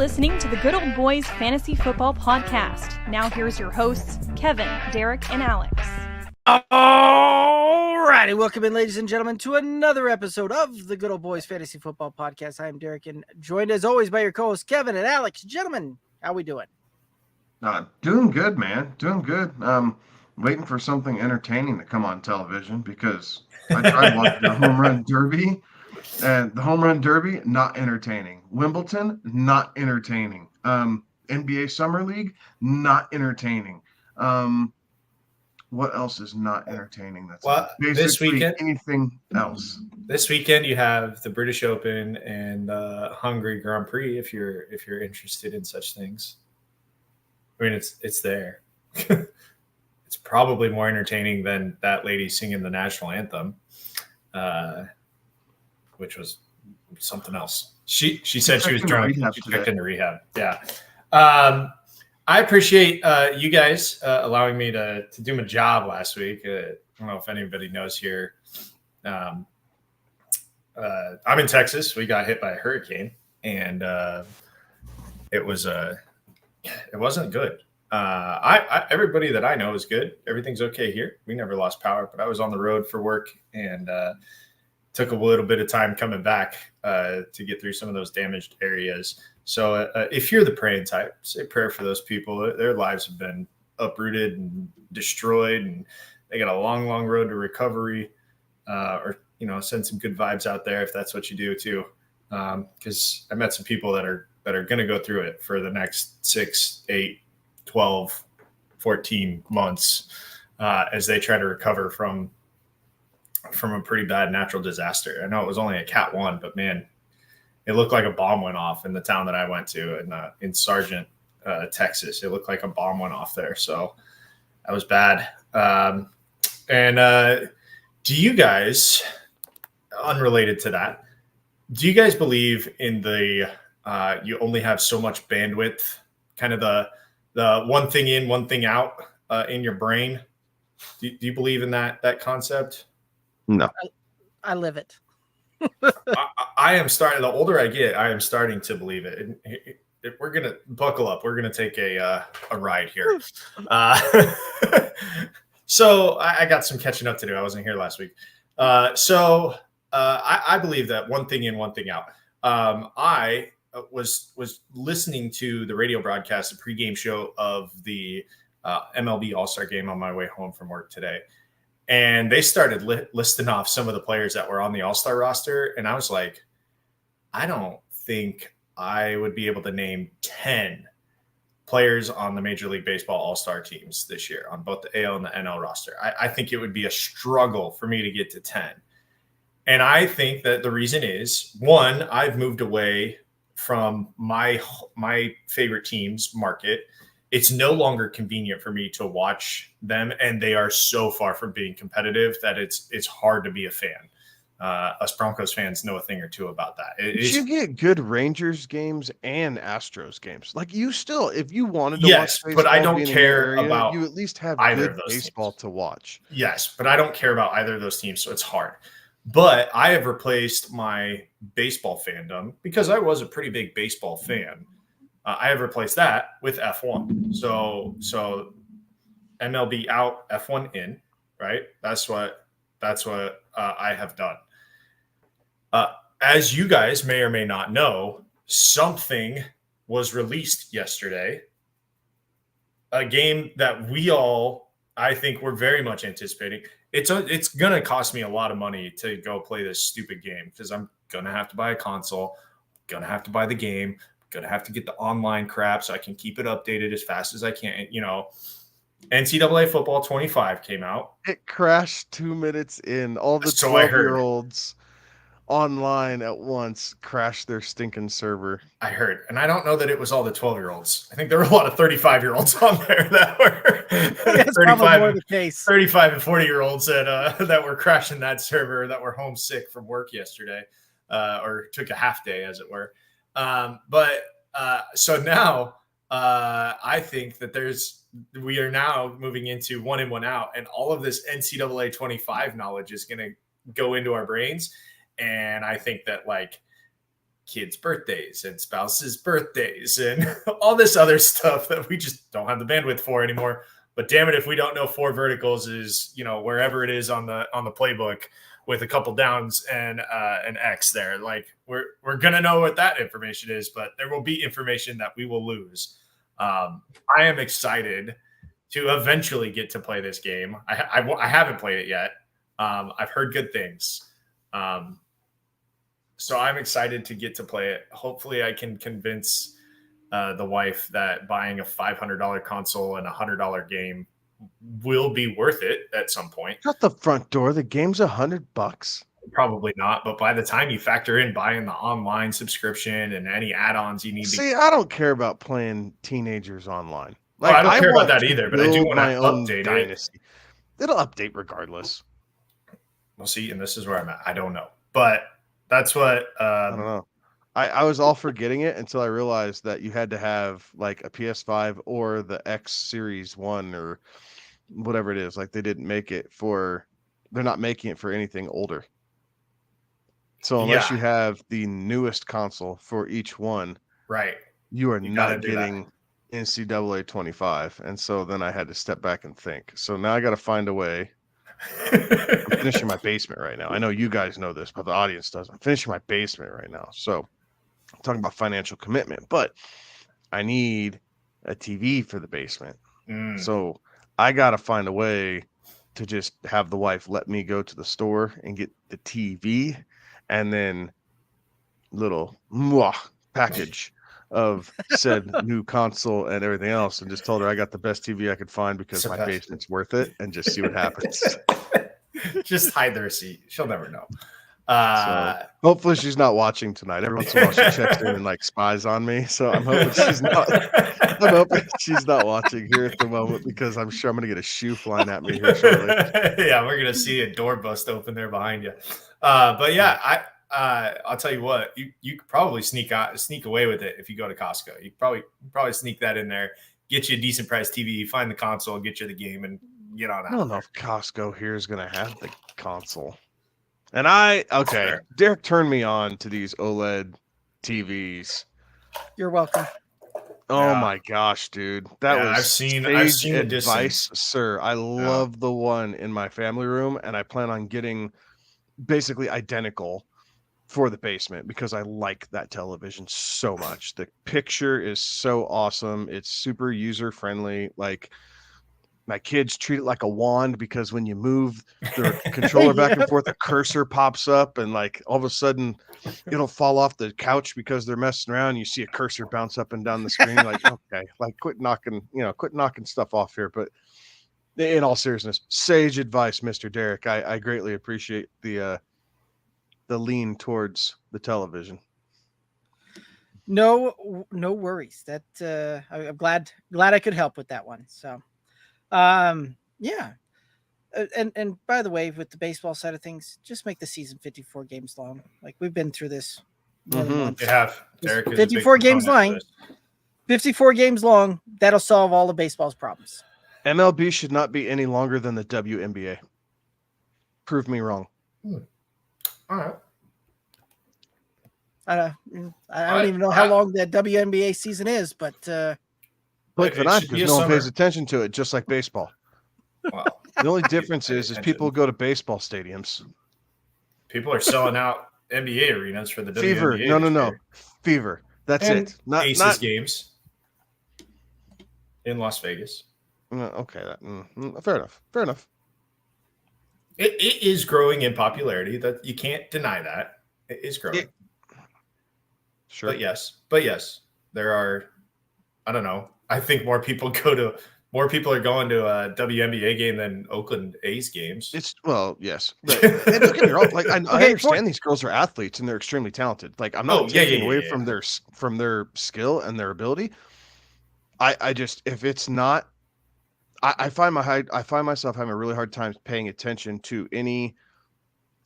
listening to the Good Old Boys Fantasy Football Podcast. Now here's your hosts, Kevin, Derek, and Alex. All righty, welcome in, ladies and gentlemen, to another episode of the Good Old Boys Fantasy Football Podcast. I am Derek, and joined as always by your co-hosts, Kevin and Alex. Gentlemen, how we doing? Doing good, man. Doing good. Waiting for something entertaining to come on television because I tried watching the Home Run Derby, and the Home Run Derby, not entertaining. Wimbledon, not entertaining. NBA Summer League, not entertaining. What else is not entertaining? That's basically this weekend, anything else. This weekend you have the British Open and the Hungary Grand Prix. If you're interested in such things, I mean it's there. It's probably more entertaining than that lady singing the national anthem, which was something else. She said she was drunk. She checked into rehab. Yeah. I appreciate you guys allowing me to do my job last week. I don't know if anybody knows here. I'm in Texas. We got hit by a hurricane, and it wasn't good. Everybody that I know is good. Everything's okay here. We never lost power, but I was on the road for work and took a little bit of time coming back to get through some of those damaged areas. So if you're the praying type, say a prayer for those people. Their lives have been uprooted and destroyed, and they got a long, long road to recovery. Or send some good vibes out there if that's what you do too. Because I met some people that are going to go through it for the next 6, 8, 12, 14 months as they try to recover from a pretty bad natural disaster. I know it was only a Cat 1, but man, it looked like a bomb went off in the town that I went to in Sargent, Texas. It looked like a bomb went off there. So that was bad. Do you guys, unrelated to that, do you guys believe in the you only have so much bandwidth, kind of the one thing in, one thing out in your brain? Do you believe in that concept? No. I live it. I am starting. The older I get, I am starting to believe it. If we're gonna buckle up, we're gonna take a ride here. So I got some catching up to do. I wasn't here last week. So I believe that one thing in, one thing out. I was listening to the radio broadcast, the pregame show of the MLB All-Star game on my way home from work today. And they started listing off some of the players that were on the All-Star roster. And I was like, I don't think I would be able to name 10 players on the Major League Baseball All-Star teams this year on both the AL and the NL roster. I think it would be a struggle for me to get to 10. And I think that the reason is, one, I've moved away from my favorite team's market. It's no longer convenient for me to watch them, and they are so far from being competitive that it's hard to be a fan. Us Broncos fans know a thing or two about that. You get good Rangers games and Astros games. Like, you still, if you wanted to watch baseball, but I don't care about you at least have either good of those baseball teams to watch. Yes, but I don't care about either of those teams, so it's hard. But I have replaced my baseball fandom, because I was a pretty big baseball fan. I have replaced that with F1. So MLB out, F1 in, right? That's what I have done. As you guys may or may not know, something was released yesterday. A game that we all, I think, were very much anticipating. It's going to cost me a lot of money to go play this stupid game, because I'm going to have to buy a console, going to have to buy the game, going to have to get the online crap so I can keep it updated as fast as I can. NCAA Football 25 came out. It crashed 2 minutes in. All the 12-year-olds online at once crashed their stinking server. I heard. And I don't know that it was all the 12-year-olds. I think there were a lot of 35-year-olds on there that were 35 and 40-year-olds that were crashing that server, that were homesick from work yesterday, or took a half day, as it were. So now I think that we are now moving into one in, one out, and all of this NCAA 25 knowledge is going to go into our brains. And I think that, like, kids' birthdays and spouses' birthdays and all this other stuff that we just don't have the bandwidth for anymore. But damn it, if we don't know 4 verticals is, wherever it is on the playbook with a couple downs and an X there, like we're gonna know what that information is, but there will be information that we will lose. I am excited to eventually get to play this game. I haven't played it yet. I've heard good things. So I'm excited to get to play it. Hopefully I can convince the wife that buying a $500 console and $100 game will be worth it at some point. Shut the front door. The game's $100. Probably not, but by the time you factor in buying the online subscription and any add-ons you need See, I don't care about playing teenagers online. Like, I don't care about that either, but I do want to update dynasty. It'll update regardless. We'll see, and this is where I'm at. I don't know. But that's what I don't know. I was all for getting it until I realized that you had to have like a PS5 or the X Series 1 or whatever it is. Like they're not making it for anything older. So unless you have the newest console for each one, right, you are not getting NCAA 25. And so then I had to step back and think. So now I got to find a way. I'm finishing my basement right now. I know you guys know this, but the audience doesn't. I'm finishing my basement right now. So I'm talking about financial commitment, but I need a TV for the basement. So I got to find a way to just have the wife let me go to the store and get the TV and then little package of said new console and everything else, and just told her I got the best TV I could find because my basement's worth it, and just see what happens. Just hide the receipt. She'll never know. So hopefully she's not watching tonight. Every once in a while she checks in and like spies on me. So I'm hoping she's not. I'm hoping she's not watching here at the moment because I'm sure I'm going to get a shoe flying at me here shortly. Yeah, we're going to see a door bust open there behind you. But yeah, I'll tell you what, you could probably sneak away with it if you go to Costco. You probably sneak that in there, get you a decent price TV, find the console, get you the game, and get on out. I don't know if Costco here is going to have the console. And Derek turned me on to these OLED TVs. You're welcome. Oh my gosh, dude. That was I've seen advice, sir. I love the one in my family room, and I plan on getting basically identical for the basement because I like that television so much. The picture is so awesome. It's super user friendly. Like my kids treat it like a wand because when you move the controller back and forth, the cursor pops up and like all of a sudden it'll fall off the couch because they're messing around. You see a cursor bounce up and down the screen. Like, okay, like quit knocking stuff off here. But in all seriousness, sage advice, Mr. Derek. I greatly appreciate the lean towards the television. No worries. That I'm glad I could help with that one. So, yeah. And by the way, with the baseball side of things, just make the season 54 games long. Like we've been through this. You have. Derek 54 games long. 54 games long. That'll solve all of baseball's problems. MLB should not be any longer than the WNBA. Prove me wrong. All right. I don't even know how long that WNBA season is, but Blink an eye because no one pays attention to it, just like baseball. Wow. The only difference is people go to baseball stadiums. People are selling out NBA arenas for the Fever. WNBA. No. Fever. That's and it. Aces games in Las Vegas. Okay. Fair enough. It is growing in popularity. That you can't deny that. It is growing. Sure. But yes, there are. I don't know. I think more people are going to a WNBA game than Oakland A's games. Yes. But don't get me wrong. Like I understand these girls are athletes and they're extremely talented. Like I'm not taking away from their skill and their ability. I just if it's not, I find myself having a really hard time paying attention to any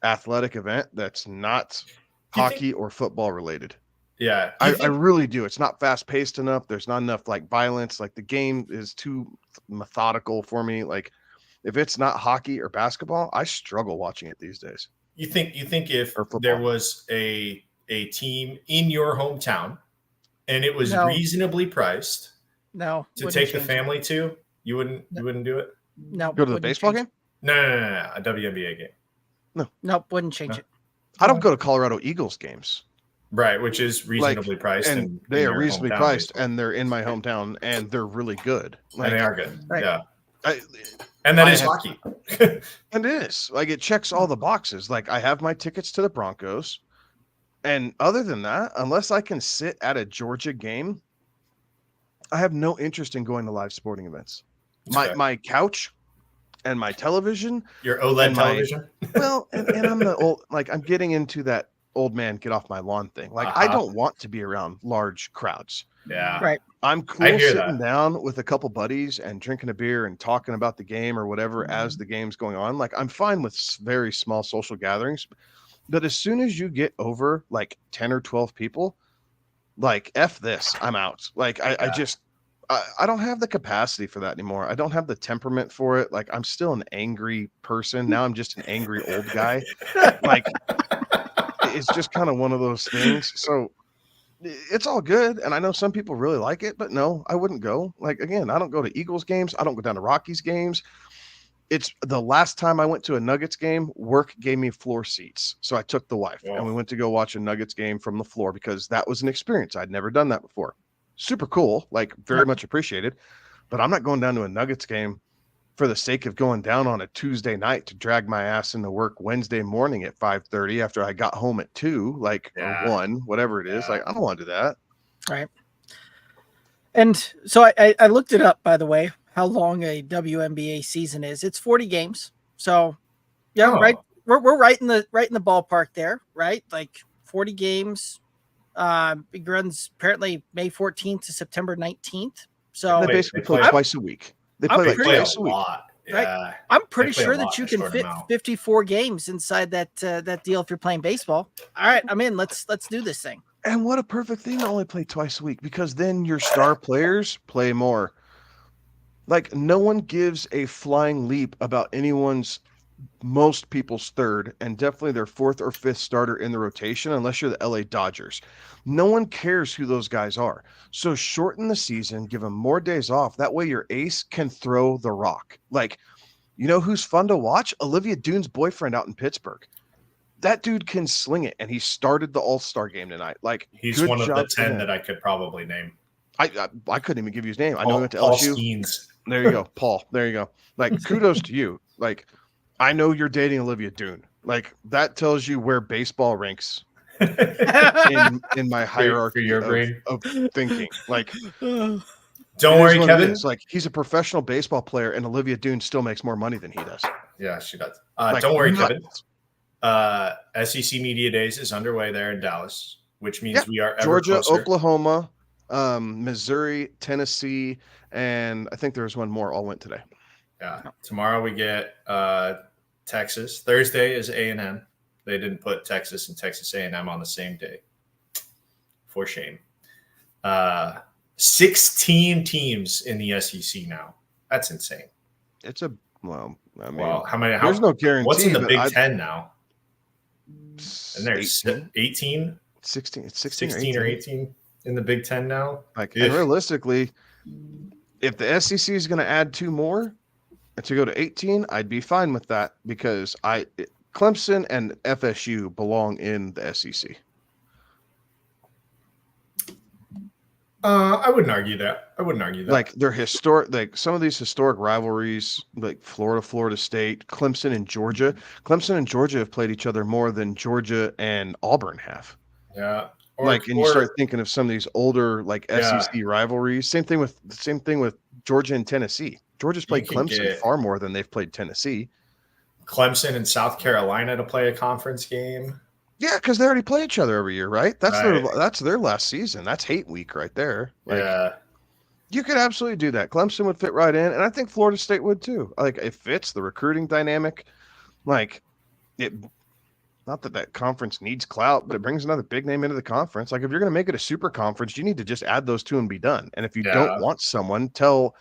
athletic event that's not hockey or football related. Yeah, I really do. It's not fast paced enough. There's not enough like violence. Like the game is too methodical for me. Like if it's not hockey or basketball, I struggle watching it these days. You think if there was a a team in your hometown and it was No. reasonably priced No. to take the family to, you wouldn't do it? No. Go to the baseball game? No, a WNBA game. Nope, wouldn't change it. I don't go to Colorado Eagles games. Right, which is reasonably priced. And they are reasonably priced, and they're in my hometown, and they're really good. And they are good. Right. Yeah. And that is hockey. And it is. Like, it checks all the boxes. Like, I have my tickets to the Broncos. And other than that, unless I can sit at a Georgia game, I have no interest in going to live sporting events. My couch and my television. Your OLED television? Well, and I'm the old, like, I'm getting into that old man get off my lawn thing. Like, I don't want to be around large crowds. Yeah. Right. I'm cool sitting down with a couple buddies and drinking a beer and talking about the game or whatever as the game's going on. Like, I'm fine with very small social gatherings. But as soon as you get over like 10 or 12 people, like, F this, I'm out. Like, I don't have the capacity for that anymore. I don't have the temperament for it. Like, I'm still an angry person. Now I'm just an angry old guy. Like, it's just kind of one of those things. So it's all good. And I know some people really like it, but no, I wouldn't go. Like, again, I don't go to Eagles games. I don't go down to Rockies games. It's the last time I went to a Nuggets game, work gave me floor seats. So I took the wife and we went to go watch a Nuggets game from the floor because that was an experience. I'd never done that before. Super cool, like, very much appreciated. But I'm not going down to a Nuggets game for the sake of going down on a Tuesday night to drag my ass into work Wednesday morning at 5:30 after I got home at 2, like, or 1, whatever it is. Like, I don't want to do that. Right. And so I looked it up, by the way, how long a WNBA season is. It's 40 games. So right. We're right in the ballpark there, right? Like 40 games. It runs apparently May 14th to September 19th. So they basically play twice a week. They play like twice a week. Yeah. Right? I'm pretty sure that you can fit 54 games inside that deal if you're playing baseball. All right, I'm in. Let's do this thing. And what a perfect thing to only play twice a week, because then your star players play more. Like, no one gives a flying leap about most people's third and definitely their fourth or fifth starter in the rotation, unless you're the LA Dodgers. No one cares who those guys are. So shorten the season, give them more days off. That way your ace can throw the rock. Like, you know who's fun to watch? Olivia Dune's boyfriend out in Pittsburgh. That dude can sling it, and he started the All-Star game tonight. Like, he's one of the 10 that I could probably name. I couldn't even give you his name. I know he went to LSU. Skeens. There you go, Paul. There you go. Like, kudos to you. Like, I know you're dating Olivia Dune. Like, that tells you where baseball ranks in my hierarchy of thinking. Like, don't worry, Kevin. It's like, he's a professional baseball player, and Olivia Dune still makes more money than he does. Yeah, she does. Like, don't worry, Kevin. SEC Media Days is underway there in Dallas, which means we are ever Georgia, closer. Oklahoma, Missouri, Tennessee, and I think there was one more. All went today. Yeah. Tomorrow we get Texas. Thursday is A&M. They didn't put Texas and Texas A&M on the same day. For shame. 16 teams in the SEC now. That's insane. It's a how many? There's no guarantee. What's in the Big Ten now? And there's 18? 16. It's 16 or 18 in the Big Ten now. Like, and realistically, if the SEC is going to add 2 more to go to 18, I'd be fine with that, because Clemson and FSU belong in the SEC. I wouldn't argue that. Like, they're historic. Like, some of these historic rivalries, like Florida State, Clemson and Georgia. Clemson and Georgia have played each other more than Georgia and Auburn have. Yeah. You start thinking of some of these older, like, SEC rivalries. Same thing with Georgia and Tennessee. Georgia's played Clemson far more than they've played Tennessee. Clemson and South Carolina to play a conference game. Yeah, because they already play each other every year, right? That's their last season. That's hate week right there. Like, you could absolutely do that. Clemson would fit right in, and I think Florida State would too. Like, it fits the recruiting dynamic. Like, not that conference needs clout, but it brings another big name into the conference. Like, if you're going to make it a super conference, you need to just add those 2 and be done. And if you don't want someone, tell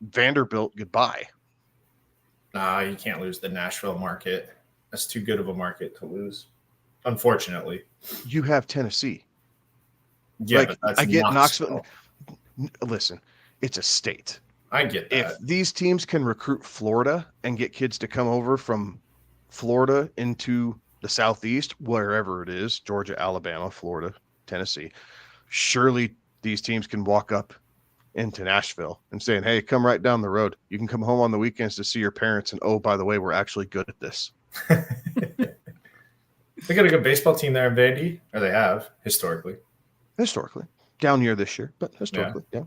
Vanderbilt goodbye. Nah, you can't lose the Nashville market. That's too good of a market to lose. unfortunately. You have Tennessee. Yeah, like, but that's I get Knoxville. Listen, it's a state. I get that. If these teams can recruit Florida and get kids to come over from Florida into the Southeast, wherever it is, Georgia, Alabama, Florida, Tennessee, surely these teams can walk up into Nashville and saying, hey, come right down the road. You can come home on the weekends to see your parents. And, oh, by the way, we're actually good at this. They got a good baseball team there in Vandy, or they have historically. Down here this year, but historically, yeah.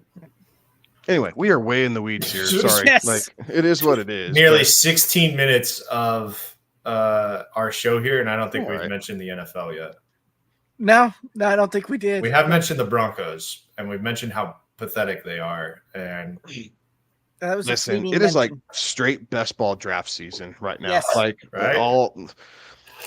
Anyway, we are way in the weeds here. Sorry. Yes. Like, it is what it is. Nearly 16 minutes of our show here, and I don't think we've mentioned the NFL yet. No, I don't think we did. We have mentioned the Broncos, and we've mentioned how pathetic they are. And that was listen, it is like straight best ball draft season right now. Yes. Like all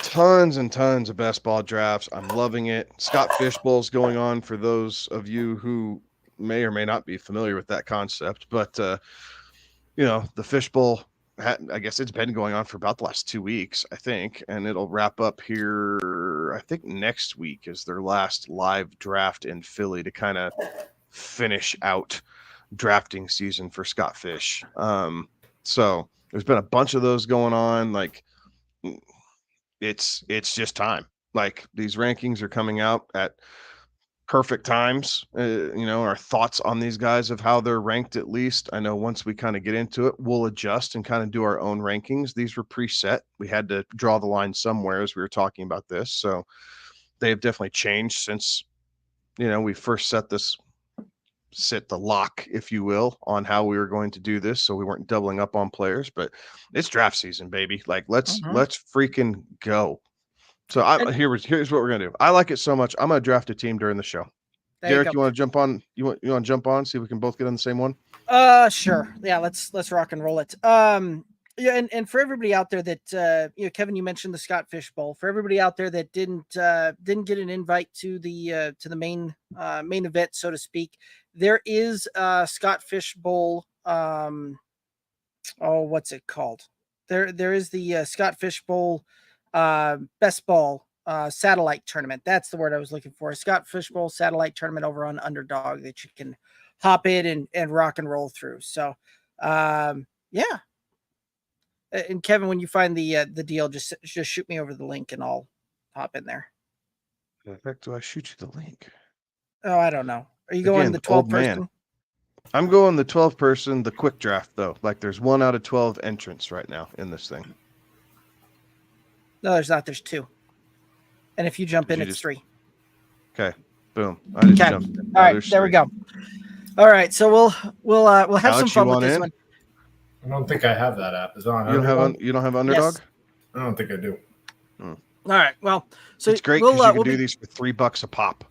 tons and tons of best ball drafts. I'm loving it. Scott Fishbowl's going on for those of you who may or may not be familiar with that concept, but you know, the Fishbowl, I guess it's been going on for about the last 2 weeks, I think, and it'll wrap up here. I think next week is their last live draft in Philly to kind of finish out drafting season for Scott Fish. So there's been a bunch of those going on. Like, it's just time. Like, these rankings are coming out at perfect times. You know, our thoughts on these guys of how they're ranked, at least. I know once we kind of get into it, we'll adjust and kind of do our own rankings. These were preset. We had to draw the line somewhere as we were talking about this. So they have definitely changed since, you know, we first set the lock, if you will, on how we were going to do this, so we weren't doubling up on players. But it's draft season, baby. Like, let's freaking go. So here's what we're gonna do. I like it so much. I'm gonna draft a team during the show. Derek, you want to jump on? You want to jump on? See if we can both get on the same one. Sure. Yeah, let's rock and roll it. Yeah, and for everybody out there that you know, Kevin, you mentioned the Scott Fish Bowl. For everybody out there that didn't get an invite to the main event, so to speak, there is Scott Fish Bowl. What's it called? There is the Scott Fish Bowl best ball satellite tournament. That's the word I was looking for. Scott Fish Bowl satellite tournament over on Underdog that you can hop in and rock and roll through. So yeah. And Kevin, when you find the deal, just shoot me over the link and I'll hop in there. In fact, do I shoot you the link? Oh, I don't know. Are you going the 12 person? I'm going the 12 person, the quick draft though. Like, there's 1 out of 12 entrants right now in this thing. No, there's not. There's 2. And if you jump in, it's 3. Okay. Boom. I just jumped in. All right, there we go. All right, so we'll have Alex, some fun with this one. I don't think I have that app. Is it on you don't have Underdog? Yes. I don't think I do. All right. Well, so it's great because you can do these for $3 a pop.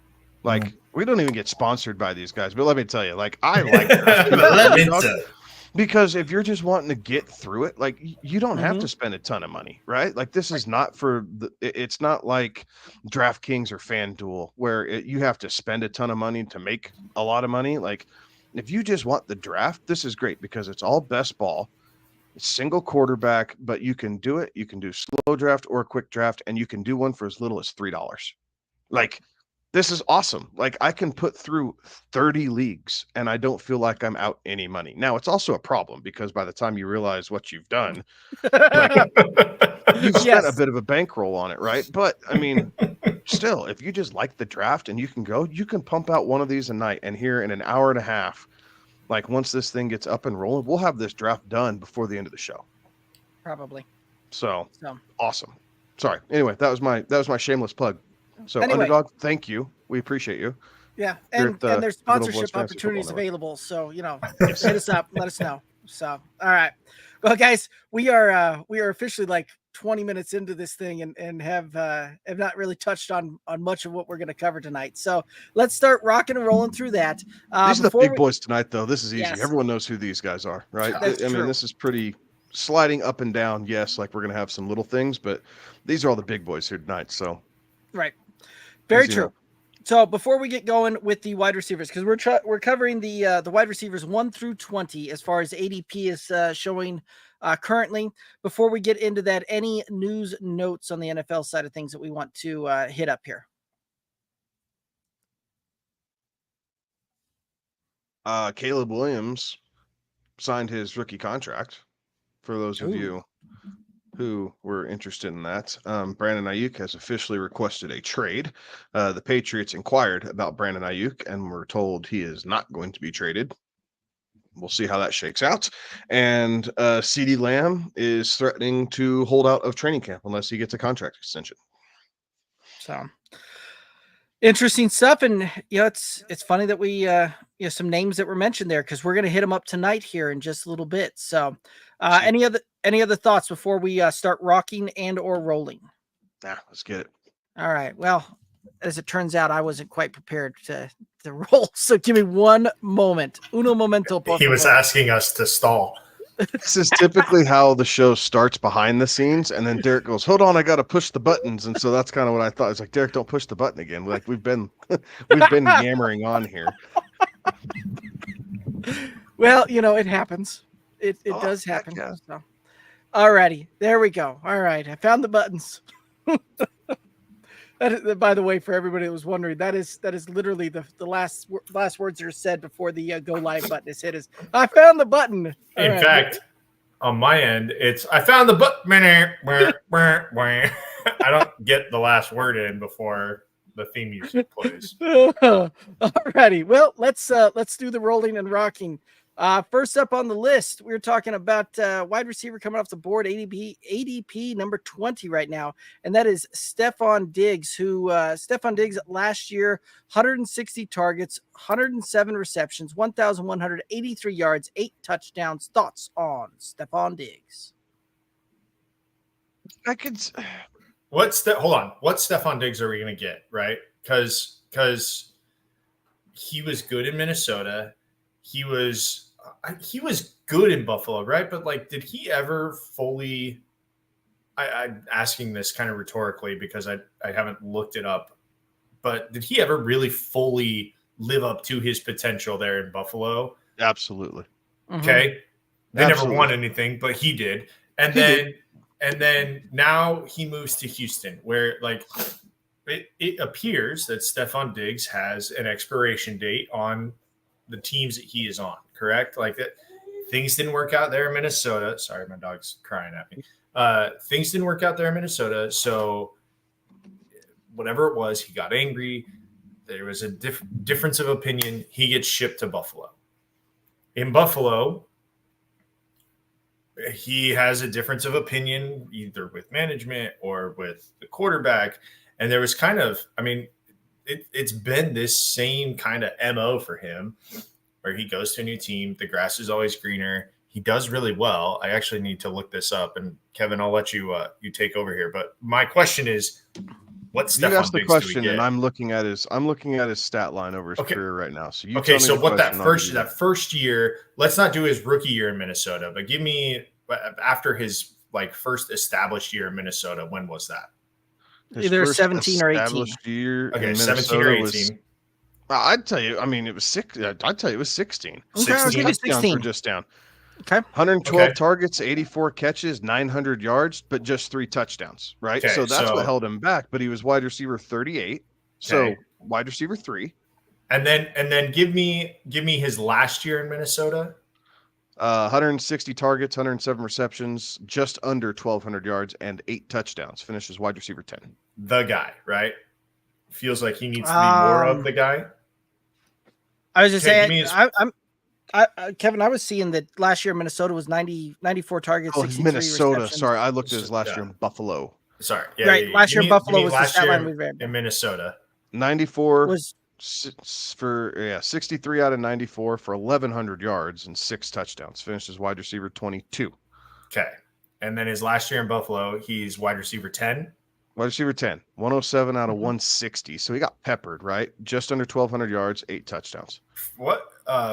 Like, we don't even get sponsored by these guys, but let me tell you, like, I like it. Because if you're just wanting to get through it, like, you don't have to spend a ton of money, right? Like, this is not for it's not like DraftKings or FanDuel where you have to spend a ton of money to make a lot of money. Like, if you just want the draft, this is great because it's all best ball. It's single quarterback, but you can do it. You can do slow draft or a quick draft, and you can do one for as little as $3. Like, this is awesome. Like, I can put through 30 leagues and I don't feel like I'm out any money. Now, it's also a problem because by the time you realize what you've done, like, you've spent a bit of a bankroll on it, right? But I mean, still, if you just like the draft and you can pump out one of these a night, and here in an hour and a half, like, once this thing gets up and rolling, we'll have this draft done before the end of the show. Probably. So awesome. Sorry. Anyway, that was my shameless plug. So anyway, Underdog, thank you. We appreciate you. Yeah, and there's sponsorship opportunities available. So, you know, hit us up, let us know. So, all right. Well, guys, we are officially like 20 minutes into this thing and have not really touched on much of what we're going to cover tonight. So let's start rocking and rolling through that. These are the big boys tonight, though. This is easy. Yes. Everyone knows who these guys are, right? That's true. mean, this is pretty sliding up and down. Yes, like, we're going to have some little things, but these are all the big boys here tonight. So right. Very true. So before we get going with the wide receivers, because we're covering the wide receivers 1 through 20 as far as ADP is showing currently. Before we get into that, any news notes on the NFL side of things that we want to hit up here? Caleb Williams signed his rookie contract. For those of you who were interested in that, Brandon Ayuk has officially requested a trade. The Patriots inquired about Brandon Ayuk and were told he is not going to be traded. We'll see how that shakes out. And CeeDee Lamb is threatening to hold out of training camp unless he gets a contract extension. So interesting stuff. And it's funny that we some names that were mentioned there, because we're going to hit them up tonight here in just a little bit. So any other thoughts before we start rocking and or rolling? Let's get it. All right. Well, as it turns out, I wasn't quite prepared to roll. So give me one moment. Uno momento. Por He was favor. asking us to stall. This is typically how the show starts behind the scenes, and then Derek goes, "Hold on, I got to push the buttons." And so that's kind of what I thought. It's like, Derek, don't push the button again. Like we've been yammering on here. Well, it happens. It does happen. Yeah. So. All righty. There we go. All right. I found the buttons. By the way, for everybody that was wondering, that is literally the last words that are said before the go live button is hit. Is I found the button. In fact, on my end, it's I found the button. I don't get the last word in before the theme music plays. All righty. Well, let's do the rolling and rocking. First up on the list, we're talking about wide receiver coming off the board, ADP number 20 right now, and that is Stephon Diggs, who Stephon Diggs last year, 160 targets, 107 receptions, 1,183 yards, 8 touchdowns. Thoughts on Stephon Diggs? Hold on. What Stephon Diggs are we going to get, right? Because he was good in Minnesota. He was good in Buffalo, right? But like, did he ever fully? I'm asking this kind of rhetorically because I haven't looked it up. But did he ever really fully live up to his potential there in Buffalo? Absolutely. Okay. They never won anything, but he did. And then now he moves to Houston, where like it appears that Stephon Diggs has an expiration date on the teams that he is on, correct? Like that, things didn't work out there in Minnesota. Sorry, my dog's crying at me. Things didn't work out there in Minnesota. So whatever it was, he got angry. There was a difference of opinion. He gets shipped to Buffalo. In Buffalo, he has a difference of opinion, either with management or with the quarterback. And there was kind of, it's been this same kind of MO for him where he goes to a new team. The grass is always greener. He does really well. I actually need to look this up. And Kevin, I'll let you take over here. But my question is, what Stephon You asked the Diggs question, do we get? and I'm looking at his stat line over his career right now. So okay, so what that first year? Let's not do his rookie year in Minnesota, but give me after his like first established year in Minnesota. When was that? Either 17 or 18. Year okay, 17 or 18. Was, I'd tell you. It was 6. I'd tell you it was 16. Okay, I'll give you 16. Were just down. Okay. 112 targets, 84 catches, 900 yards, but just 3 touchdowns. Right. Okay, so that's what held him back. But he was wide receiver 38. So wide receiver 3. And then give me his last year in Minnesota. 160 targets, 107 receptions, just under 1,200 yards, and 8 touchdowns. Finishes wide receiver 10. The guy, right? Feels like he needs to be more of the guy. I was just saying, Kevin, I was seeing that last year Minnesota was 94 targets. Oh, Minnesota. Sorry, I looked at his last year in Buffalo. Sorry, last year Buffalo was the stat line we ran in Minnesota. 94 was for 63 out of 94 for 1,100 yards and 6 touchdowns. Finished as wide receiver 22. Okay, and then his last year in Buffalo, he's wide receiver 10. Wide receiver 10, 107 out of 160. So he got peppered, right? Just under 1,200 yards, 8 touchdowns. What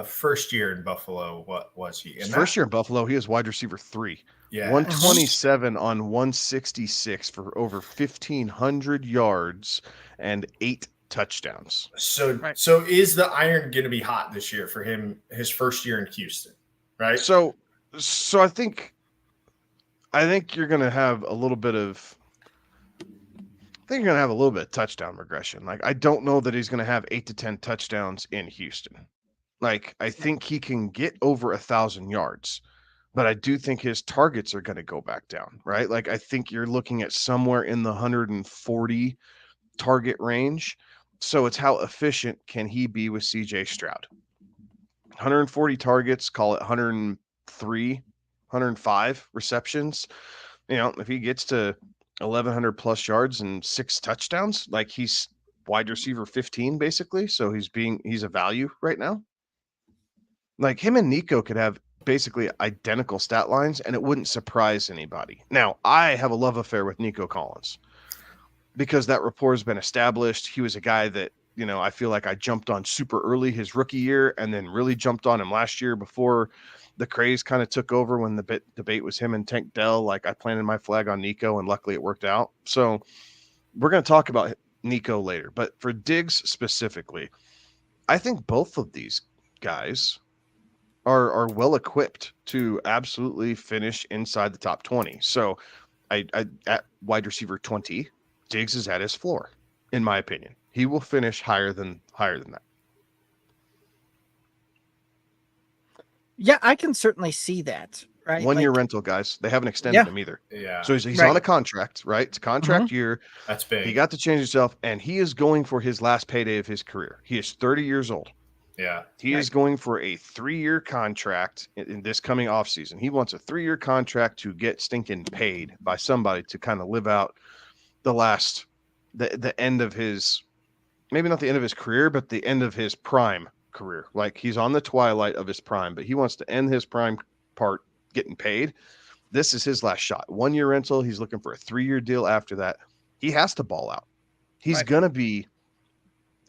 first year in Buffalo? What was he? First year in Buffalo, he was wide receiver 3. Yeah, 127 on 166 for over 1,500 yards and 8 touchdowns. So is the iron going to be hot this year for him? His first year in Houston, right? So I think you're going to have a little bit of. I think you're going to have a little bit of touchdown regression. Like, I don't know that he's going to have 8 to 10 touchdowns in Houston. Like, I think he can get over 1,000 yards, but I do think his targets are going to go back down, right? Like, I think you're looking at somewhere in the 140 target range. So it's how efficient can he be with CJ Stroud? 140 targets, call it 103, 105 receptions. If he gets to 1,100 plus yards and 6 touchdowns, like, he's wide receiver 15 basically. So he's a value right now. Like, him and Nico could have basically identical stat lines and it wouldn't surprise anybody. Now, I have a love affair with Nico Collins because that rapport has been established. He was a guy that, I feel like I jumped on super early his rookie year and then really jumped on him last year before the craze kind of took over when the debate was him and Tank Dell. Like, I planted my flag on Nico and luckily it worked out. So we're going to talk about Nico later, but for Diggs specifically, I think both of these guys are well equipped to absolutely finish inside the top 20. So I at wide receiver 20, Diggs is at his floor, in my opinion. He will finish higher than that. Yeah, I can certainly see that. Right, 1 year rental, guys. They haven't extended him either. Yeah. So he's on a contract, right? It's a contract year. That's big. He got to change himself, and he is going for his last payday of his career. He is 30 years old. Yeah. He is going for a 3-year contract in this coming offseason. He wants a 3-year contract to get stinking paid by somebody to kind of live out the end of his, maybe not the end of his career, but the end of his prime career. Like, he's on the twilight of his prime, but he wants to end his prime part getting paid. This is his last shot. 1 year rental. He's looking for a 3-year deal after that. He has to ball out. He's going to be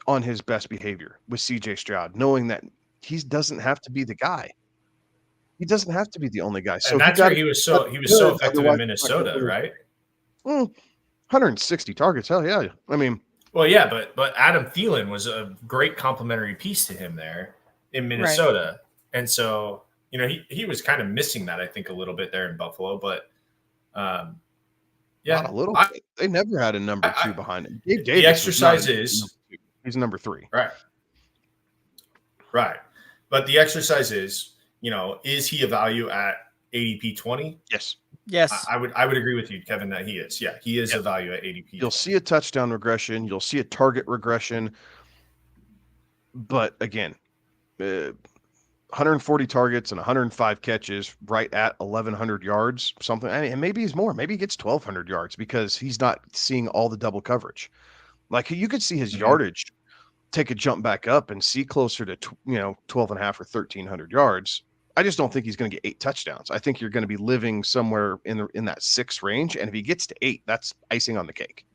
on his best behavior with CJ Stroud, knowing that he doesn't have to be the guy. He doesn't have to be the only guy. So and that's where he was so effective in Minnesota, right? 160 targets. Hell yeah. I mean, well, yeah, but Adam Thielen was a great complementary piece to him there in Minnesota. Right. And so, he was kind of missing that, I think, a little bit there in Buffalo, but not a little bit. They never had a number 2 behind him. The exercise is he's number 3. Right. But the exercise is, is he a value at ADP 20? Yes. I would agree with you, Kevin, that he is. Yeah, he is a value at ADP. You'll see a touchdown regression. You'll see a target regression. But again, 140 targets and 105 catches right at 1,100 yards, something. And maybe he's more. Maybe he gets 1,200 yards because he's not seeing all the double coverage. Like, you could see his yardage take a jump back up and see closer to 12 and a half or 1,300 yards. I just don't think he's going to get 8 touchdowns. I think you're going to be living somewhere in that 6 range, and if he gets to 8, that's icing on the cake.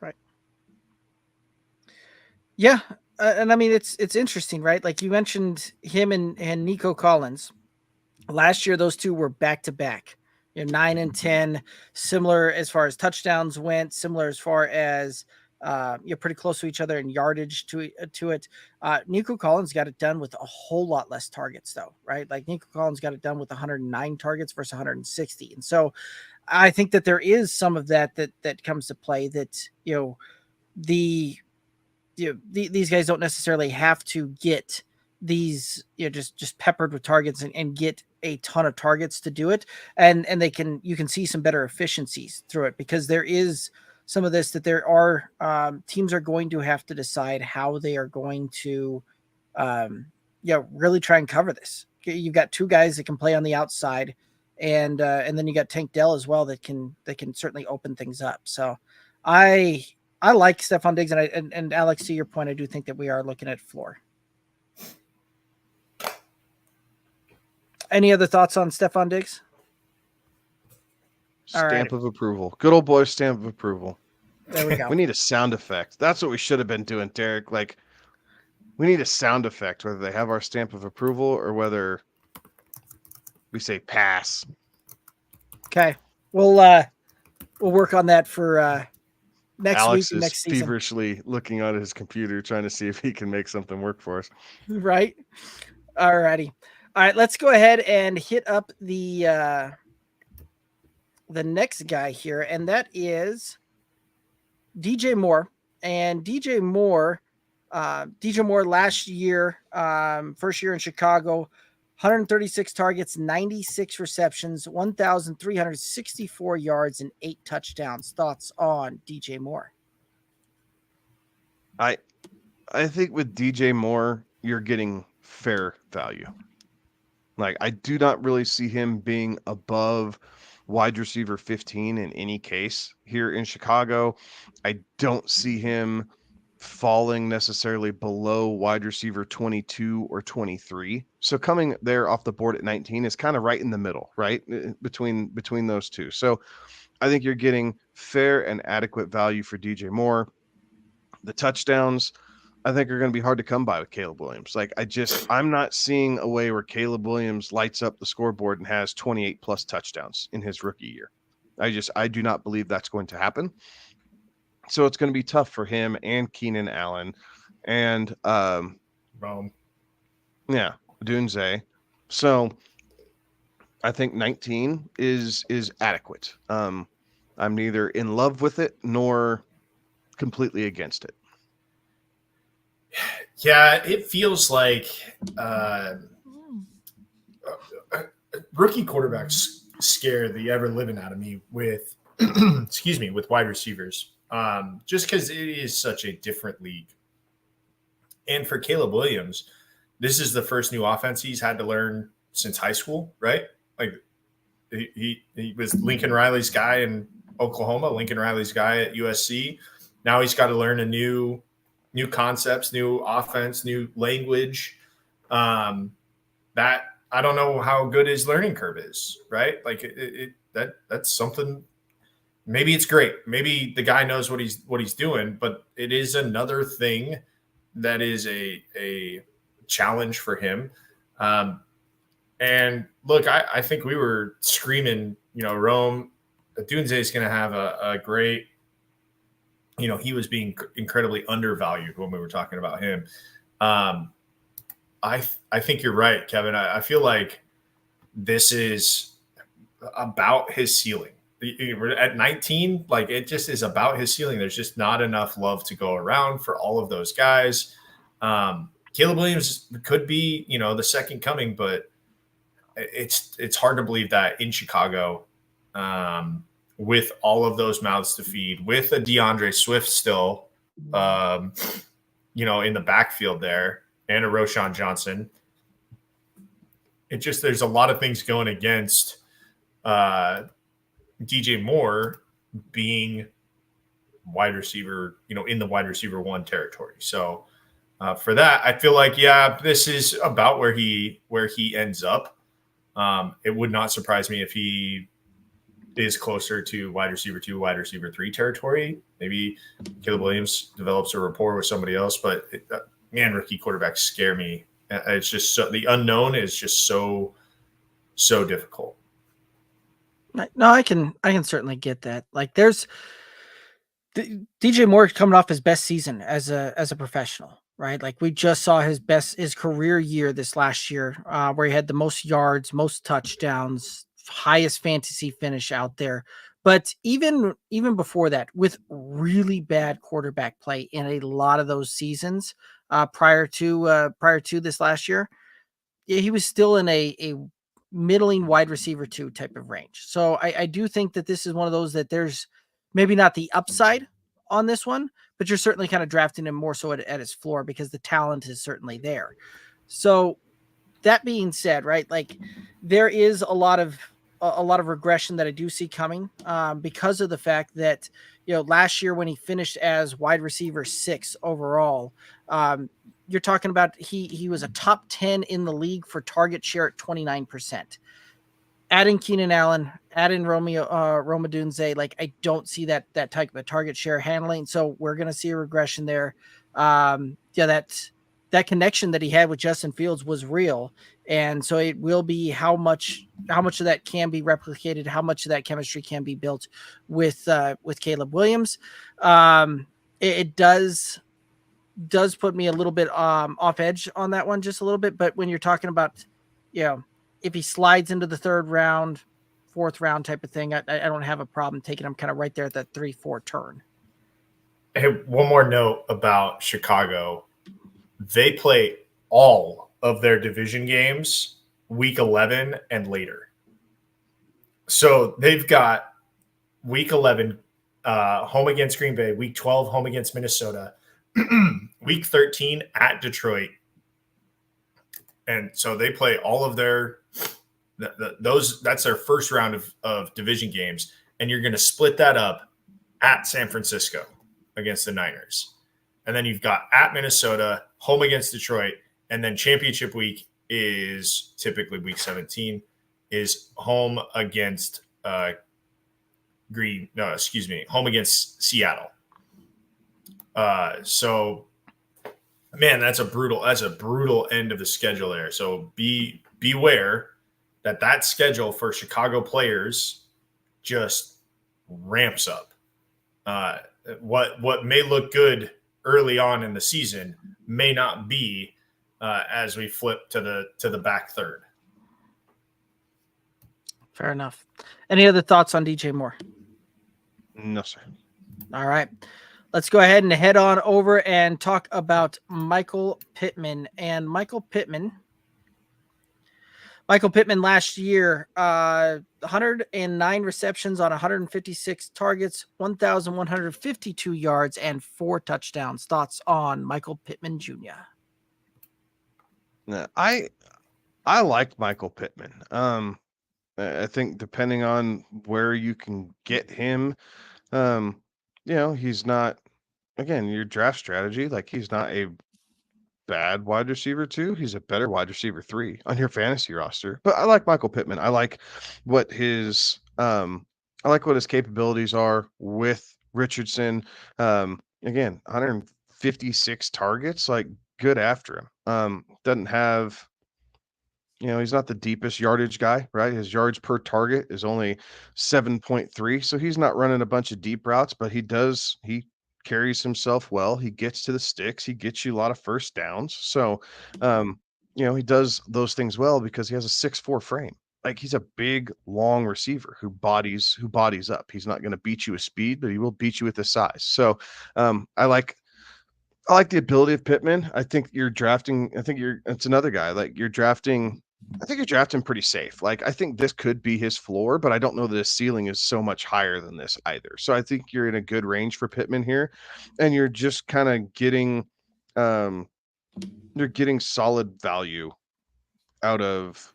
Right. Yeah, and I mean it's interesting, right? Like, you mentioned him and Nico Collins. Last year, those two were back to back. 9 and 10, similar as far as touchdowns went, similar as far as you're pretty close to each other in yardage to it. Nico Collins got it done with a whole lot less targets, though, right? Like, Nico Collins got it done with 109 targets versus 160. And so I think that there is some of that comes to play, that, these guys don't necessarily have to get these, just peppered with targets and get a ton of targets to do it. And you can see some better efficiencies through it, because there is some of this that there are teams are going to have to decide how they are going to really try and cover this. You've got 2 guys that can play on the outside, and then you got Tank Dell as well that can certainly open things up. So I like Stephon Diggs, and Alex, to your point, I do think that we are looking at floor. Any other thoughts on Stephon Diggs? Stamp of approval. Good old boy stamp of approval. There we go. We need a sound effect. That's what we should have been doing, Derek. Like, we need a sound effect, whether they have our stamp of approval or whether we say pass. Okay. We'll work on that for Alex and is next season. feverishly looking at his computer, trying to see if he can make something work for us. Right. All righty. All right, let's go ahead and hit up the next guy here, and that is DJ Moore. And DJ Moore last year, first year in Chicago, 136 targets, 96 receptions, 1,364 yards, and 8 touchdowns. Thoughts on DJ Moore? I think with DJ Moore, you're getting fair value. Like, I do not really see him being above wide receiver 15 in any case here in Chicago. I don't see him falling necessarily below wide receiver 22 or 23. So coming there off the board at 19 is kind of right in the middle, right? Between those two. So I think you're getting fair and adequate value for DJ Moore. The touchdowns, I think, are going to be hard to come by with Caleb Williams. Like, I'm not seeing a way where Caleb Williams lights up the scoreboard and has 28 plus touchdowns in his rookie year. I do not believe that's going to happen. So it's going to be tough for him and Keenan Allen and Rome. Yeah, Dunze. So I think 19 is adequate. I'm neither in love with it nor completely against it. Yeah, it feels like rookie quarterbacks scare the ever living out of me with with wide receivers. Just because it is such a different league. And for Caleb Williams, this is the first new offense he's had to learn since high school, right? Like he was Lincoln Riley's guy in Oklahoma, Lincoln Riley's guy at USC. Now he's got to learn a new concepts, new offense, new language. That I don't know how good his learning curve is, right? Like that's something. Maybe it's great. Maybe the guy knows what he's doing, but it is another thing that is a challenge for him. And look, I think we were screaming, Rome, Dunze is going to have a great, he was being incredibly undervalued when we were talking about him. I think you're right, Kevin. I feel like this is about his ceiling. At 19, like, it just is about his ceiling. There's just not enough love to go around for all of those guys. Caleb Williams could be, the second coming, but it's hard to believe that in Chicago, with all of those mouths to feed, with a DeAndre Swift still, in the backfield there, and a Roshan Johnson. There's a lot of things going against DJ Moore being wide receiver, in the wide receiver 1 territory. So for that, I feel like, this is about where he ends up. It would not surprise me if he is closer to wide receiver 2, wide receiver 3 territory. Maybe Caleb Williams develops a rapport with somebody else, but rookie quarterbacks scare me. It's just the unknown is just so difficult. No, I can certainly get that. Like, there's DJ Moore coming off his best season as a professional, right? Like, we just saw his career year this last year, where he had the most yards, most touchdowns, highest fantasy finish out there. But even before that, with really bad quarterback play in a lot of those seasons, prior to this last year, he was still in a middling wide receiver 2 type of range. So I do think that this is one of those that there's maybe not the upside on this one, but you're certainly kind of drafting him more so at his floor because the talent is certainly there. So that being said, right, like, there is a lot of regression that I do see coming, because of the fact that, last year when he finished as wide receiver 6 overall, you're talking about he was a top 10 in the league for target share at 29%. Adding Keenan Allen, adding Rome Odunze, like, I don't see that type of target share handling. So we're going to see a regression there. That connection that he had with Justin Fields was real. And so it will be how much of that can be replicated, how much of that chemistry can be built with Caleb Williams. It does put me a little bit off edge on that one, just a little bit. But when you're talking about, if he slides into the third round, fourth round type of thing, I don't have a problem taking him kind of right there at that 3-4 turn. Hey, one more note about Chicago. They play all of their division games week 11 and later. So they've got week 11 home against Green Bay, week 12 home against Minnesota, week 13 at Detroit. And so they play all of their those. That's their first round of division games. And you're going to split that up at San Francisco against the Niners. And then you've got at Minnesota, home against Detroit, and then championship week is typically week 17, is home against home against Seattle. So man, that's a brutal end of the schedule there. So beware that schedule for Chicago players just ramps up. What may look good early on in the season may not be as we flip to the back third. Fair enough. Any other thoughts on DJ Moore? No, sir. All right. Let's go ahead and head on over and talk about Michael Pittman. And Michael Pittman last year, 109 receptions on 156 targets, 1,152 yards, and 4 touchdowns. Thoughts on Michael Pittman Jr.? I like Michael Pittman. I think depending on where you can get him, he's not, again, your draft strategy, like he's not a bad wide receiver 2. He's a better wide receiver 3 on your fantasy roster. But I like Michael Pittman. I like what his capabilities are with Richardson. Again, 156 targets, like good after him. Doesn't have, he's not the deepest yardage guy, right? His yards per target is only 7.3. So he's not running a bunch of deep routes, but he carries himself well. He gets to the sticks. He gets you a lot of first downs. So, he does those things well because he has a 6'4" frame. Like he's a big, long receiver who bodies up. He's not going to beat you with speed, but he will beat you with his size. So, I like the ability of Pittman. I think it's another guy. Like you're drafting pretty safe. Like I think this could be his floor, but I don't know that his ceiling is so much higher than this either. So I think you're in a good range for Pittman here, and you're just kind of getting, you're getting solid value out of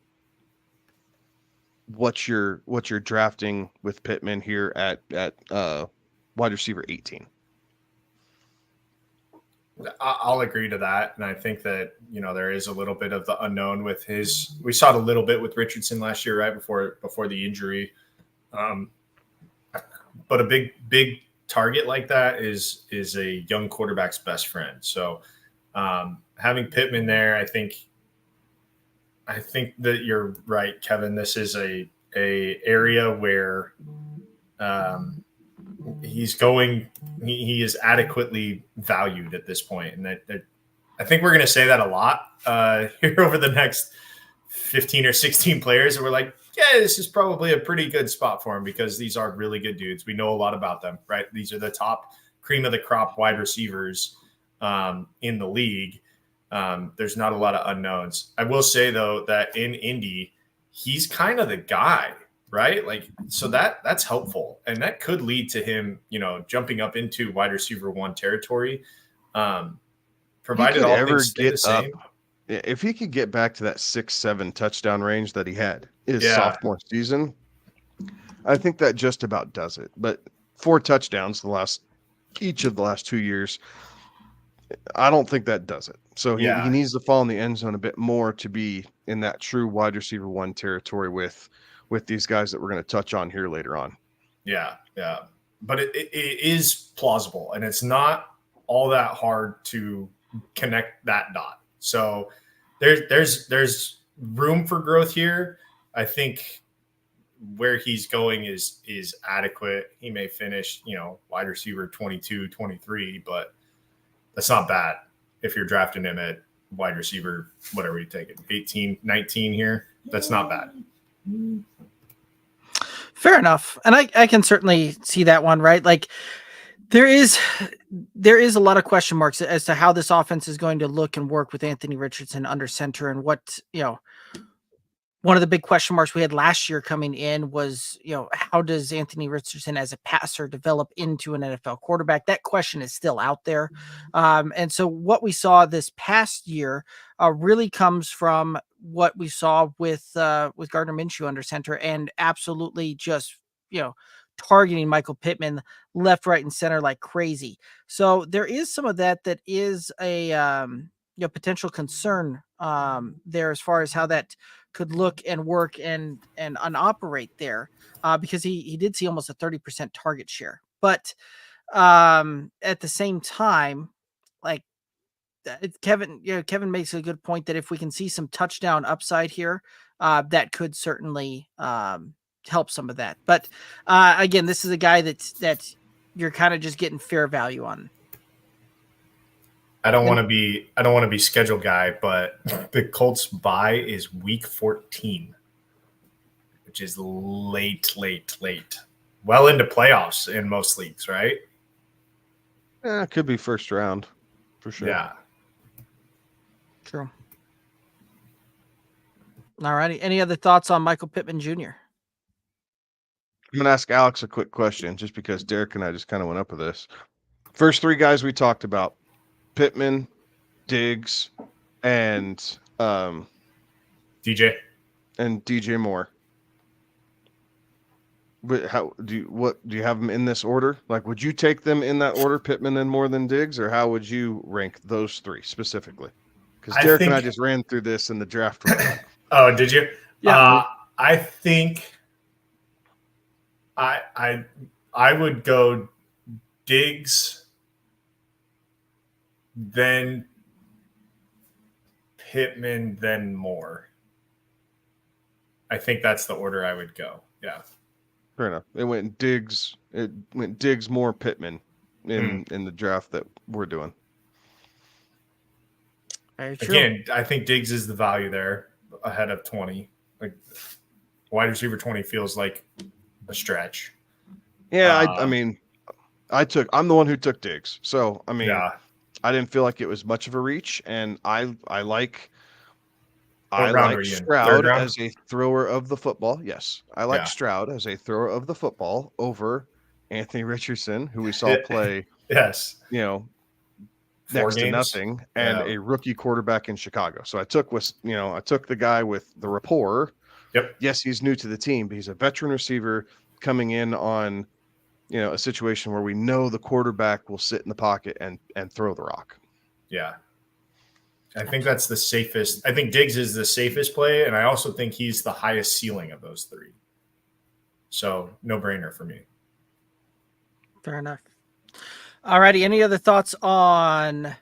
what you're drafting with Pittman here at wide receiver 18. I'll agree to that. And I think that, there is a little bit of the unknown with we saw it a little bit with Richardson last year, right before the injury. But a big target like that is a young quarterback's best friend. So having Pittman there, I think that you're right, Kevin. This is a area where, he is adequately valued at this point. And I think we're going to say that a lot here over the next 15 or 16 players. And we're like, yeah, this is probably a pretty good spot for him because these are really good dudes. We know a lot about them, right? These are the top cream of the crop wide receivers in the league. There's not a lot of unknowns. I will say though, that in Indy, he's kind of the guy, right? Like, so that's helpful. And that could lead to him, jumping up into wide receiver 1 territory. Provided all things stay the same. If he could get back to that 6-7 touchdown range that he had his sophomore season, I think that just about does it. But 4 touchdowns each of the last 2 years, I don't think that does it. So he needs to fall in the end zone a bit more to be in that true wide receiver 1 territory with these guys that we're going to touch on here later on. Yeah. But it is plausible, and it's not all that hard to connect that dot. So there's room for growth here. I think where he's going is adequate. He may finish, wide receiver 22, 23, but that's not bad if you're drafting him at wide receiver, whatever you take it, 18, 19 here. That's not bad. Fair enough. And I can certainly see that one, right? Like there is a lot of question marks as to how this offense is going to look and work with Anthony Richardson under center, and what, one of the big question marks we had last year coming in was, how does Anthony Richardson as a passer develop into an NFL quarterback? That question is still out there. And so what we saw this past year really comes from what we saw with Gardner Minshew under center, and absolutely just, targeting Michael Pittman left, right, and center like crazy. So there is some of that is a potential concern there as far as how that could look and work and operate there, because he did see almost a 30% target share. But at the same time, like Kevin makes a good point that if we can see some touchdown upside here, that could certainly help some of that. But again, this is a guy that you're kind of just getting fair value on. I don't want to be schedule guy, but the Colts bye is week 14, which is late. Well into playoffs in most leagues, right? It could be first round for sure. Yeah. True. All righty. Any other thoughts on Michael Pittman Jr.? I'm going to ask Alex a quick question, just because Derek and I just kind of went up with this. First three guys we talked about, Pittman, Diggs, and DJ Moore. But how do you have them in this order? Like, would you take them in that order, Pittman then Moore then Diggs, or how would you rank those three specifically? Because Derek and I just ran through this in the draft room. Oh, did you? Yeah. I think I would go Diggs, then Pittman, then Moore. I think that's the order I would go. Yeah. Fair enough. It went Diggs, Moore, Pittman in the draft that we're doing. Very true. Again, I think Diggs is the value there ahead of 20. Like wide receiver 20 feels like a stretch. Yeah, I'm the one who took Diggs. So, yeah. I didn't feel like it was much of a reach, and I like Stroud as a thrower of the football. Yes, I like Stroud as a thrower of the football over Anthony Richardson, who we saw play. Yes, next to nothing, and a rookie quarterback in Chicago. So I took the guy with the rapport. Yep. Yes, he's new to the team, but he's a veteran receiver coming in on a situation where we know the quarterback will sit in the pocket and throw the rock. Yeah. I think that's the safest. I think Diggs is the safest play, and I also think he's the highest ceiling of those three. So no brainer for me. Fair enough. All righty. Any other thoughts on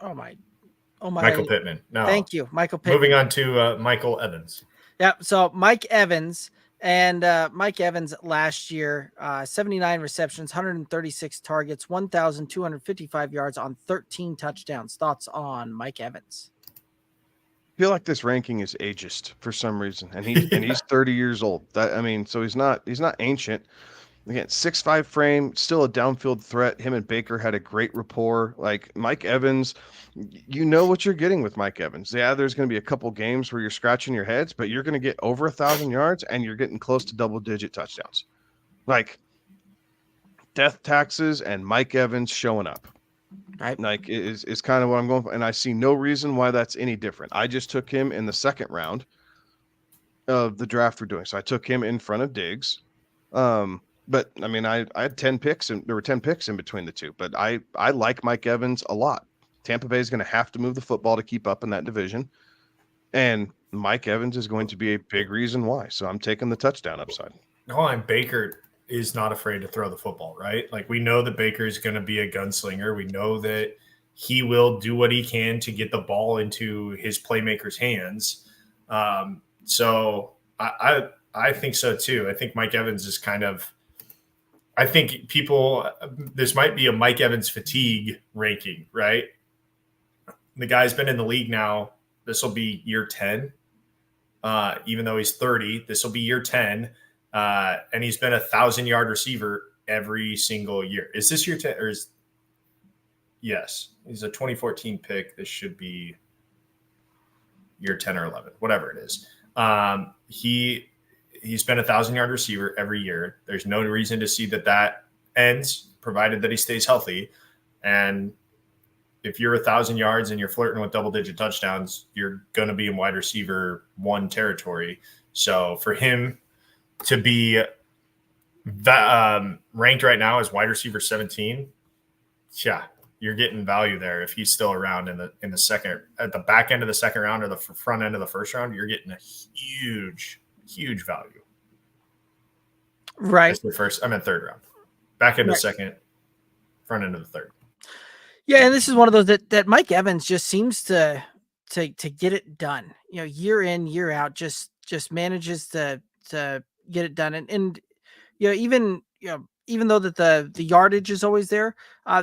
Michael Pittman? No. Thank you, Michael Pittman. Moving on to Michael Evans. Yeah. So Mike Evans. And Mike Evans last year, 79 receptions, 136 targets, 1,255 yards on 13 touchdowns. Thoughts on Mike Evans? I feel like this ranking is ageist for some reason, and he's 30 years old. So he's not ancient. Again, 6'5" frame, still a downfield threat. Him and Baker had a great rapport. Like Mike Evans, you know what you're getting with Mike Evans. Yeah, there's going to be a couple games where you're scratching your heads, but you're going to get over 1,000 yards and you're getting close to double-digit touchdowns. Like death taxes and Mike Evans showing up. Right. Like is kind of what I'm going for, and I see no reason why that's any different. I just took him in the second round of the draft we're doing, so I took him in front of Diggs. But I had 10 picks, and there were 10 picks in between the two. But I like Mike Evans a lot. Tampa Bay is going to have to move the football to keep up in that division, and Mike Evans is going to be a big reason why. So I'm taking the touchdown upside. And Baker is not afraid to throw the football, right? Like we know that Baker is going to be a gunslinger. We know that he will do what he can to get the ball into his playmakers' hands. So I think so too. I think Mike Evans is kind of. I think this might be a Mike Evans fatigue ranking, right? The guy's been in the league now. This will be year 10. Even though he's 30, this will be year 10. And he's been 1,000-yard receiver every single year. Is this year 10 or yes, he's a 2014 pick. This should be year 10 or 11, whatever it is. He's been 1,000-yard receiver every year. There's no reason to see that ends, provided that he stays healthy. And if you're 1,000 yards and you're flirting with double-digit touchdowns, you're going to be in wide receiver 1 territory. So for him to be ranked right now as wide receiver 17, yeah, you're getting value there. If he's still around in the second, at the back end of the second round or the front end of the first round, you're getting a huge value. Right. It's the first. I meant third round. Back end of second, front end of the third. Yeah, and this is one of those that Mike Evans just seems to get it done. Year in, year out, just manages to get it done. And even though that the yardage is always there,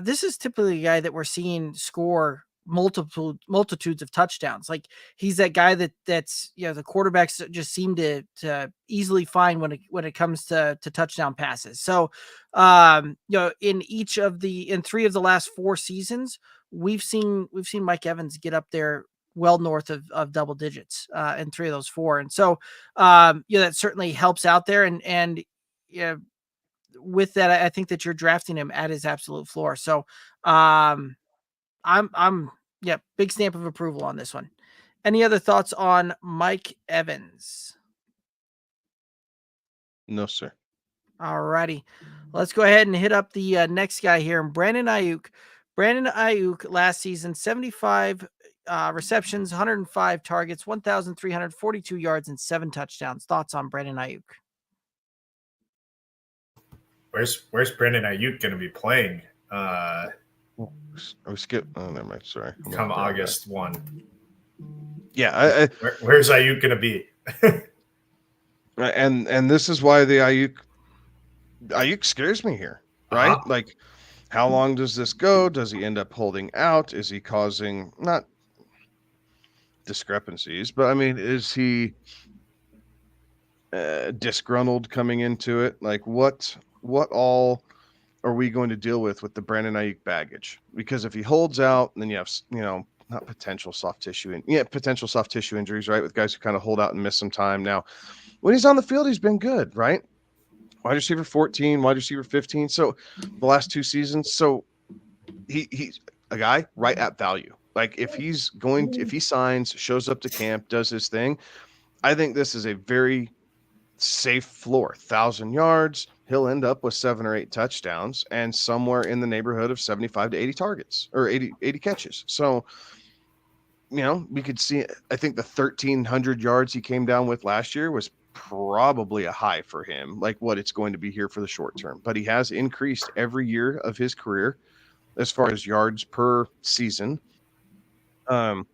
this is typically a guy that we're seeing score multitudes of touchdowns. Like he's that guy that's the quarterbacks just seem to easily find when it comes to touchdown passes. So in 3 of the last 4 seasons, we've seen Mike Evans get up there well north of double digits in 3 of those 4. And so that certainly helps out there. And with that, I think that you're drafting him at his absolute floor. So I'm big stamp of approval on this one. Any other thoughts on Mike Evans? No, sir. All righty. Let's go ahead and hit up the next guy here. Brandon Ayuk. Brandon Ayuk last season, 75 receptions, 105 targets, 1,342 yards, and 7 touchdowns. Thoughts on Brandon Ayuk? Where's Brandon Ayuk going to be playing? We skip. Oh, never mind. Sorry. Come August 1. Yeah. Where's Ayuk going to be? and this is why the Ayuk scares me here, right? Uh-huh. Like, how long does this go? Does he end up holding out? Is he causing not discrepancies, but I mean, is he disgruntled coming into it? Like, what all are we going to deal with the Brandon Ayuk baggage? Because if he holds out, then you have, not potential soft tissue injuries, right? With guys who kind of hold out and miss some time. Now, when he's on the field, he's been good, right? Wide receiver 14, wide receiver 15. So the last 2 seasons. So he's a guy right at value. Like if he signs, shows up to camp, does his thing, I think this is a very safe floor. 1,000 yards. He'll end up with 7 or 8 touchdowns and somewhere in the neighborhood of 75 to 80 targets or 80 catches. So, we could see, I think the 1,300 yards he came down with last year was probably a high for him, like what it's going to be here for the short term. But he has increased every year of his career as far as yards per season. And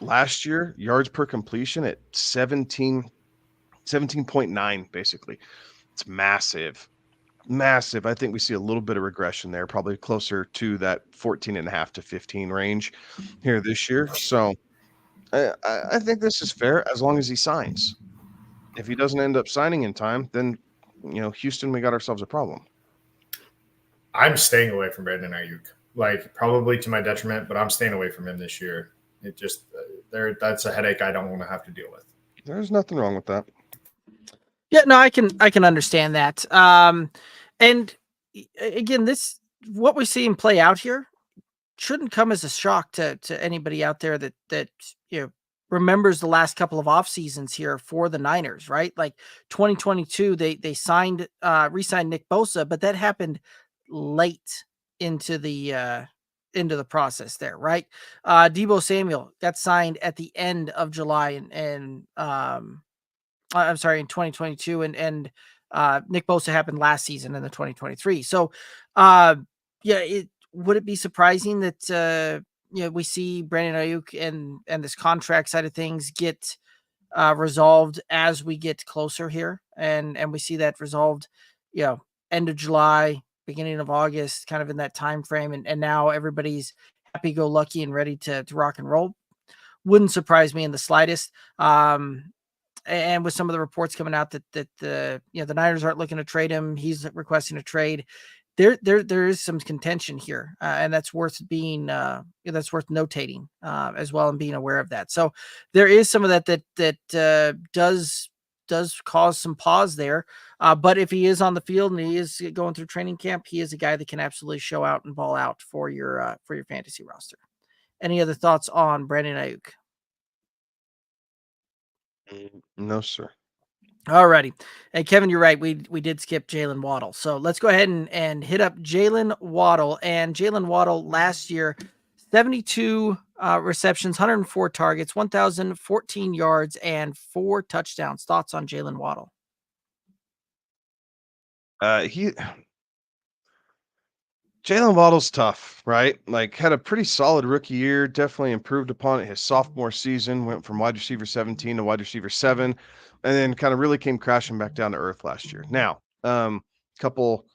last year, yards per completion at 17.9, basically. It's massive. I think we see a little bit of regression there, probably closer to that 14.5 to 15 range here this year. So I think this is fair as long as he signs. If he doesn't end up signing in time, then, Houston, we got ourselves a problem. I'm staying away from Brandon Ayuk, like probably to my detriment, but I'm staying away from him this year. It just that's a headache I don't want to have to deal with. There's nothing wrong with that. Yeah, no, I can understand that. And again, what we see him play out here shouldn't come as a shock to anybody out there that remembers the last couple of off seasons here for the Niners, right? Like 2022, they re-signed Nick Bosa, but that happened late into the process there, right? Deebo Samuel got signed at the end of July and I'm sorry, in 2022, and Nick Bosa happened last season in the 2023. So, would it be surprising that we see Brandon Ayuk and this contract side of things get resolved as we get closer here, and we see that resolved, end of July, beginning of August, kind of in that time frame, and now everybody's happy-go-lucky and ready to rock and roll. Wouldn't surprise me in the slightest. And with some of the reports coming out that the Niners aren't looking to trade him, he's requesting a trade. There is some contention here, and that's worth being that's worth notating as well, and being aware of that. So there is some of that does cause some pause there. But if he is on the field and he is going through training camp, he is a guy that can absolutely show out and ball out for your fantasy roster. Any other thoughts on Brandon Ayuk? No, sir. All righty. And Kevin, you're right. We did skip Jalen Waddle. So let's go ahead and hit up Jalen Waddle. And Jalen Waddle last year, 72 receptions, 104 targets, 1,014 yards, and 4 touchdowns. Thoughts on Jalen Waddle? Jalen Waddle's tough, right? Like, had a pretty solid rookie year, definitely improved upon it. His sophomore season went from wide receiver 17 to wide receiver 7, and then kind of really came crashing back down to earth last year. Now, couple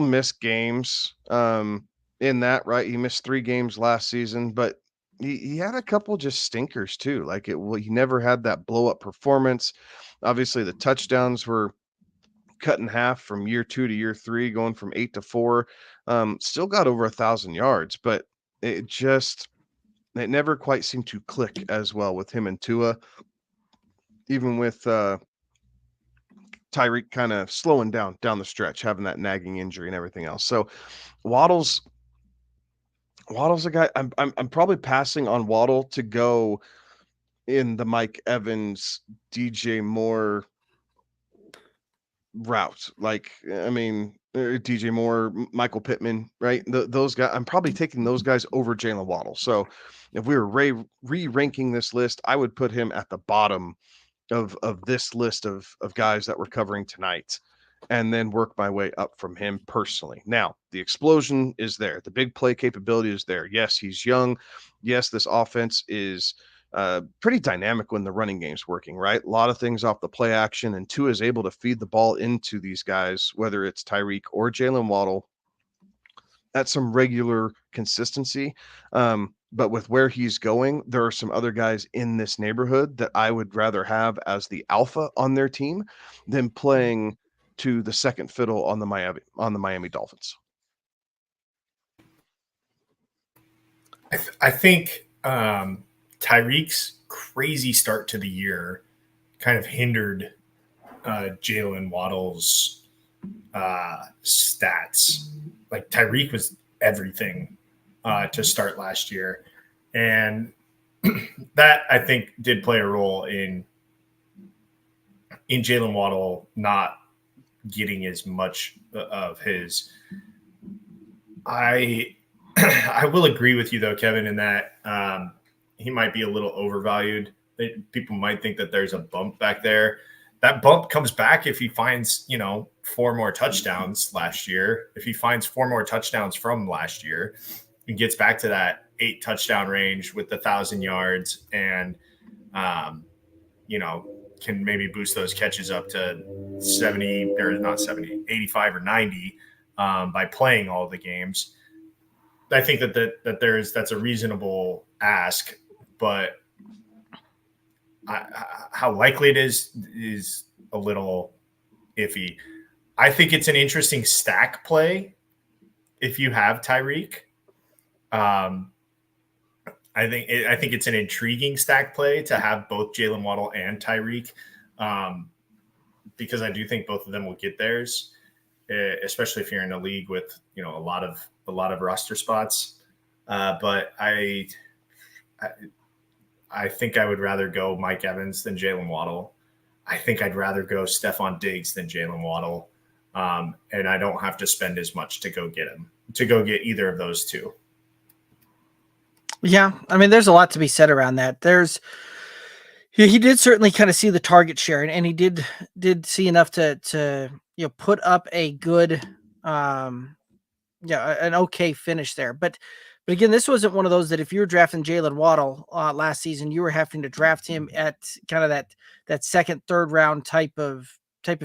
missed games in that, right? He missed 3 games last season, but he had a couple just stinkers too. Like, he never had that blow up performance. Obviously, the touchdowns were cut in half from year 2 to year 3, going from 8 to 4. Still got over 1,000 yards, but it never quite seemed to click as well with him and Tua, even with Tyreek kind of slowing down the stretch, having that nagging injury and everything else. So Waddle's a guy I'm probably passing on Waddle to go in the Mike Evans, DJ Moore route. Like, I mean, DJ Moore, Michael Pittman, right? Those guys, I'm probably taking those guys over Jalen Waddle. So if we were re-ranking this list, I would put him at the bottom of this list of guys that we're covering tonight, and then work my way up from him personally. Now, the explosion is there. The big play capability is there. Yes, he's young. Yes, this offense is pretty dynamic when the running game's working, right? A lot of things off the play action, and Tua is able to feed the ball into these guys, whether it's Tyreek or Jalen Waddle, at some regular consistency. But with where he's going, there are some other guys in this neighborhood that I would rather have as the alpha on their team than playing to the second fiddle on the Miami Dolphins. I think Tyreek's crazy start to the year kind of hindered Jalen Waddle's stats. Like, Tyreek was everything to start last year, and that, I think, did play a role in Jalen Waddle not getting as much of his. I will agree with you though, Kevin, in that he might be a little overvalued. People might think that there's a bump back there. That bump comes back if he finds, 4 more touchdowns last year. If he finds 4 more touchdowns from last year and gets back to that 8 touchdown range with 1,000 yards, and, can maybe boost those catches up to 70 or not 70, 85 or 90 by playing all the games. I think that's a reasonable ask, but how likely it is a little iffy. I think it's an interesting stack play if you have Tyreek. I think it's an intriguing stack play to have both Jalen Waddle and Tyreek, because I do think both of them will get theirs, especially if you're in a league with a lot of roster spots. But I think I would rather go Mike Evans than Jalen Waddle. I think I'd rather go Stephon Diggs than Jalen Waddle, and I don't have to spend as much to go get either of those two. Yeah, I mean, there's a lot to be said around that. He did certainly kind of see the target share, and he did see enough to put up a good, an okay finish there. But But again, this wasn't one of those that if you were drafting Jalen Waddle last season, you were having to draft him at kind of that second, third round type of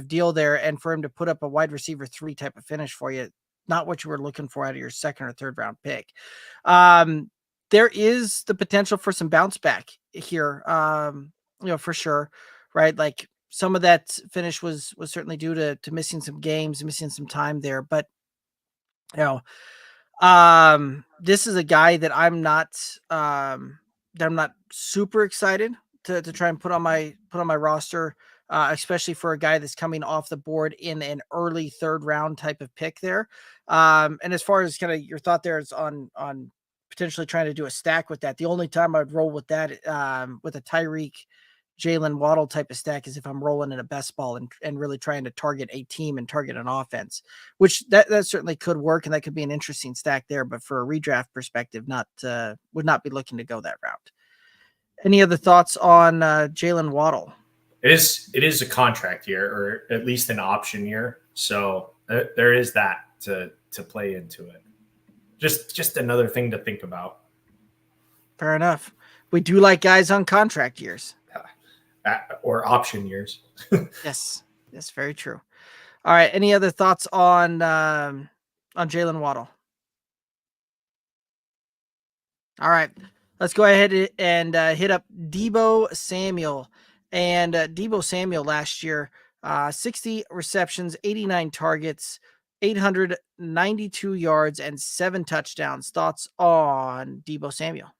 deal there, and for him to put up a wide receiver 3 type of finish for you, not what you were looking for out of your second or third round pick. There is the potential for some bounce back here, for sure, right? Like some of that finish was certainly due to missing some games, missing some time there, but this is a guy that I'm not super excited to try and put on my roster, especially for a guy that's coming off the board in an early third round type of pick there. And as far as kind of your thought there is on potentially trying to do a stack with that, the only time I'd roll with that with a Tyreek Jalen Waddle type of stack is if I'm rolling in a best ball and really trying to target a team and target an offense, which that certainly could work. And that could be an interesting stack there, but for a redraft perspective, would not be looking to go that route. Any other thoughts on Jalen Waddle? It is a contract year, or at least an option year. So there is that to play into it. Just another thing to think about. Fair enough. We do like guys on contract years. Or option years. Yes, very true. All right. Any other thoughts on Jalen Waddle? All right, let's go ahead and hit up Deebo Samuel. And Deebo Samuel last year, 60 receptions, 89 targets, 892 yards, and 7 touchdowns. Thoughts on Deebo Samuel?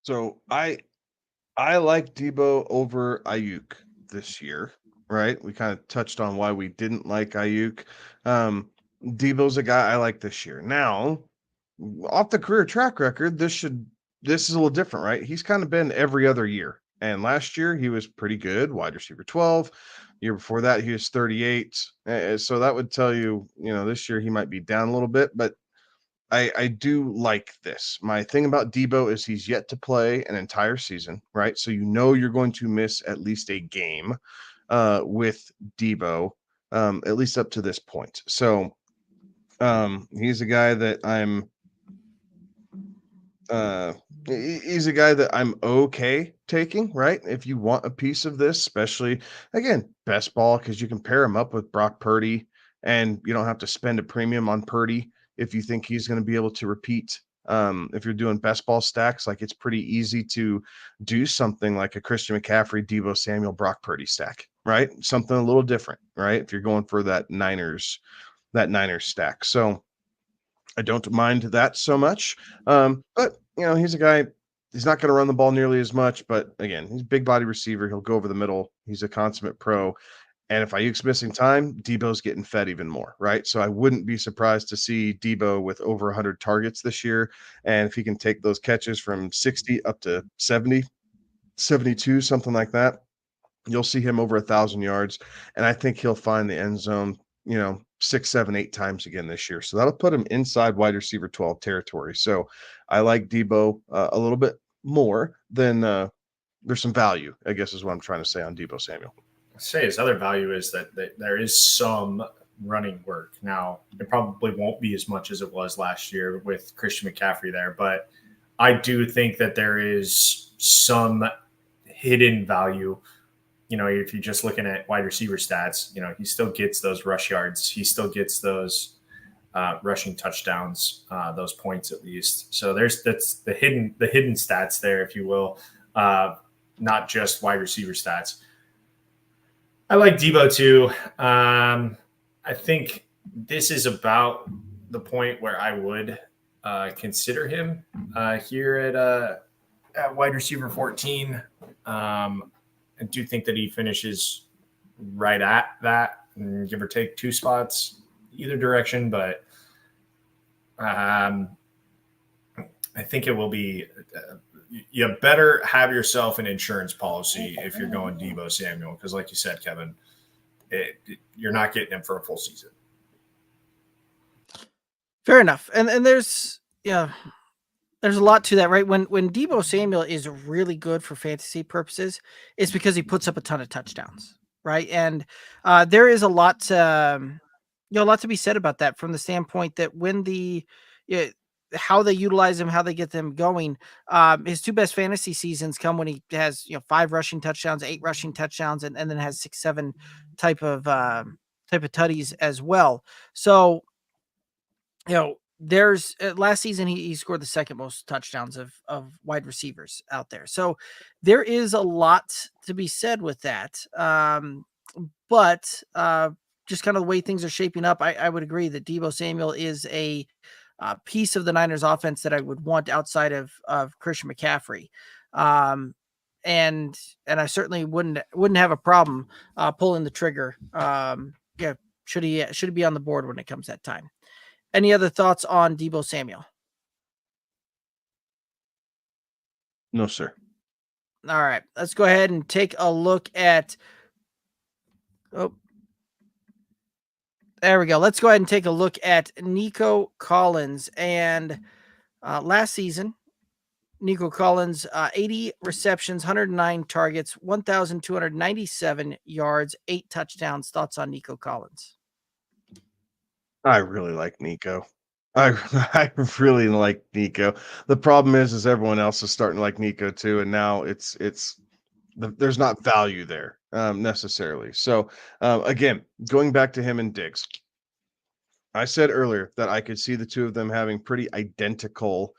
So I like Deebo over Ayuk this year, right? We kind of touched on why we didn't like Ayuk. Deebo's a guy I like this year. Now, off the career track record, this is a little different, right? He's kind of been every other year. And last year he was pretty good, wide receiver 12. Year before that, he was 38. So that would tell you, this year he might be down a little bit, but I do like this. My thing about Deebo is he's yet to play an entire season, right? So you're going to miss at least a game with Deebo, at least up to this point. So he's a guy that he's a guy that I'm okay taking, right? If you want a piece of this, especially again, best ball, because you can pair him up with Brock Purdy and you don't have to spend a premium on Purdy if you think he's going to be able to repeat. If you're doing best ball stacks, like it's pretty easy to do something like a Christian McCaffrey, Deebo Samuel, Brock Purdy stack, right? Something a little different, right? If you're going for that Niners stack. So I don't mind that so much. But he's a guy, he's not going to run the ball nearly as much, but again, he's a big body receiver. He'll go over the middle. He's a consummate pro. And if Ayuk's missing time, Deebo's getting fed even more, right? So I wouldn't be surprised to see Deebo with over 100 targets this year. And if he can take those catches from 60 up to 70, 72, something like that, you'll see him over 1,000 yards. And I think he'll find the end zone, 6, 7, 8 times again this year. So that'll put him inside wide receiver 12 territory. So I like Deebo a little bit more than there's some value, I guess is what I'm trying to say on Deebo Samuel. I'd say his other value is that there is some running work. Now, it probably won't be as much as it was last year with Christian McCaffrey there, but I do think that there is some hidden value. If you're just looking at wide receiver stats, he still gets those rush yards. He still gets those rushing touchdowns, those points at least. So that's the hidden stats there, if you will, not just wide receiver stats. I like Deebo too. I think this is about the point where I would consider him here at wide receiver 14. I do think that he finishes right at that, give or take 2 spots either direction. But I think it will be you better have yourself an insurance policy if you're going Deebo Samuel, because like you said, Kevin, you're not getting him for a full season. Fair enough. And there's there's a lot to that, right? When Deebo Samuel is really good for fantasy purposes, it's because he puts up a ton of touchdowns, right? And there is a lot to be said about that from the standpoint that when how they utilize him, how they get them going. His two best fantasy seasons come when he has 5 rushing touchdowns, 8 rushing touchdowns, and then has 6-7 type of tutties as well. So there's last season he scored the second most touchdowns of wide receivers out there. So there is a lot to be said with that. But just kind of the way things are shaping up, I would agree that Deebo Samuel is a piece of the Niners offense that I would want outside of Christian McCaffrey. And I certainly wouldn't have a problem pulling the trigger. Should he be on the board when it comes that time? Any other thoughts on Deebo Samuel? No, sir. All right, let's go ahead and take a look at. Oh, there we go. Let's go ahead and take a look at Nico Collins. And last season, Nico Collins, 80 receptions, 109 targets, 1,297 yards, 8 touchdowns. Thoughts on Nico Collins? I really like Nico. I really like Nico. The problem is everyone else is starting to like Nico too, and now there's not value there necessarily. So again, going back to him and Diggs, I said earlier that I could see the two of them having pretty identical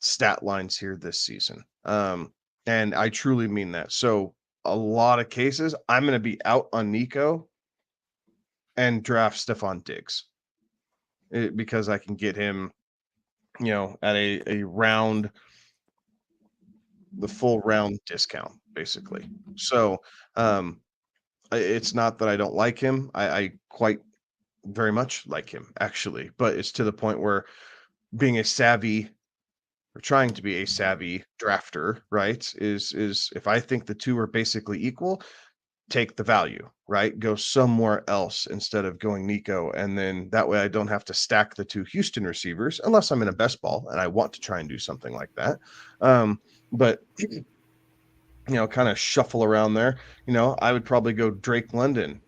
stat lines here this season, and I truly mean that. So a lot of cases, I'm going to be out on Nico and draft Stephon Diggs. Because I can get him, at a round, the full round discount, basically. So it's not that I don't like him. I quite very much like him, actually. But it's to the point where being a savvy or trying to be a savvy drafter, right, is if I think the two are basically equal, take the value, right? Go somewhere else instead of going Nico. And then that way I don't have to stack the two Houston receivers unless I'm in a best ball and I want to try and do something like that. But kind of shuffle around there. I would probably go Drake London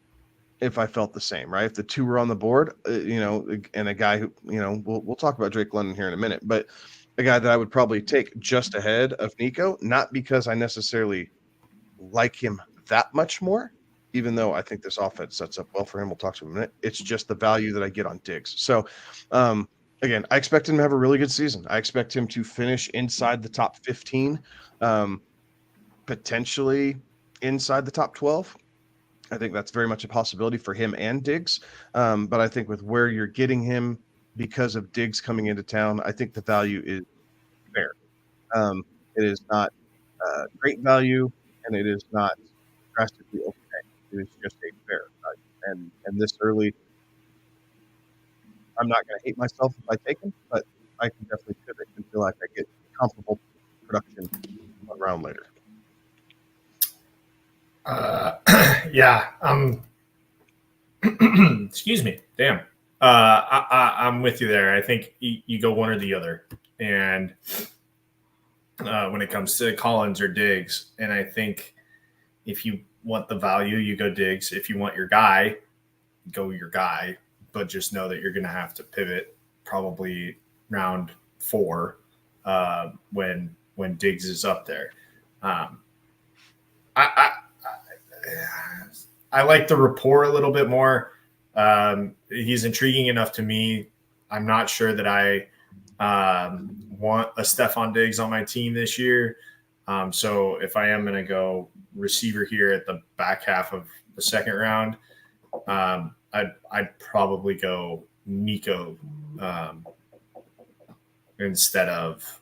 if I felt the same, right? If the two were on the board, and a guy who, we'll talk about Drake London here in a minute, but a guy that I would probably take just ahead of Nico, not because I necessarily like him that much more, even though I think this offense sets up well for him. We'll talk to him in a minute. It's just the value that I get on Diggs. So again, I expect him to have a really good season. I expect him to finish inside the top 15, potentially inside the top 12. I think that's very much a possibility for him and Diggs. But I think with where you're getting him because of Diggs coming into town, I think the value is fair. It is not great value, and it is not drastically okay. It is just a fair value. And this early, I'm not going to hate myself if I take him, but I can definitely pivot and feel like I get comparable production one round later. Yeah. Excuse me. Damn. I'm with you there. I think you go one or the other. And when it comes to Collins or Diggs, and I think if you want the value, you go Diggs. If you want your guy, go your guy. But just know that you're going to have to pivot probably round 4 when Diggs is up there. I like the rapport a little bit more. He's intriguing enough to me. I'm not sure that I want a Stephon Diggs on my team this year. So if I am going to go receiver here at the back half of the second round, I'd probably go Nico instead of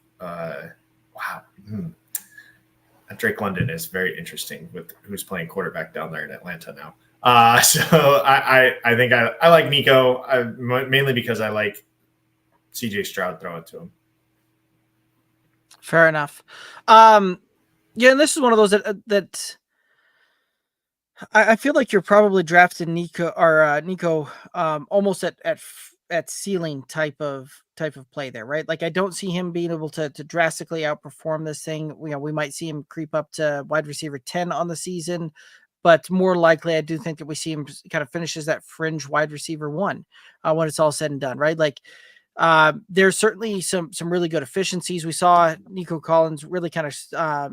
Drake London is very interesting with who's playing quarterback down there in Atlanta now. So I think I like Nico mainly because I like CJ Stroud throwing to him. Fair enough. And this is one of those that I feel like you're probably drafting Nico almost at ceiling type of play there, right? Like I don't see him being able to drastically outperform this thing. We might see him creep up to wide receiver 10 on the season, but more likely I do think that we see him kind of finishes that fringe wide receiver 1 when it's all said and done, right? Like There's certainly some really good efficiencies. We saw Nico Collins really kind of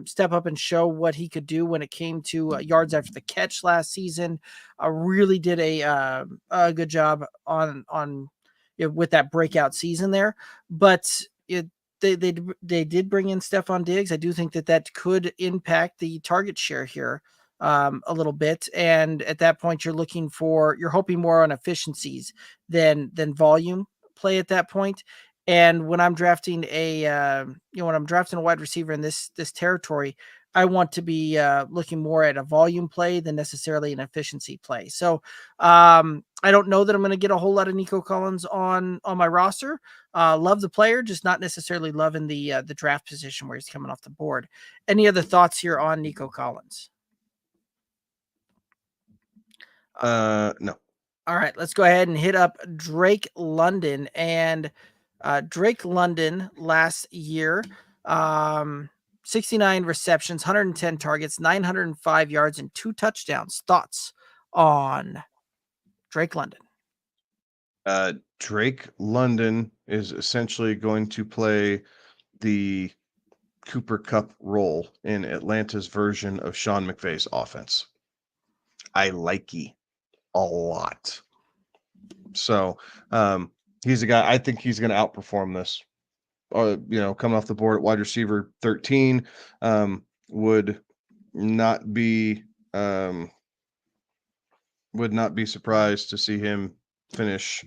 step up and show what he could do when it came to yards after the catch last season. Really did a good job on with that breakout season there. But they did bring in Stephon Diggs. I do think that could impact the target share here a little bit. And at that point, you're hoping more on efficiencies than volume play at that point. And when I'm drafting a wide receiver in this territory, I want to be looking more at a volume play than necessarily an efficiency play. So I don't know that I'm going to get a whole lot of Nico Collins on my roster. Love the player, just not necessarily loving the draft position where he's coming off the board. Any other thoughts here on Nico Collins? No. All right, let's go ahead and hit up Drake London. And Drake London last year, 69 receptions, 110 targets, 905 yards, and 2 touchdowns. Thoughts on Drake London? Drake London is essentially going to play the Cooper Kupp role in Atlanta's version of Sean McVay's offense. I like it a lot. So he's a guy, I think he's going to outperform this. Coming off the board at wide receiver 13, would not be surprised to see him finish,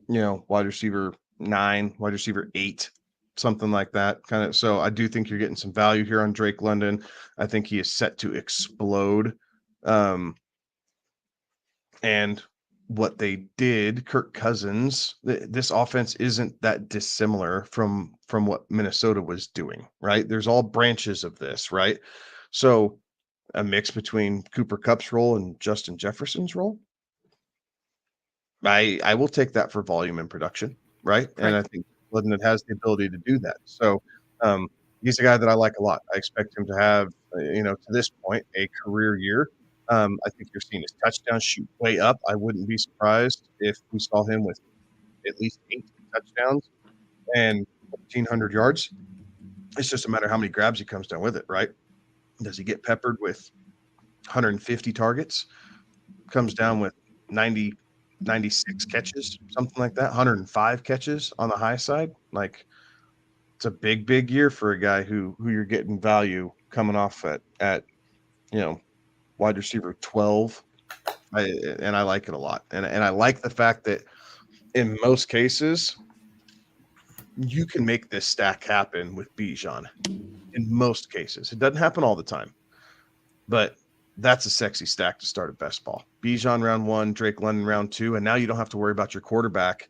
wide receiver 9, wide receiver 8, something like that. Kind of. So I do think you're getting some value here on Drake London. I think he is set to explode. And what they did, Kirk Cousins, this offense isn't that dissimilar from what Minnesota was doing, right? There's all branches of this, right? So a mix between Cooper Kupp's role and Justin Jefferson's role. I will take that for volume and production, right? And I think London has the ability to do that. So he's a guy that I like a lot. I expect him to have, to this point, a career year. I think you're seeing his touchdown shoot way up. I wouldn't be surprised if we saw him with at least 8 touchdowns and 1,400 yards. It's just a matter of how many grabs he comes down with it, right? Does he get peppered with 150 targets? Comes down with 90, 96 catches, something like that, 105 catches on the high side. Like, it's a big year for a guy who you're getting value coming off at wide receiver 12. I like it a lot. And I like the fact that in most cases, you can make this stack happen with Bijan. In most cases. It doesn't happen all the time. But that's a sexy stack to start at best ball. Bijan round 1, Drake London round 2, and now you don't have to worry about your quarterback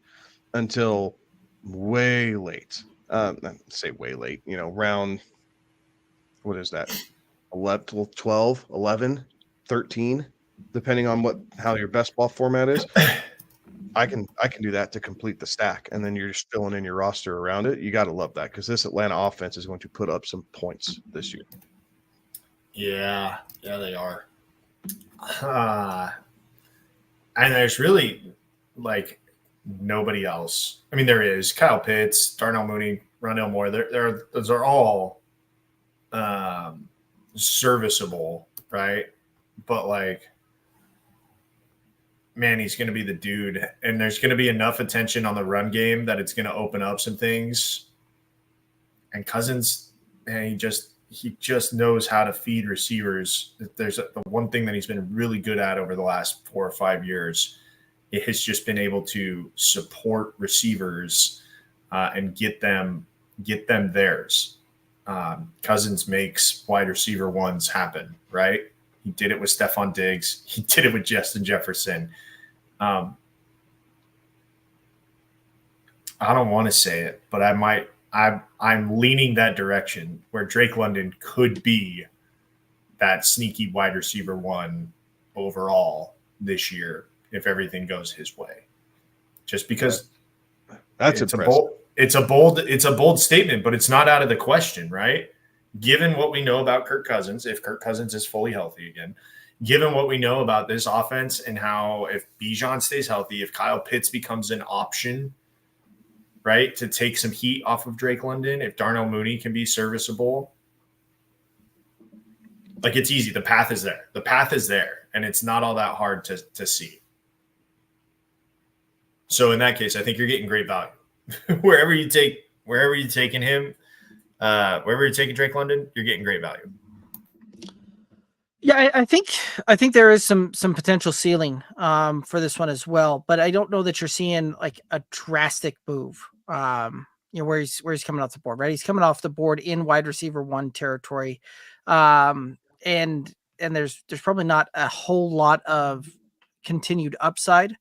until way late. Say way late, round, what is that? 11, 12, 11, 13, depending on how your best ball format is. I can do that to complete the stack, and then you're just filling in your roster around it. You got to love that because this Atlanta offense is going to put up some points this year. Yeah, they are. And there's really nobody else. I mean, there is Kyle Pitts, Darnell Mooney, Rondale Moore. Those are all serviceable, right? But man, he's going to be the dude, and there's going to be enough attention on the run game that it's going to open up some things. And Cousins, man, he just knows how to feed receivers. There's the one thing that he's been really good at over the last 4 or 5 years. It has just been able to support receivers and get them theirs. Cousins makes wide receiver ones happen, right? He did it with Stephon Diggs. He did it with Justin Jefferson. I don't want to say it, but I might. I'm leaning that direction where Drake London could be that sneaky wide receiver 1 overall this year if everything goes his way. Just because that's impressive. It's a bold statement, but it's not out of the question, right? Given what we know about Kirk Cousins, if Kirk Cousins is fully healthy again, given what we know about this offense and how if Bijan stays healthy, if Kyle Pitts becomes an option, right, to take some heat off of Drake London. If Darnell Mooney can be serviceable, like it's easy. The path is there. The path is there, and it's not all that hard to see. So in that case, I think you're getting great value. wherever you're taking him, wherever you're taking Drake London, you're getting great value. Yeah, I think there is some potential ceiling for this one as well, but I don't know that you're seeing like a drastic move. Where he's coming off the board, right? He's coming off the board in wide receiver 1 territory, and there's probably not a whole lot of continued upside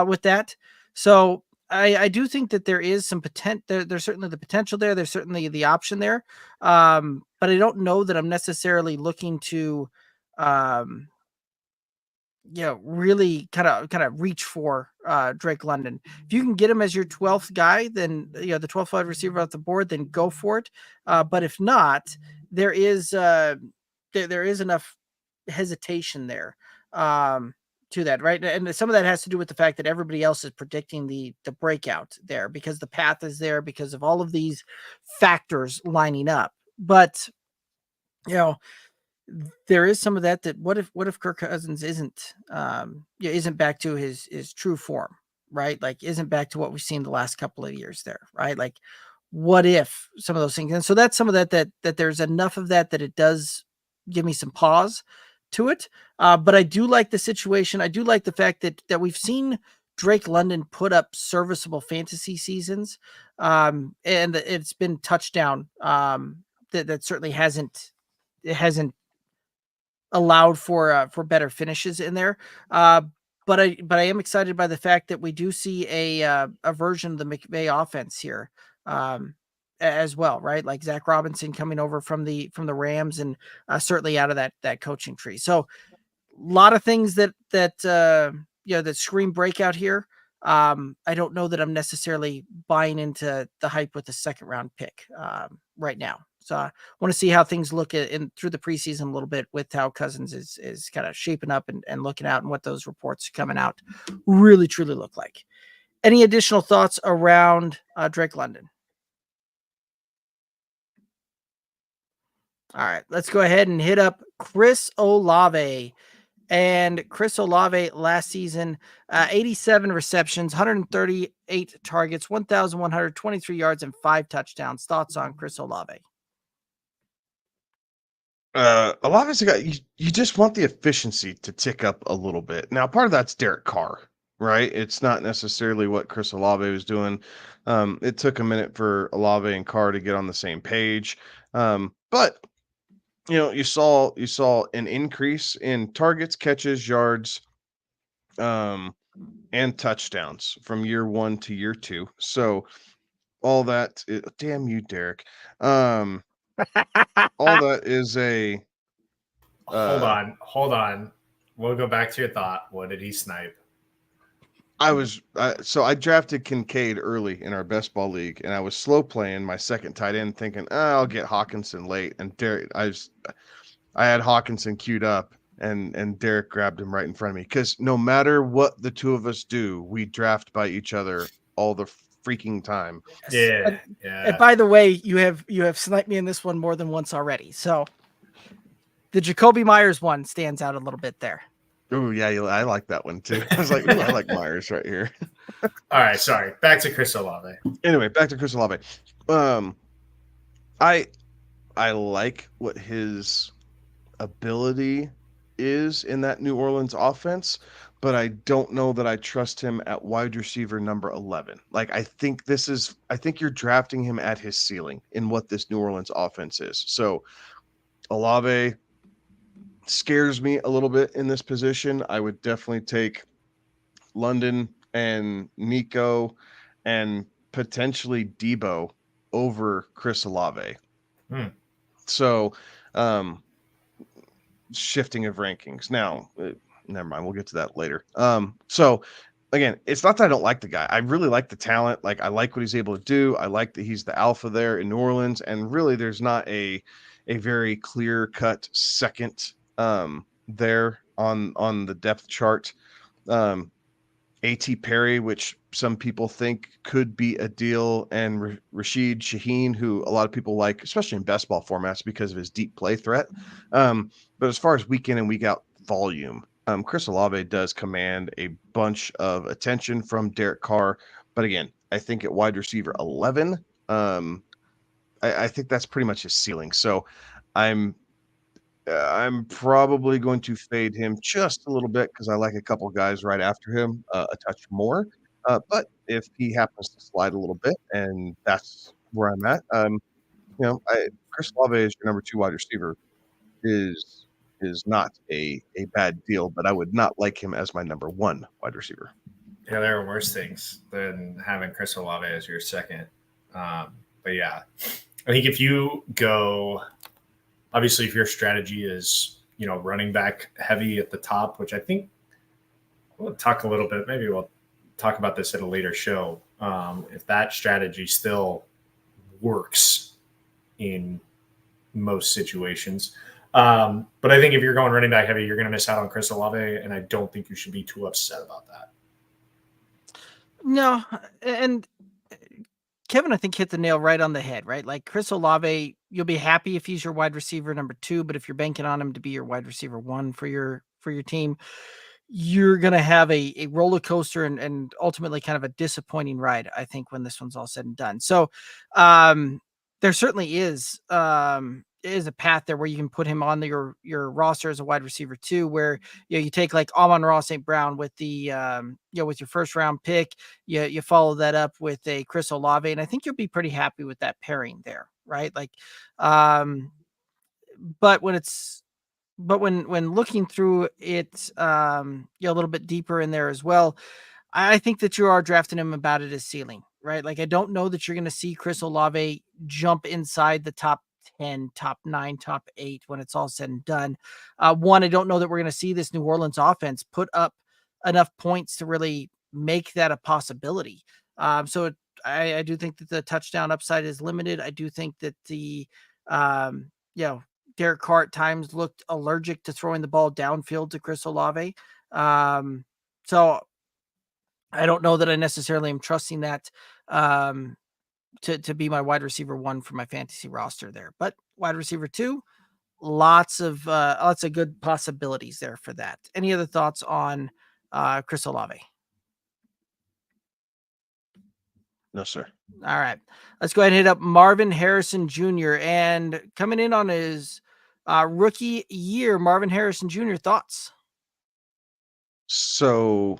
with that. So I do think that there is some potential. There's certainly the potential there. There's certainly the option there, but I don't know that I'm necessarily looking to really kind of reach for Drake London. If you can get him as your 12th guy, then the 12th wide receiver off the board, then go for it. But if not, there is enough hesitation there to that, right? And some of that has to do with the fact that everybody else is predicting the breakout there because the path is there because of all of these factors lining up. But there is some of that what if Kirk Cousins isn't back to his true form, right? Like isn't back to what we've seen the last couple of years there, right? Like what if some of those things? And so that's some of that there's enough of that it does give me some pause to it. But I do like the situation. I do like the fact that we've seen Drake London put up serviceable fantasy seasons. And it's been touchdown. That certainly hasn't allowed for better finishes in there. But I am excited by the fact that we do see a version of the McVay offense here as well, right? Like Zach Robinson coming over from the Rams and certainly out of that coaching tree. So a lot of things that scream breakout here. I don't know that I'm necessarily buying into the hype with the second round pick right now. So I want to see how things look through the preseason a little bit with how Cousins is kind of shaping up and looking out and what those reports coming out really truly look like. Any additional thoughts around Drake London? All right, let's go ahead and hit up Chris Olave. And Chris Olave last season, 87 receptions, 138 targets, 1,123 yards, and 5 touchdowns. Thoughts on Chris Olave? Olave's a guy you just want the efficiency to tick up a little bit. Now, part of that's Derek Carr, right? It's not necessarily what Chris Olave was doing. It took a minute for Olave and Carr to get on the same page, but you saw an increase in targets, catches, yards, and touchdowns from year 1 to year 2. So all that, damn you, Derek. All that is a. Hold on. We'll go back to your thought. What did he snipe? I drafted Kincaid early in our best ball league, and I was slow playing my second tight end, thinking I'll get Hawkinson late. And Derek, I had Hawkinson queued up, and Derek grabbed him right in front of me because no matter what the two of us do, we draft by each other all the freaking time. Yeah. And by the way, you have sniped me in this one more than once already. So the Jacoby Myers one stands out a little bit there. Oh yeah, I like that one too. I was like, I like Myers right here. All right, sorry. Back to Chris Olave. Anyway, back to Chris Olave. I like what his ability is in that New Orleans offense, but I don't know that I trust him at wide receiver number 11. Like I think you're drafting him at his ceiling in what this New Orleans offense is. So Olave scares me a little bit in this position. I would definitely take London and Nico and potentially Debo over Chris Olave. So shifting of rankings. Now, never mind. We'll get to that later. So again, it's not that I don't like the guy. I really like the talent. Like I like what he's able to do. I like that he's the alpha there in New Orleans. And really there's not a very clear cut second there on the depth chart. 80 A.T. Perry, which some people think could be a deal, and Rashid Shaheen, who a lot of people like, especially in best ball formats because of his deep play threat. But as far as week in and week out volume, Chris Olave does command a bunch of attention from Derek Carr. But again, I think at wide receiver 11, I think that's pretty much his ceiling. So I'm probably going to fade him just a little bit because I like a couple guys right after him a touch more. But if he happens to slide a little bit, and that's where I'm at, Chris Olave is your number 2 wide receiver is not a bad deal, but I would not like him as my number 1 wide receiver. Yeah, there are worse things than having Chris Olave as your second. But yeah, I think if you go, obviously, if your strategy is, running back heavy at the top, which I think we'll talk a little bit, maybe we'll talk about this at a later show. If that strategy still works in most situations. But I think if you're going running back heavy, you're going to miss out on Chris Olave, and I don't think you should be too upset about that. No, and Kevin, I think, hit the nail right on the head, right? Like Chris Olave, you'll be happy if he's your wide receiver number 2, but if you're banking on him to be your wide receiver 1 for your team, you're going to have a roller coaster and ultimately kind of a disappointing ride, I think, when this one's all said and done. So there certainly is a path there where you can put him on your roster as a wide receiver 2, where you take like Amon-Ra St. Brown with the with your first round pick, you follow that up with a Chris Olave, and I think you'll be pretty happy with that pairing there, right? Like but when looking through it a little bit deeper in there as well, I think that you are drafting him about at his ceiling, right? Like I don't know that you're going to see Chris Olave jump inside the top 10, top 9, top 8 when it's all said and done. One, I don't know that we're going to see this New Orleans offense put up enough points to really make that a possibility. So I do think that the touchdown upside is limited. I do think that the Derek Carr at times looked allergic to throwing the ball downfield to Chris Olave. So I don't know that I necessarily am trusting that to be my wide receiver 1 for my fantasy roster there, but wide receiver 2, lots of good possibilities there for that. Any other thoughts on Chris Olave? No, sir. All right, let's go ahead and hit up Marvin Harrison Jr. and coming in on his rookie year, Marvin Harrison Jr. Thoughts? So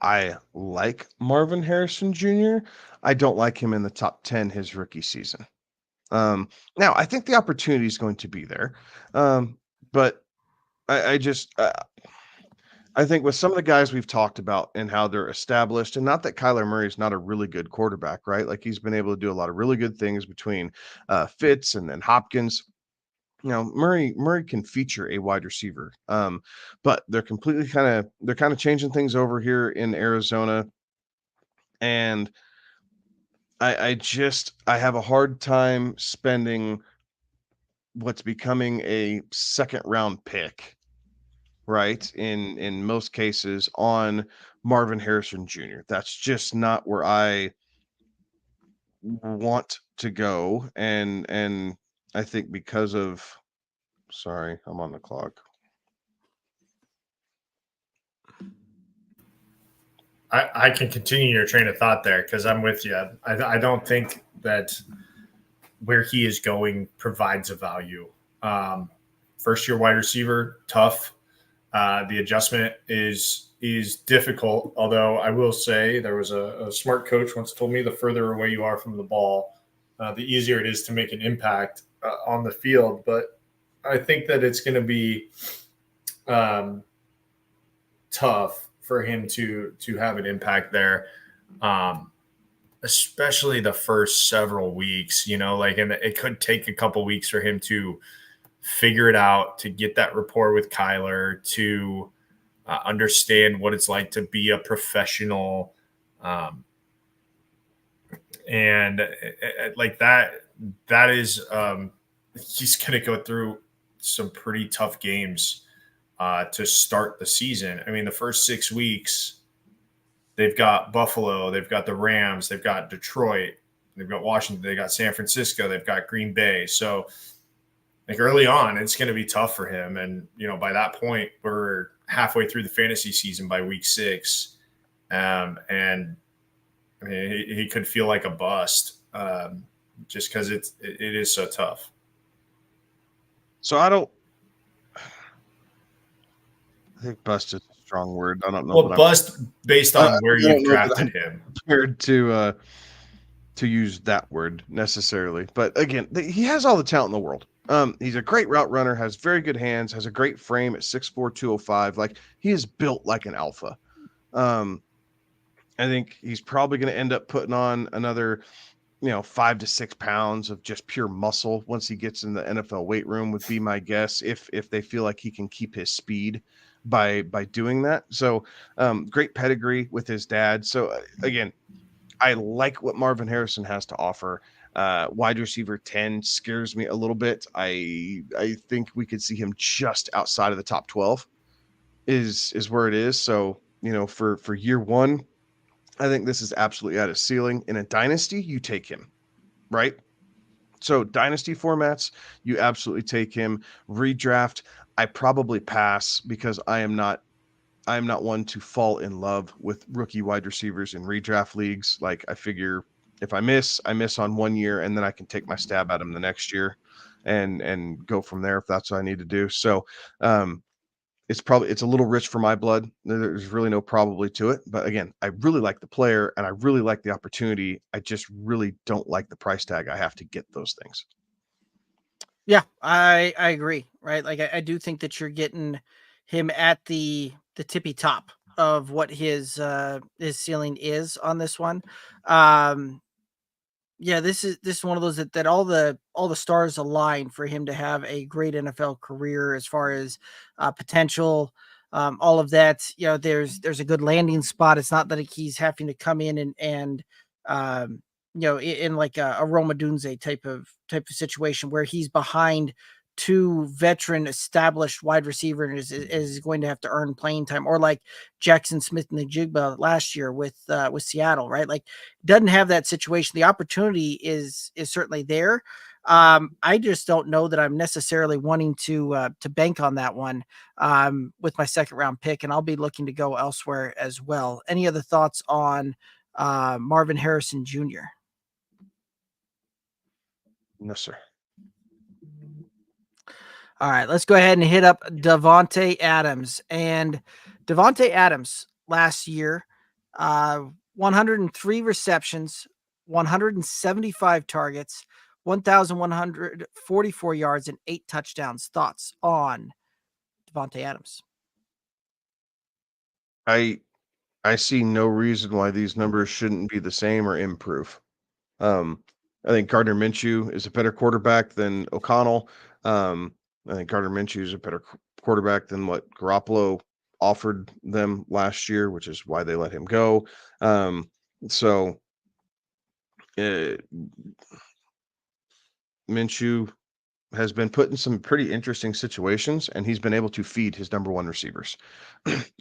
I like Marvin Harrison Jr. I don't like him in the top 10 his rookie season. Now I think the opportunity is going to be there. But I just I think with some of the guys we've talked about and how they're established, and not that Kyler Murray is not a really good quarterback, right? Like he's been able to do a lot of really good things between Fitz and then Hopkins. Murray can feature a wide receiver, but they're kind of changing things over here in Arizona, and I have a hard time spending what's becoming a second round pick, right? In most cases on Marvin Harrison Jr. That's just not where I want to go, and I think because of sorry, I'm on the clock. I can continue your train of thought there because I'm with you. I don't think that where he is going provides a value. First year wide receiver, tough. The adjustment is difficult, although I will say there was a smart coach once told me the further away you are from the ball, the easier it is to make an impact on the field. But I think that it's going to be tough for him to have an impact there, especially the first several weeks, and it could take a couple weeks for him to figure it out, to get that rapport with Kyler, to understand what it's like to be a professional. And like that is he's going to go through some pretty tough games to start the season. I mean, the first 6 weeks, they've got Buffalo, they've got the Rams, they've got Detroit, they've got Washington, they got San Francisco, they've got Green Bay. So like early on, it's going to be tough for him. And, by that point, we're halfway through the fantasy season by week 6. And I mean, he could feel like a bust just because it is so tough. So I think bust is a strong word. I don't know. Well, bust based on where you've drafted him. Prepared to use that word necessarily, but again, he has all the talent in the world. He's a great route runner, has very good hands, has a great frame at 6'4", 205. Like, he is built like an alpha. I think he's probably going to end up putting on another, 5 to 6 pounds of just pure muscle once he gets in the NFL weight room, would be my guess, if they feel like he can keep his speed by doing that. So great pedigree with his dad. So again, I like what Marvin Harrison has to offer. Wide receiver 10 scares me a little bit. I think we could see him just outside of the top 12 is where it is. So, for year one, I think this is absolutely at his ceiling. In a dynasty, you take him, right? So dynasty formats, you absolutely take him. Redraft, I probably pass because I am not one to fall in love with rookie wide receivers in redraft leagues. Like, I figure if I miss on 1 year, and then I can take my stab at him the next year and go from there if that's what I need to do. So it's a little rich for my blood. There's really no probably to it. But again, I really like the player and I really like the opportunity. I just really don't like the price tag I have to get those things. Yeah, I agree. Right. Like, I do think that you're getting him at the tippy top of what his ceiling is on this one. Yeah, this is one of those that all the stars align for him to have a great NFL career as far as potential, all of that. There's a good landing spot. It's not that he's having to come in and in like a Roma Dunze type of situation where he's behind two veteran established wide receiver and is going to have to earn playing time, or like Jackson Smith and the Jigba last year with Seattle, right? Like, doesn't have that situation. The opportunity is certainly there. I just don't know that I'm necessarily wanting to bank on that one with my second round pick, and I'll be looking to go elsewhere as well. Any other thoughts on Marvin Harrison Jr.? No, sir. All right, let's go ahead and hit up Davante Adams. And Davante Adams last year, 103 receptions, 175 targets, 1,144 yards, and 8 touchdowns. Thoughts on Davante Adams? I see no reason why these numbers shouldn't be the same or improve. I think Gardner Minshew is a better quarterback than O'Connell. I think Gardner Minshew is a better quarterback than what Garoppolo offered them last year, which is why they let him go. Minshew has been put in some pretty interesting situations, and he's been able to feed his number one receivers.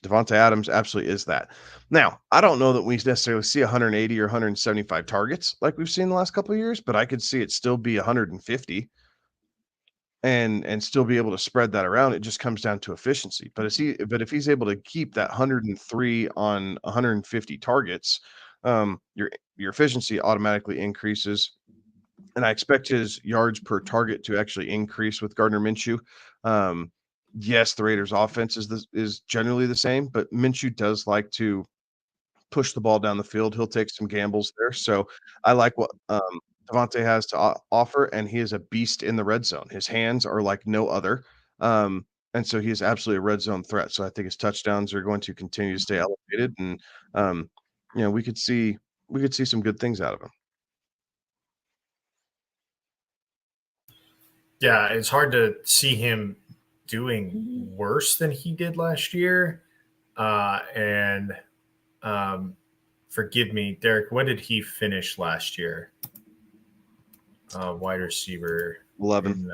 Davante Adams absolutely is that. Now, I don't know that we necessarily see 180 or 175 targets like we've seen the last couple of years, but I could see it still be 150 and still be able to spread that around. It just comes down to efficiency. But if he's able to keep that 103 on 150 targets, your efficiency automatically increases. And I expect his yards per target to actually increase with Gardner Minshew. Yes, the Raiders' offense is generally the same, but Minshew does like to push the ball down the field. He'll take some gambles there. So I like what Davante has to offer, and he is a beast in the red zone. His hands are like no other. And so he is absolutely a red zone threat. So I think his touchdowns are going to continue to stay elevated, and we could see some good things out of him. Yeah, it's hard to see him doing worse than he did last year. And forgive me, Derek, when did he finish last year? Wide receiver 11.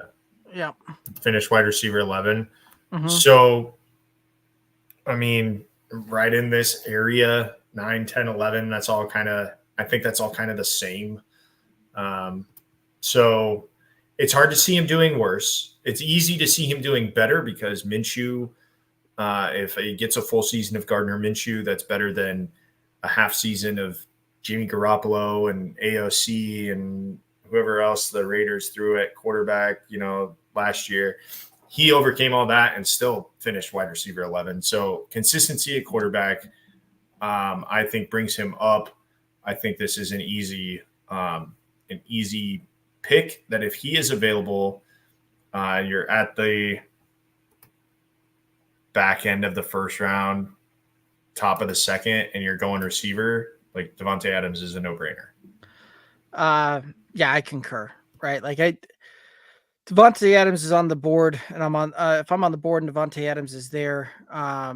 Yeah. Finished wide receiver 11. Mm-hmm. So, I mean, right in this area, 9, 10, 11. That's all kind of, I think that's all kind of the same. So it's hard to see him doing worse. It's easy to see him doing better because Minshew, if he gets a full season of Gardner Minshew, that's better than a half season of Jimmy Garoppolo and AOC and whoever else the Raiders threw at quarterback, last year. He overcame all that and still finished wide receiver 11. So consistency at quarterback, I think, brings him up. I think this is an easy pick that if he is available, you're at the back end of the first round, top of the second, and you're going receiver, like Davante Adams is a no-brainer. Yeah, I concur. Right, like Davante Adams is on the board, and I'm on. If I'm on the board and Davante Adams is there, I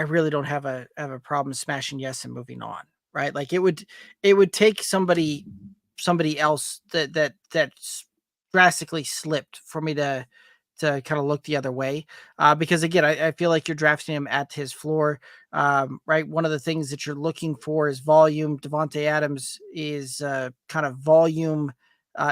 really don't have a problem smashing yes and moving on. Right, like it would take somebody else that's drastically slipped for me to kind of look the other way. Because again, I feel like you're drafting him at his floor. Right. One of the things that you're looking for is volume. Davante Adams is kind of volume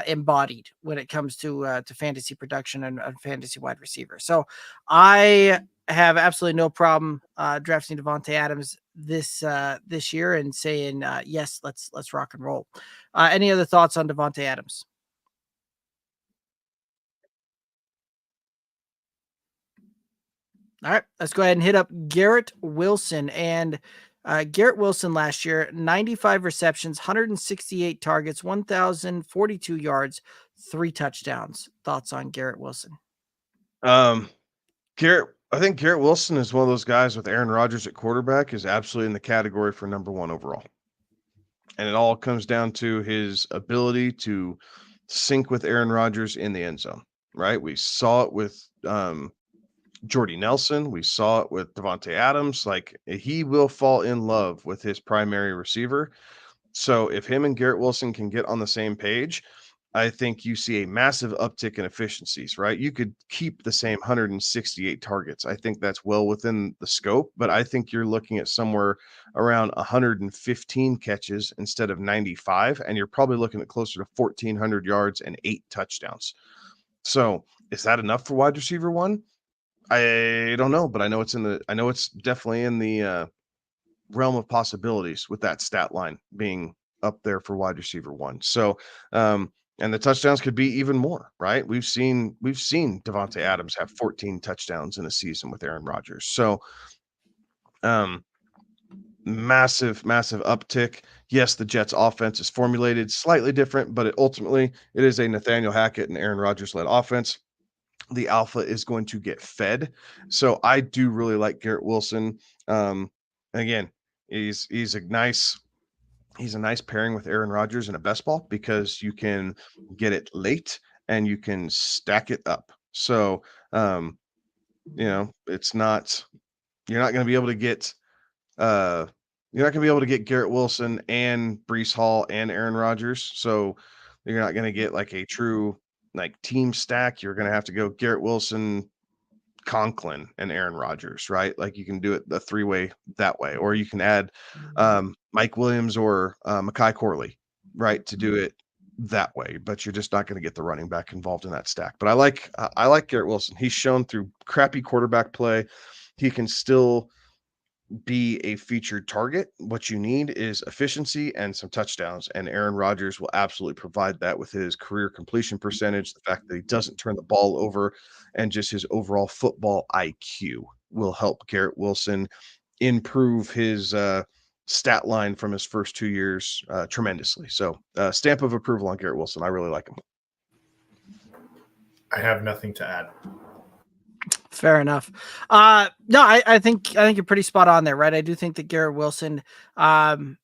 embodied when it comes to fantasy production and fantasy wide receiver. So I have absolutely no problem drafting Davante Adams this year and saying yes, let's rock and roll. Any other thoughts on Davante Adams? All right, let's go ahead and hit up Garrett Wilson. And Garrett Wilson last year, 95 receptions, 168 targets, 1,042 yards, 3 touchdowns. Thoughts on Garrett Wilson? I think Garrett Wilson is one of those guys with Aaron Rodgers at quarterback is absolutely in the category for number 1 overall. And it all comes down to his ability to sync with Aaron Rodgers in the end zone, right? We saw it with Jordy Nelson. We saw it with Davante Adams. Like, he will fall in love with his primary receiver. So if him and Garrett Wilson can get on the same page, I think you see a massive uptick in efficiencies, right? You could keep the same 168 targets. I think that's well within the scope, but I think you're looking at somewhere around 115 catches instead of 95, and you're probably looking at closer to 1,400 yards and 8 touchdowns. So is that enough for wide receiver 1? I don't know, but I know it's definitely in the realm of possibilities with that stat line being up there for wide receiver 1. So, and the touchdowns could be even more, right? We've seen Davante Adams have 14 touchdowns in a season with Aaron Rodgers. So, massive uptick. Yes, the Jets offense is formulated slightly different, but ultimately it is a Nathaniel Hackett and Aaron Rodgers led offense. The alpha is going to get fed. So I do really like Garrett Wilson. Again, he's a nice pairing with Aaron Rodgers in a best ball because you can get it late and you can stack it up. So, it's not, you're not going to be able to get, Garrett Wilson and Breece Hall and Aaron Rodgers. So you're not going to get like a true team stack. You're going to have to go Garrett Wilson, Conklin, and Aaron Rodgers, right? Like you can do it the 3-way that way, or you can add Mike Williams or Mekhi Corley, right, to do it that way. But you're just not going to get the running back involved in that stack. But I like Garrett Wilson. He's shown through crappy quarterback play, he can still be a featured target. What you need is efficiency and some touchdowns, and Aaron Rodgers will absolutely provide that with his career completion percentage, the fact that he doesn't turn the ball over, and just his overall football IQ will help Garrett Wilson improve his stat line from his first 2 years tremendously. So stamp of approval on Garrett Wilson. I really like him. I have nothing to add. Fair enough. No, I think you're pretty spot on there, right? I do think that Garrett Wilson, last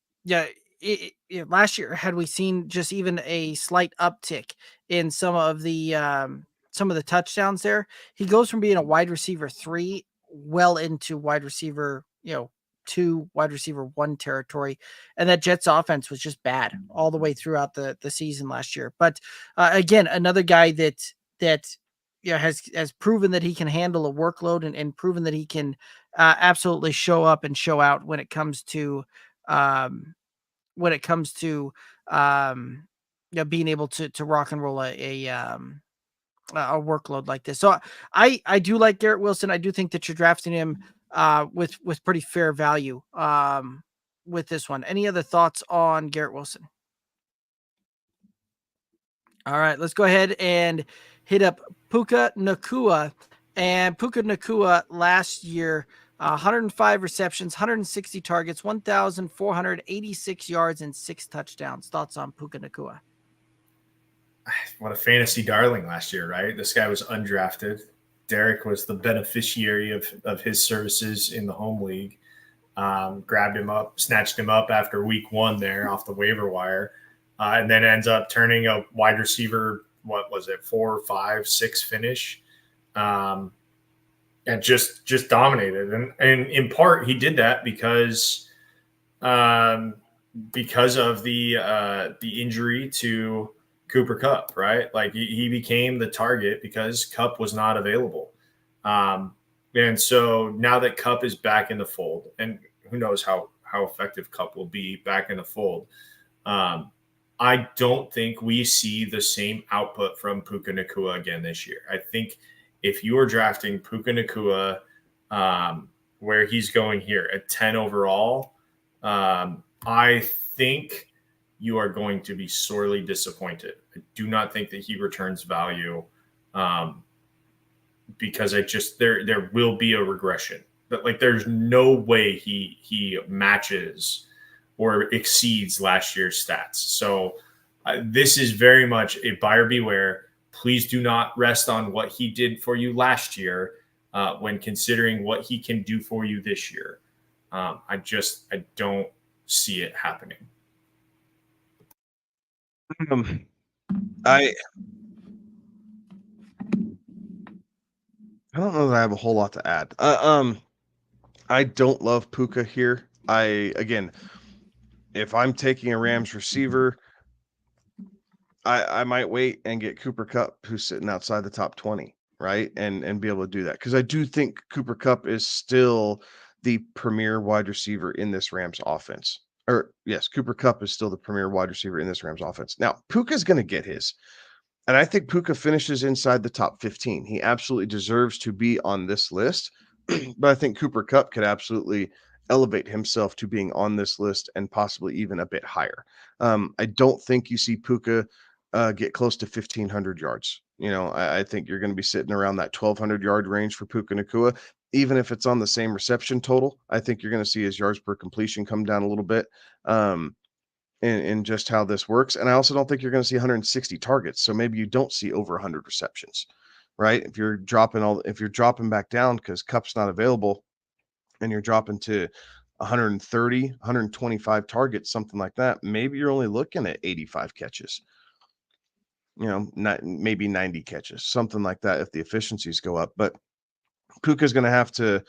year, had we seen just even a slight uptick in some of the touchdowns there, he goes from being a wide receiver 3 well into wide receiver, 2, wide receiver 1 territory. And that Jets offense was just bad all the way throughout the season last year. But again, another guy that has proven that he can handle a workload and proven that he can absolutely show up and show out when it comes to being able to rock and roll a workload like this. So I do like Garrett Wilson. I do think that you're drafting him with pretty fair value with this one. Any other thoughts on Garrett Wilson? All right, let's go ahead and hit up Puka Nacua. And Puka Nacua last year, 105 receptions, 160 targets, 1,486 yards, and 6 touchdowns. Thoughts on Puka Nacua? What a fantasy darling last year, right? This guy was undrafted. Derek was the beneficiary of his services in the home league. Grabbed him up, snatched him up after week 1 there off the waiver wire. And then ends up turning a wide receiver, 4, 5, 6 finish. And just dominated. And in part, he did that because of the injury to Cooper Kupp, right? Like he became the target because Kupp was not available. And so now that Kupp is back in the fold, and who knows how effective Kupp will be back in the fold, I don't think we see the same output from Puka Nacua again this year. I think if you are drafting Puka Nacua where he's going here at 10 overall, I think you are going to be sorely disappointed. I do not think that he returns value because there will be a regression. But like there's no way he matches or exceeds last year's stats. So this is very much a buyer beware. Please do not rest on what he did for you last year when considering what he can do for you this year. I don't see it happening. I don't know that I have a whole lot to add. I don't love Puka here. If I'm taking a Rams receiver, I might wait and get Cooper Kupp, who's sitting outside the top 20, right? And be able to do that. Because I do think Cooper Kupp is still the premier wide receiver in this Rams offense. Or yes, Cooper Kupp is still the premier wide receiver in this Rams offense. Now, Puka's going to get his. And I think Puka finishes inside the top 15. He absolutely deserves to be on this list. But I think Cooper Kupp could absolutely elevate himself to being on this list and possibly even a bit higher. I don't think you see Puka get close to 1,500 yards. I think you're going to be sitting around that 1,200 yard range for Puka Nacua. Even if it's on the same reception total, I think you're going to see his yards per completion come down a little bit in just how this works. And I also don't think you're going to see 160 targets. So maybe you don't see over 100 receptions, right? If you're dropping back down because Kupp's not available and you're dropping to 130, 125 targets, something like that, maybe you're only looking at 85 catches. Maybe 90 catches, something like that if the efficiencies go up. But Puka's going to have to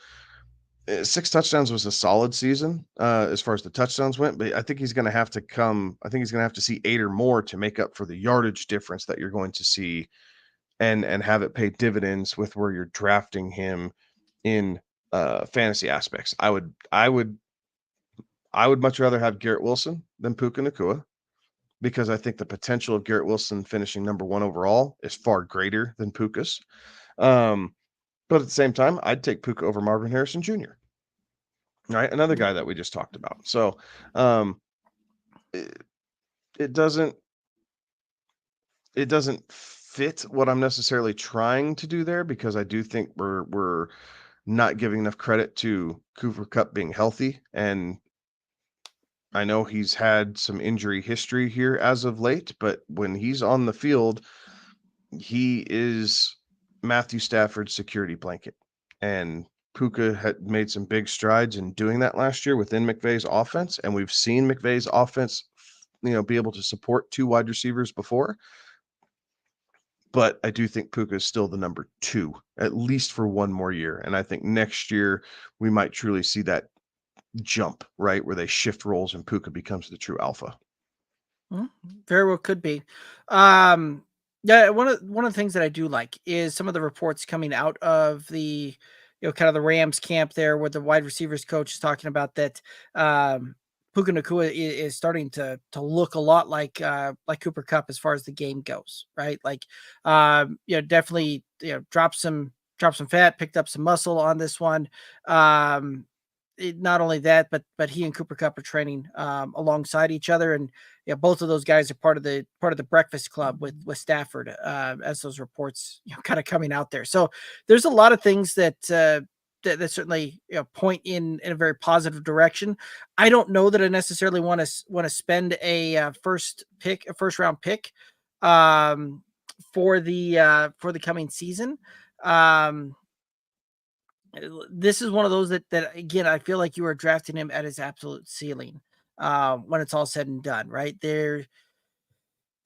6 touchdowns was a solid season as far as the touchdowns went, but I think he's going to have to see 8 or more to make up for the yardage difference that you're going to see and have it pay dividends with where you're drafting him in fantasy aspects. I would much rather have Garrett Wilson than Puka Nacua because I think the potential of Garrett Wilson finishing number 1 overall is far greater than Puka's. But at the same time, I'd take Puka over Marvin Harrison Jr. Right, another guy that we just talked about. So it doesn't fit what I'm necessarily trying to do there because I do think we're not giving enough credit to Cooper Kupp being healthy, and I know he's had some injury history here as of late, but when he's on the field, he is Matthew Stafford's security blanket. And Puka had made some big strides in doing that last year within McVay's offense. And we've seen McVay's offense, be able to support 2 wide receivers before. But I do think Puka is still the number 2, at least for 1 more year. And I think next year we might truly see that jump, right, where they shift roles and Puka becomes the true alpha. Very well could be. Yeah, one of the things that I do like is some of the reports coming out of the, kind of the Rams camp there, where the wide receivers coach is talking about that Puka Nacua is starting to look a lot like Cooper Kupp as far as the game goes, right? Like, definitely, drop some fat, picked up some muscle on this one. Not only that, but he and Cooper Kupp are training alongside each other, and both of those guys are part of the breakfast club with Stafford, as those reports kind of coming out there. So there's a lot of things that that certainly point in a very positive direction. I don't know that I necessarily want to spend a first round pick for the coming season. Um, this is one of those that again, I feel like you are drafting him at his absolute ceiling when it's all said and done, right? There's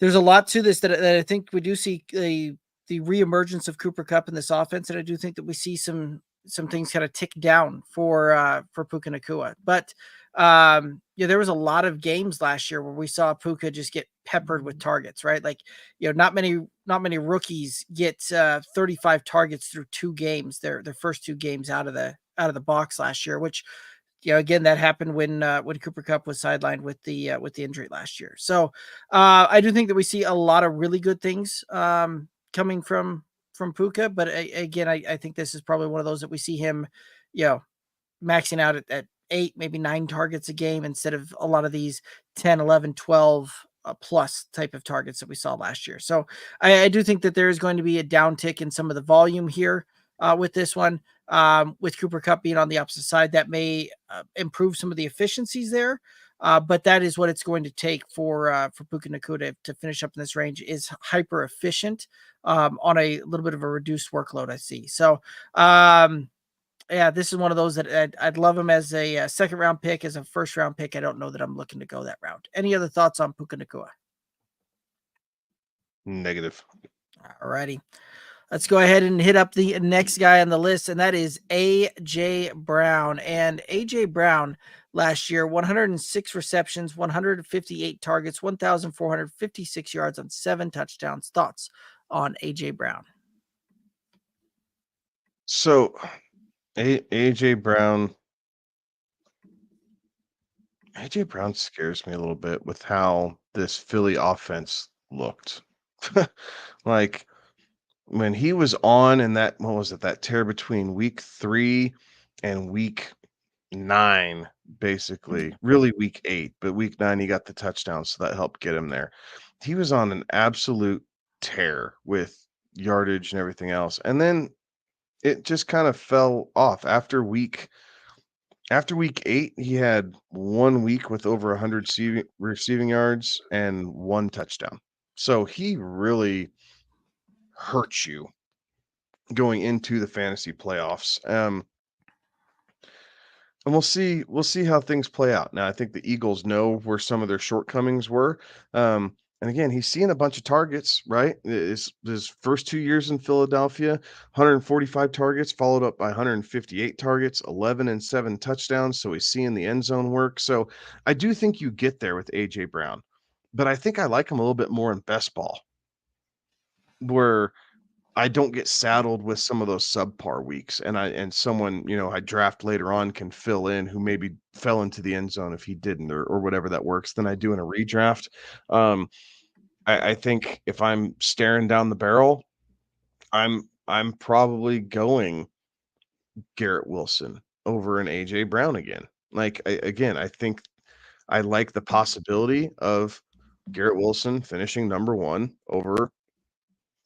a lot to this that I think we do see the reemergence of Cooper Kupp in this offense, and I do think that we see some things kind of tick down for Puka Nacua. But there was a lot of games last year where we saw Puka just get peppered with targets, right? Like, not many rookies get 35 targets through 2 games, their first 2 games out of the box last year, which again, that happened when Cooper Kupp was sidelined with the injury last year. So I do think that we see a lot of really good things coming from Puka, but again, I think this is probably one of those that we see him, maxing out at 8, maybe 9 targets a game instead of a lot of these 10, 11, 12 plus type of targets that we saw last year. So I do think that there is going to be a downtick in some of the volume here with this one. With Cooper Kupp being on the opposite side, that may improve some of the efficiencies there. But that is what it's going to take for Puka Nacua to finish up in this range, is hyper efficient on a little bit of a reduced workload, I see. So yeah, this is one of those that I'd love him as a second round pick. As a first round pick, I don't know that I'm looking to go that route. Any other thoughts on Puka Nacua? Negative. All righty. Let's go ahead and hit up the next guy on the list, and that is A.J. Brown. And A.J. Brown last year, 106 receptions, 158 targets, 1,456 yards on 7 touchdowns. Thoughts on A.J. Brown? So A.J. Brown scares me a little bit with how this Philly offense looked. Like, when he was on in that, what was it, that tear between week 3 and week 9, basically, really week 8, but week 9 he got the touchdown, so that helped get him there. He was on an absolute tear with yardage and everything else, and then it just kind of fell off after week 8. He had 1 week with over 100 receiving yards and 1 touchdown, so he really hurt you going into the fantasy playoffs. And we'll see how things play out. Now, I think the Eagles know where some of their shortcomings were. And again, he's seeing a bunch of targets, right? His first 2 years in Philadelphia, 145 targets, followed up by 158 targets, 11 and 7 touchdowns. So he's seeing the end zone work. So I do think you get there with A.J. Brown, but I think I like him a little bit more in best ball, where I don't get saddled with some of those subpar weeks, and someone, I draft later on can fill in who maybe fell into the end zone if he didn't, or whatever that works, than I do in a redraft. I think if I'm staring down the barrel, I'm probably going Garrett Wilson over an A.J. Brown again. Like, I think I like the possibility of Garrett Wilson finishing number 1 over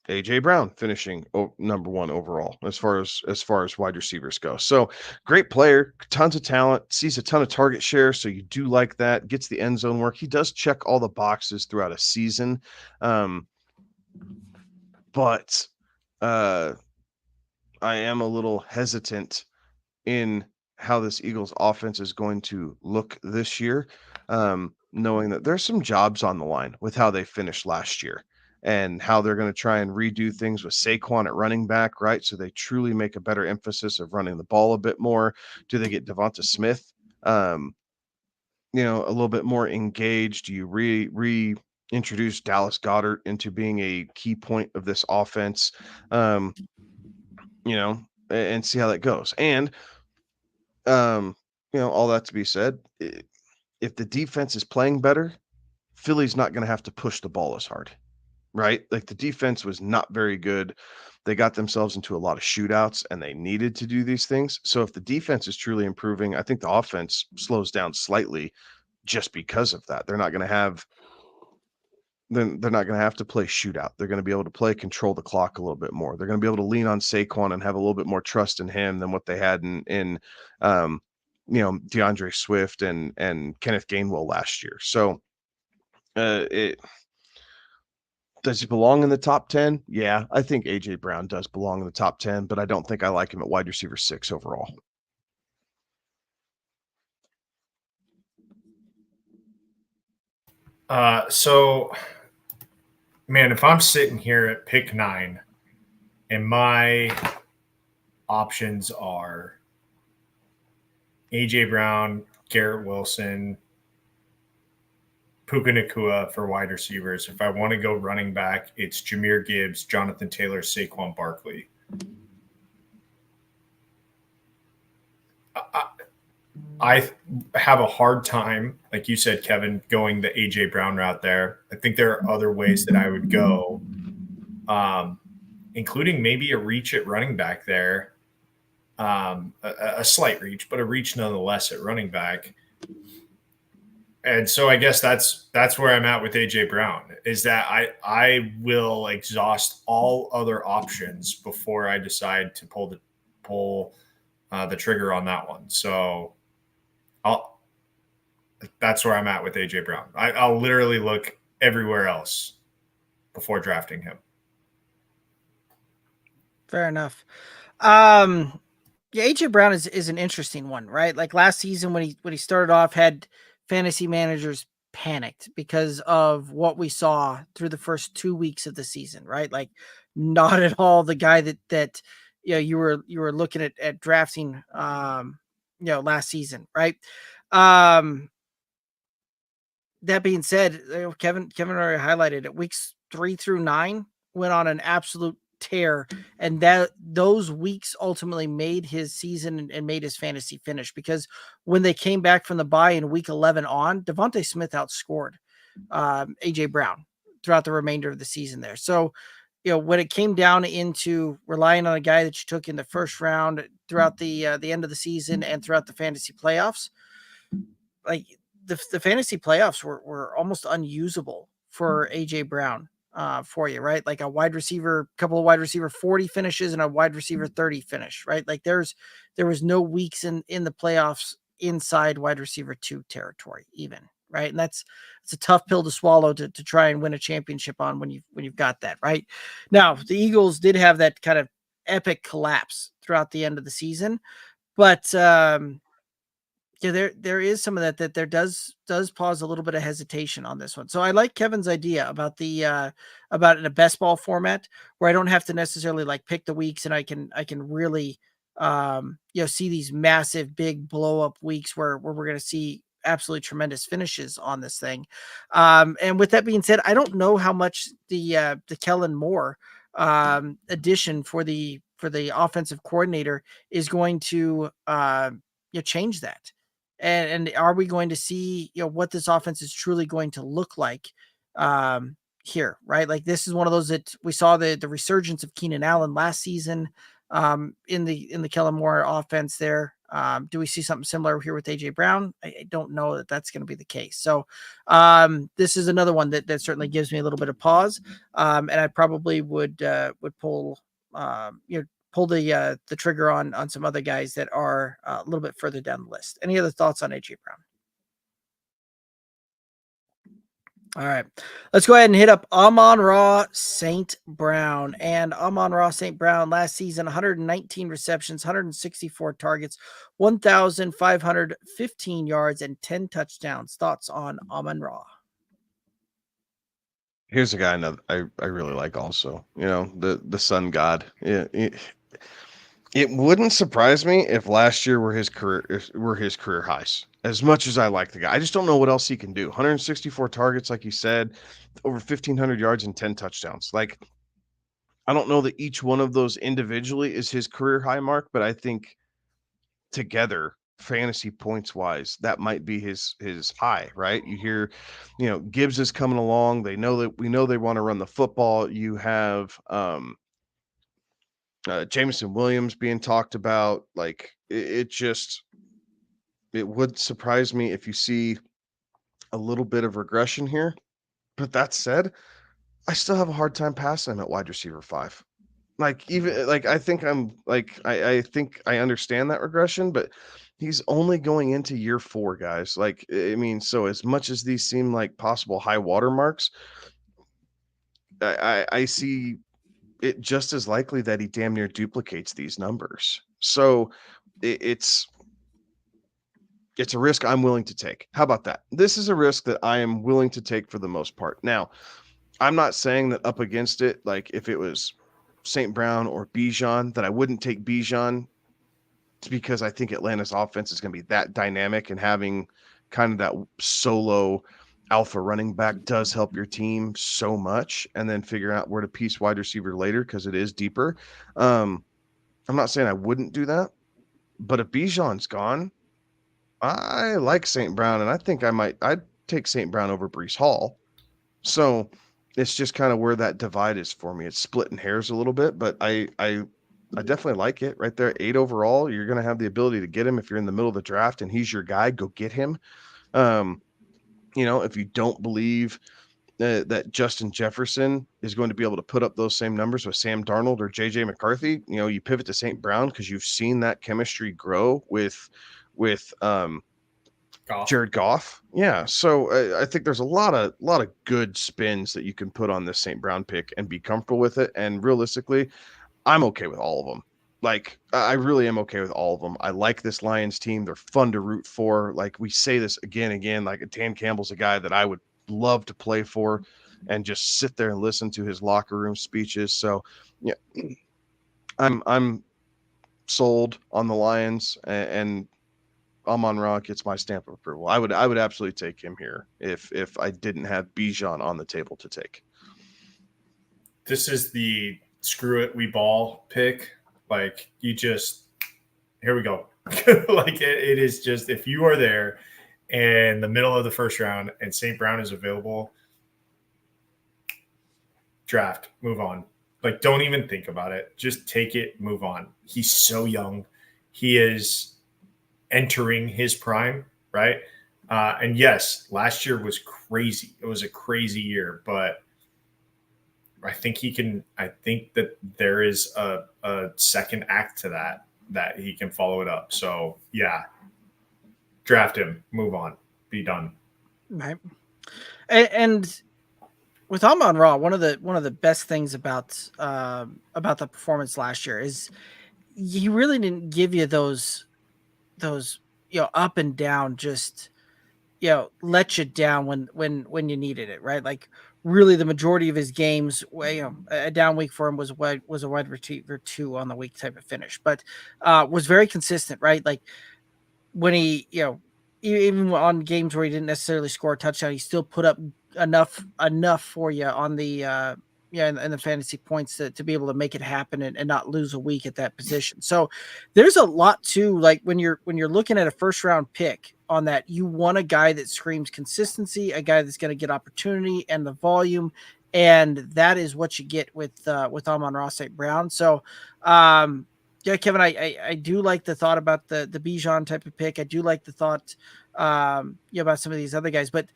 A.J. Brown finishing number 1 overall as far as wide receivers go. So great player, tons of talent, sees a ton of target share. So you do like that. Gets the end zone work. He does check all the boxes throughout a season, but I am a little hesitant in how this Eagles offense is going to look this year, knowing that there's some jobs on the line with how they finished last year, and how they're going to try and redo things with Saquon at running back, right? So they truly make a better emphasis of running the ball a bit more. Do they get Devonta Smith, a little bit more engaged? Do you introduce Dallas Goedert into being a key point of this offense, and see how that goes. And, all that to be said, if the defense is playing better, Philly's not going to have to push the ball as hard, right? Like the defense was not very good. They got themselves into a lot of shootouts and they needed to do these things. So if the defense is truly improving, I think the offense slows down slightly just because of that. They're not going to have to play shootout. They're going to be able to play control the clock a little bit more. They're going to be able to lean on Saquon and have a little bit more trust in him than what they had in DeAndre Swift and Kenneth Gainwell last year. So does he belong in the top 10? Yeah, I think AJ Brown does belong in the top 10, but I don't think I like him at wide receiver 6 overall. So, man, if I'm sitting here at pick 9 and my options are AJ Brown, Garrett Wilson, Puka Nacua for wide receivers. If I want to go running back, it's Jahmyr Gibbs, Jonathan Taylor, Saquon Barkley. I have a hard time, like you said, Kevin, going the AJ Brown route there. I think there are other ways that I would go, including maybe a reach at running back there, a slight reach, but a reach nonetheless at running back. And so I guess that's where I'm at with AJ Brown, is that I will exhaust all other options before I decide to pull the trigger on that one. So that's where I'm at with AJ Brown. I'll literally look everywhere else before drafting him. Fair enough. Yeah, AJ Brown is an interesting one, right? Like last season when he started off, had fantasy managers panicked because of what we saw through the first 2 weeks of the season, right? Like not at all the guy that you were looking at drafting last season, right? That being said, Kevin already highlighted it. Weeks 3 through 9 went on an absolute tear, and that those weeks ultimately made his season and made his fantasy finish, because when they came back from the bye in week 11 on, Devontae Smith outscored AJ Brown throughout the remainder of the season there. So, when it came down into relying on a guy that you took in the first round throughout the end of the season and throughout the fantasy playoffs, like the fantasy playoffs were almost unusable for AJ Brown for you, right? Like a couple of wide receiver 40 finishes and a wide receiver 30 finish, right? Like there was no weeks in the playoffs inside wide receiver 2 territory even, right? And it's a tough pill to swallow to try and win a championship on when you've got that, right? Now, the Eagles did have that kind of epic collapse throughout the end of the season, but yeah, there is some of that there does pause a little bit of hesitation on this one. So I like Kevin's idea about about in a best ball format where I don't have to necessarily like pick the weeks, and I can really see these massive big blow up weeks where we're going to see absolutely tremendous finishes on this thing. And with that being said, I don't know how much the Kellen Moore addition for the offensive coordinator is going to change that. And are we going to see, what this offense is truly going to look like here, right? Like this is one of those that we saw the resurgence of Keenan Allen last season in the Kellen Moore offense there. Do we see something similar here with AJ Brown? I don't know that that's going to be the case. So this is another one that certainly gives me a little bit of pause. And I probably would pull, pull the trigger on some other guys that are a little bit further down the list. Any other thoughts on AJ Brown? All right, let's go ahead and hit up Amon-Ra St. Brown. And Amon-Ra St. Brown last season, 119 receptions, 164 targets, 1,515 yards, and 10 touchdowns. Thoughts on Amon-Ra? Here's a guy I really like also, the sun god. It wouldn't surprise me if last year were his career highs. As much as I like the guy, I just don't know what else he can do. 164 targets, like you said, over 1,500 yards and 10 touchdowns. Like, I don't know that each one of those individually is his career high mark, but I think together, fantasy points wise, that might be his high, right? You hear, Gibbs is coming along. We know they want to run the football. You have Jameson Williams being talked about. Like, it would surprise me if you see a little bit of regression here. But that said, I still have a hard time passing him at wide receiver 5. Like, even like I think I'm like I think I understand that regression, but he's only going into year 4, guys. Like, I mean, so as much as these seem like possible high watermarks, I see it just as likely that he damn near duplicates these numbers. So it's a risk I'm willing to take. How about that? This is a risk that I am willing to take for the most part. Now, I'm not saying that up against it, like if it was St. Brown or Bijan, that I wouldn't take Bijan, because I think Atlanta's offense is going to be that dynamic, and having kind of that solo alpha running back does help your team so much, and then figuring out where to piece wide receiver later because it is deeper. I'm not saying I wouldn't do that, but if Bijan's gone, I like St. Brown, and I think I'd take St. Brown over Breece Hall. So it's just kind of where that divide is for me. It's splitting hairs a little bit, but I definitely like it right there. 8 overall. You're going to have the ability to get him if you're in the middle of the draft and he's your guy. Go get him. If you don't believe that Justin Jefferson is going to be able to put up those same numbers with Sam Darnold or JJ McCarthy, you pivot to St. Brown because you've seen that chemistry grow with Goff. Jared Goff. Yeah. So I think there's a lot of good spins that you can put on this St. Brown pick and be comfortable with it. And realistically, I'm okay with all of them. Like, I really am okay with all of them. I like this Lions team. They're fun to root for. Like, we say this again and again, like Dan Campbell's a guy that I would love to play for and just sit there and listen to his locker room speeches. So yeah, I'm sold on the Lions, and Amon-Ra gets my stamp of approval. I would absolutely take him here if I didn't have Bijan on the table to take. This is the screw it, we ball pick. Like, here we go. Like, it is just, if you are there in the middle of the first round and St. Brown is available, draft, move on. Like, don't even think about it. Just take it, move on. He's so young. He is entering his prime, right? And yes, last year was crazy. It was a crazy year, but I think that there is a second act to that he can follow it up. So yeah, draft him, move on, be done. Right. And with Amon-Ra, one of the best things about the performance last year is he really didn't give you those up and down, just let you down when you needed it, right? Like, really the majority of his games, a down week for him was a wide receiver 2 on the week type of finish, but was very consistent, right? Like, when he, even on games where he didn't necessarily score a touchdown, he still put up enough for you on the in the fantasy points to be able to make it happen and not lose a week at that position. So there's a lot to, like, when you're looking at a first round pick on that, you want a guy that screams consistency, a guy that's going to get opportunity and the volume, and that is what you get with Amon-Ra St. Brown. So yeah, Kevin, I do like the thought about the Bijan type of pick. I do like the thought about some of these other guys, but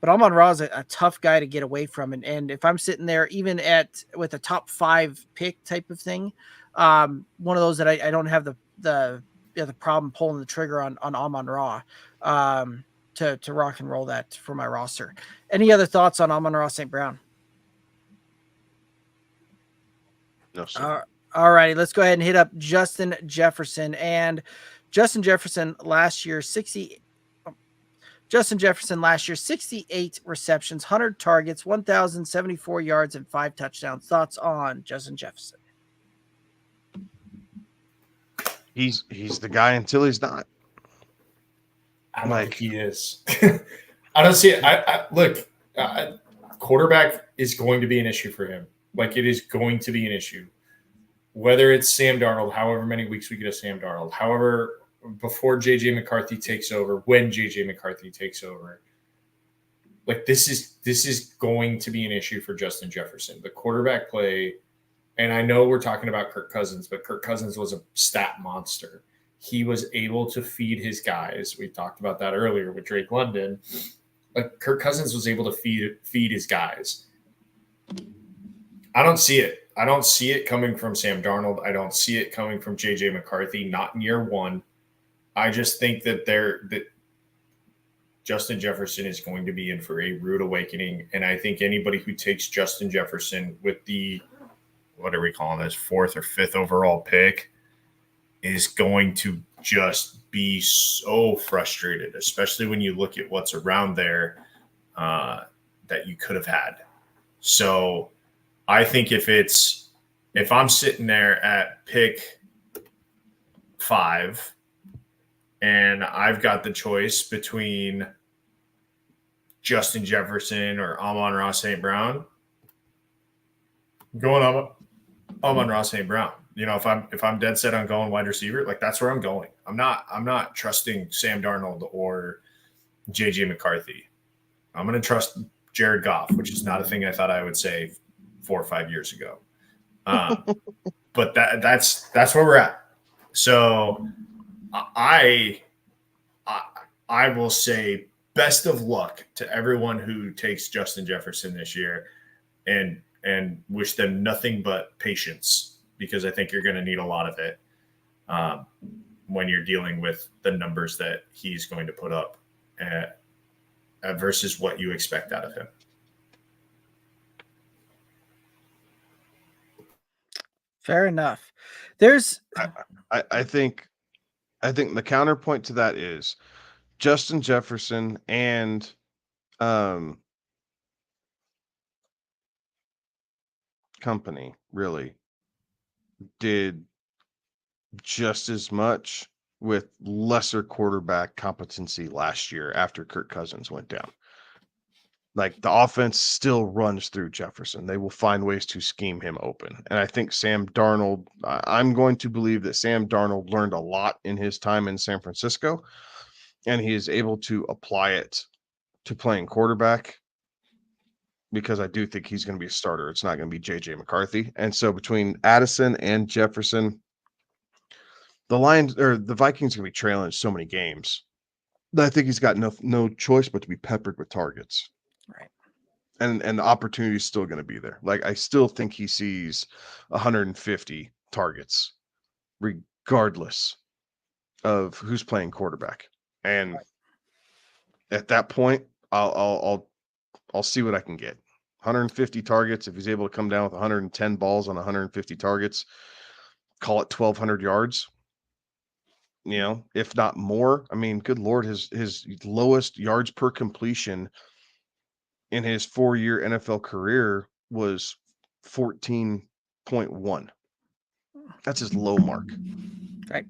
Amon-Ra is a tough guy to get away from. And if I'm sitting there, even with a top 5 pick type of thing, one of those that I don't have the problem pulling the trigger on Amon-Ra to rock and roll that for my roster. Any other thoughts on Amon-Ra St. Brown? No, sir. All righty, let's go ahead and hit up Justin Jefferson. And Justin Jefferson last year, 68 receptions, 100 targets, 1,074 yards, and 5 touchdowns. Thoughts on Justin Jefferson? he's the guy until he's not. I don't think he is. I don't see it. Look, quarterback is going to be an issue for him. Like, it is going to be an issue. Whether it's Sam Darnold, however many weeks we get a Sam Darnold, however, before J.J. McCarthy takes over, when J.J. McCarthy takes over, like, this is going to be an issue for Justin Jefferson. The quarterback play, and I know we're talking about Kirk Cousins, but Kirk Cousins was a stat monster. He was able to feed his guys. We talked about that earlier with Drake London. Like, Kirk Cousins was able to feed his guys. I don't see it. I don't see it coming from Sam Darnold. I don't see it coming from J.J. McCarthy, not in year one. I just think that Justin Jefferson is going to be in for a rude awakening. And I think anybody who takes Justin Jefferson with the, what are we calling this, 4th or 5th overall pick, is going to just be so frustrated, especially when you look at what's around there that you could have had. So I think if I'm sitting there at pick 5 and I've got the choice between Justin Jefferson or Amon-Ra St. Brown, I'm going Amon-Ra St. Brown. You know, if I'm dead set on going wide receiver, like, that's where I'm going. I'm not trusting Sam Darnold or J.J. McCarthy. I'm going to trust Jared Goff, which is not a thing I thought I would say 4 or 5 years ago. But that's where we're at. So I will say best of luck to everyone who takes Justin Jefferson this year, and wish them nothing but patience, because I think you're going to need a lot of it when you're dealing with the numbers that he's going to put up versus what you expect out of him. Fair enough. There's, I think the counterpoint to that is Justin Jefferson and company really did just as much with lesser quarterback competency last year after Kirk Cousins went down. Like, the offense still runs through Jefferson. They will find ways to scheme him open. And I think Sam Darnold, I'm going to believe that Sam Darnold learned a lot in his time in San Francisco, and he is able to apply it to playing quarterback, because I do think he's going to be a starter. It's not going to be J.J. McCarthy. And so between Addison and Jefferson, the Vikings are going to be trailing so many games that I think he's got no choice but to be peppered with targets. right. And the opportunity is still going to be there. Like, I still think he sees 150 targets, regardless of who's playing quarterback. And at that point, I'll see what I can get. 150 targets. If he's able to come down with 110 balls on 150 targets, call it 1,200 yards. You know, if not more. I mean, good Lord, his lowest yards per completion in his 4-year NFL career was 14.1. That's his low mark. Right.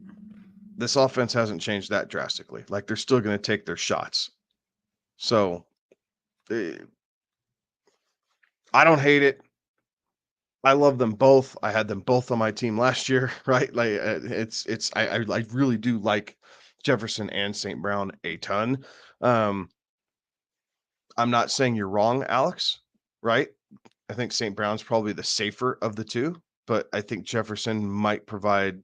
This offense hasn't changed that drastically. Like, they're still going to take their shots. So I don't hate it. I love them both. I had them both on my team last year, right? Like, I really do like Jefferson and St. Brown a ton. I'm not saying you're wrong, Alex, right? I think St. Brown's probably the safer of the two, but I think Jefferson might provide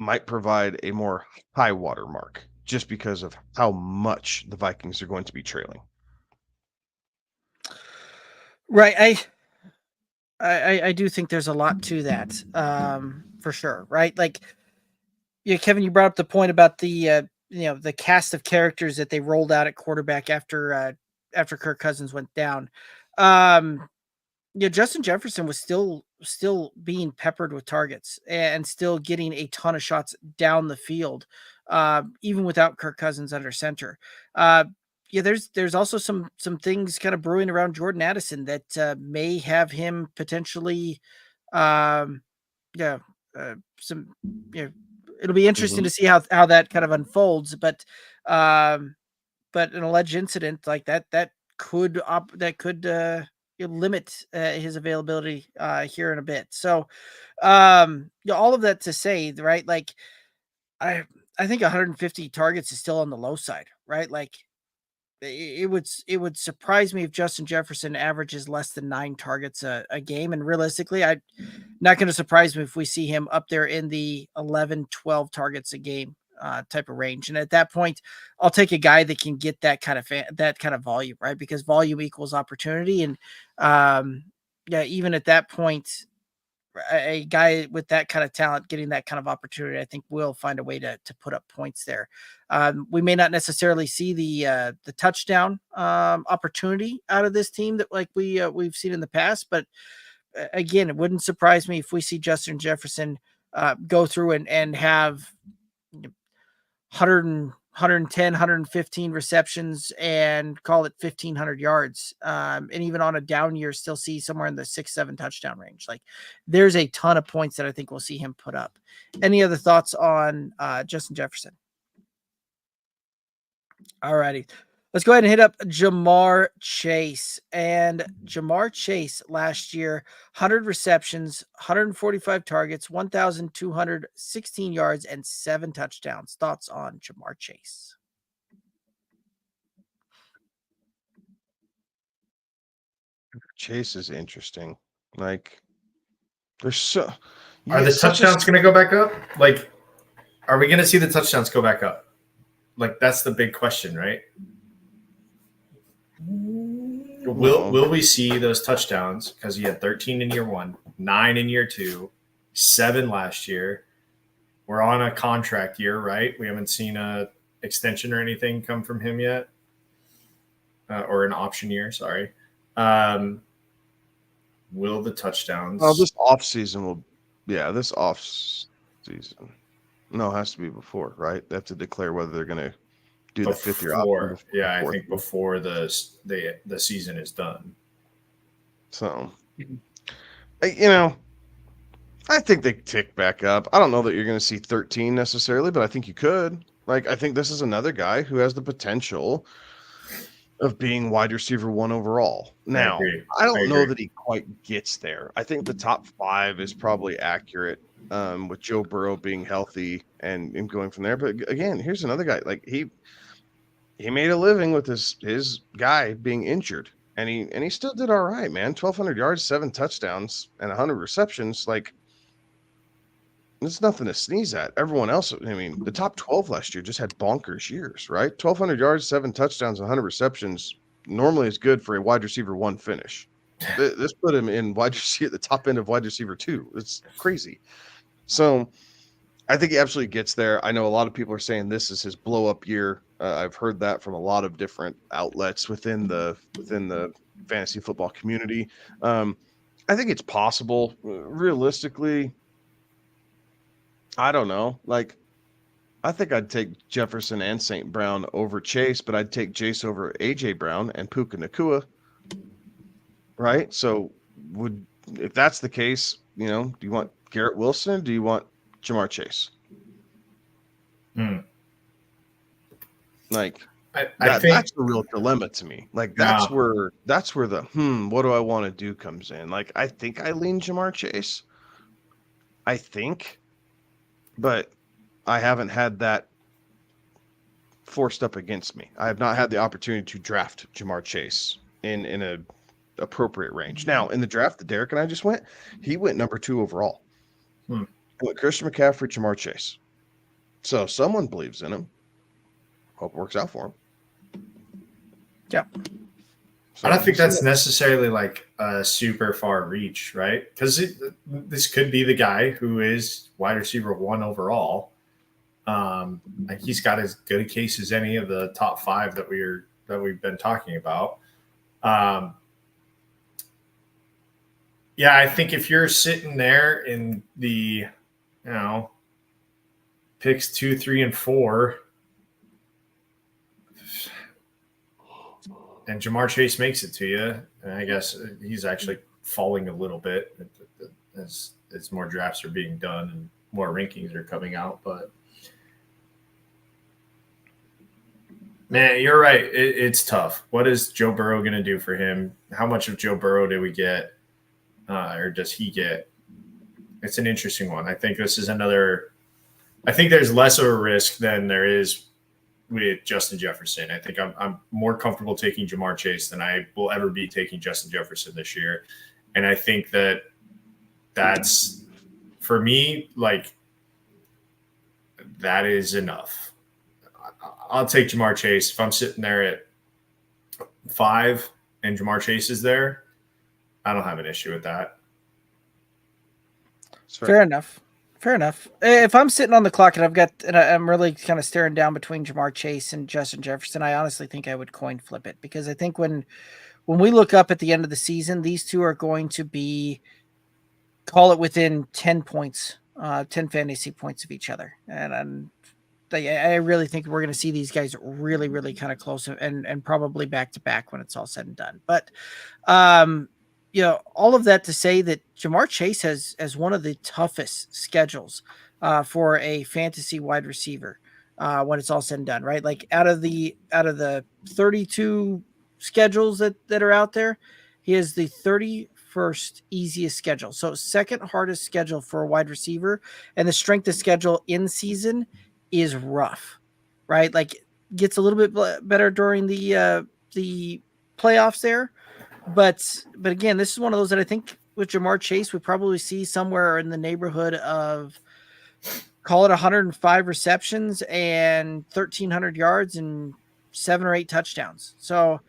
a more high water mark just because of how much the Vikings are going to be trailing. Right. I do think there's a lot to that, for sure. Right. Like, yeah, Kevin, you brought up the point about the the cast of characters that they rolled out at quarterback after Kirk Cousins went down. Justin Jefferson was still being peppered with targets and still getting a ton of shots down the field, even without Kirk Cousins under center. There's also some things kind of brewing around Jordan Addison that may have him potentially, some, it'll be interesting to see how that kind of unfolds. But an alleged incident like that could limit his availability here in a bit. So, all of that to say, right? Like, I think 150 targets is still on the low side, right? Like, it would surprise me if Justin Jefferson averages less than 9 targets a game. And realistically, not going to surprise me if we see him up there in the 11, 12 targets a game type of range. And at that point, I'll take a guy that can get that kind of volume, right? Because volume equals opportunity. And even at that point, a guy with that kind of talent getting that kind of opportunity, I think will find a way to put up points there. We may not necessarily see the touchdown opportunity out of this team that like we've seen in the past, but again, it wouldn't surprise me if we see Justin Jefferson go through and have 110, 115 receptions and call it 1,500 yards. And even on a down year, still see somewhere in the 6-7 touchdown range. Like, there's a ton of points that I think we'll see him put up. Any other thoughts on Justin Jefferson? All righty. Let's go ahead and hit up Jamar Chase. And Jamar Chase last year, 100 receptions, 145 targets, 1,216 yards, and 7 touchdowns. Thoughts on Jamar Chase? Chase is interesting. Like, there's Are the touchdowns going to go back up? Like, are we going to see the touchdowns go back up? Like, that's the big question, right? Will we see those touchdowns? Because he had 13 in year 1, 9 in year 2, 7 last year. We're on a contract year, right? We haven't seen a extension or anything come from him yet, or an option year. Sorry. Will the touchdowns? Well, this off season this off season. No, it has to be before, right? They have to declare whether they're going to do the 5th-year option. Yeah, I think before the season is done. So, I think they tick back up. I don't know that you're going to see 13 necessarily, but I think you could. Like, I think this is another guy who has the potential of being wide receiver 1 overall. Now, I don't know that he quite gets there. I think the top 5 is probably accurate, with Joe Burrow being healthy and going from there. But again, here's another guy. Like, he made a living with his guy being injured, and he still did all right, man. 1,200 yards, 7 touchdowns, and 100 receptions. Like, it's nothing to sneeze at. Everyone else, I mean, the top 12 last year just had bonkers years, right? 1,200 yards, 7 touchdowns, 100 receptions normally is good for a wide receiver 1 finish. This put him in wide receiver, the top end of wide receiver 2. It's crazy. So I think he absolutely gets there. I know a lot of people are saying this is his blow up year. I've heard that from a lot of different outlets within the fantasy football community. I think it's possible. Realistically, I don't know. Like, I think I'd take Jefferson and St. Brown over Chase, but I'd take Chase over A.J. Brown and Puka Nacua. Right? So if that's the case, do you want Garrett Wilson? Or do you want Jamar Chase? Like, I think that's the real dilemma to me. Like, that's where the what do I want to do comes in. Like, I think I lean Jamar Chase. I think, but I haven't had that forced up against me. I have not had the opportunity to draft Jamar Chase in a appropriate range. Now, in the draft that Derek and I just went, he went number 2 overall. He went Christian McCaffrey, Jamar Chase. So someone believes in him. Hope it works out for him. Yeah. So I don't think that's necessarily like a super far reach, right? Because this could be the guy who is wide receiver 1 overall. Like, he's got as good a case as any of the top 5 that we've been talking about. Yeah, I think if you're sitting there in the, picks 2, 3, and 4, and Jamar Chase makes it to you, and I guess he's actually falling a little bit as as more drafts are being done and more rankings are coming out. But man, you're right. It's tough. What is Joe Burrow going to do for him? How much of Joe Burrow do we get, or does he get? It's an interesting one. I think this is another. I think there's less of a risk than there is with Justin Jefferson. I think I'm more comfortable taking Jamar Chase than I will ever be taking Justin Jefferson this year, and I think that's for me. Like, that is enough. I'll take Jamar Chase. If I'm sitting there at 5 and Jamar Chase is there, I don't have an issue with that. Fair enough. If I'm sitting on the clock and I'm really kind of staring down between Jamar Chase and Justin Jefferson, I honestly think I would coin flip it, because I think when we look up at the end of the season, these two are going to be, call it, within 10 points, 10 fantasy points of each other. And I really think we're going to see these guys really, really kind of close and probably back to back when it's all said and done. But, all of that to say that Jamar Chase has one of the toughest schedules for a fantasy wide receiver when it's all said and done, right? Like out of the 32 schedules that are out there, he has the 31st easiest schedule. So second hardest schedule for a wide receiver, and the strength of schedule in season is rough, right? Like, gets a little bit better during the playoffs there, but again, this is one of those that I think with Jamar Chase we probably see somewhere in the neighborhood of, call it, 105 receptions and 1,300 yards and 7 or 8 touchdowns. So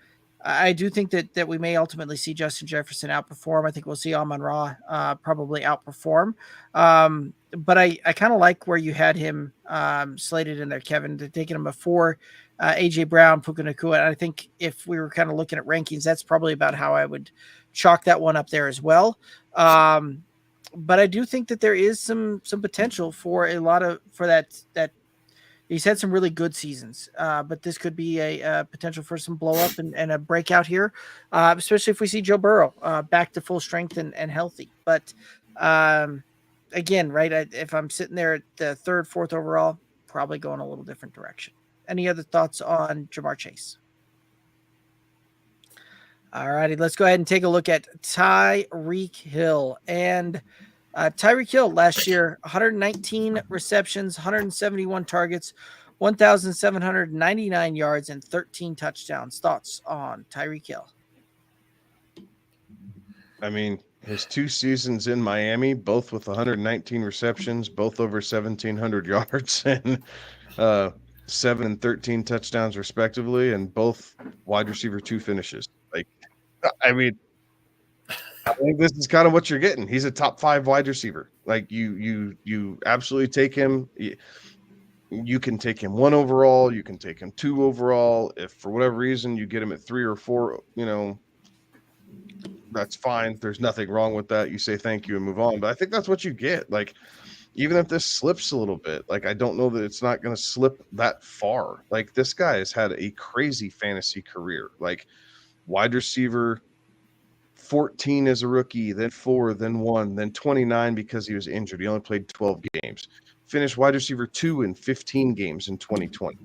I do think that we may ultimately see Justin Jefferson outperform. I think we'll see Amon-Ra probably outperform. But I kind of like where you had him slated in there, Kevin, to taking him before A.J. Brown, Puka Nacua. And I think if we were kind of looking at rankings, that's probably about how I would chalk that one up there as well. But I do think that there is some potential for that. He's had some really good seasons, but this could be a potential for some blow up and a breakout here, especially if we see Joe Burrow back to full strength and healthy. But again, right, if I'm sitting there at the 3rd, 4th overall, probably going a little different direction. Any other thoughts on Jamar Chase? All righty, let's go ahead and take a look at Tyreek Hill. And Tyreek Hill last year, 119 receptions, 171 targets, 1,799 yards, and 13 touchdowns. Thoughts on Tyreek Hill? I mean, his 2 seasons in Miami, both with 119 receptions, both over 1,700 yards, and 7 and 13 touchdowns respectively, and both wide receiver 2 finishes. Like, I mean, I think this is kind of what you're getting. He's a top 5 wide receiver. Like, you absolutely take him. You can take him 1 overall. You can take him 2 overall. If for whatever reason you get him at 3 or 4, that's fine. There's nothing wrong with that. You say thank you and move on. But I think that's what you get. Like, even if this slips a little bit, like, I don't know that it's not going to slip that far. Like, this guy has had a crazy fantasy career. Like, wide receiver 14 as a rookie, then 4, then 1, then 29 because he was injured. He only played 12 games. Finished wide receiver 2 in 15 games in 2020.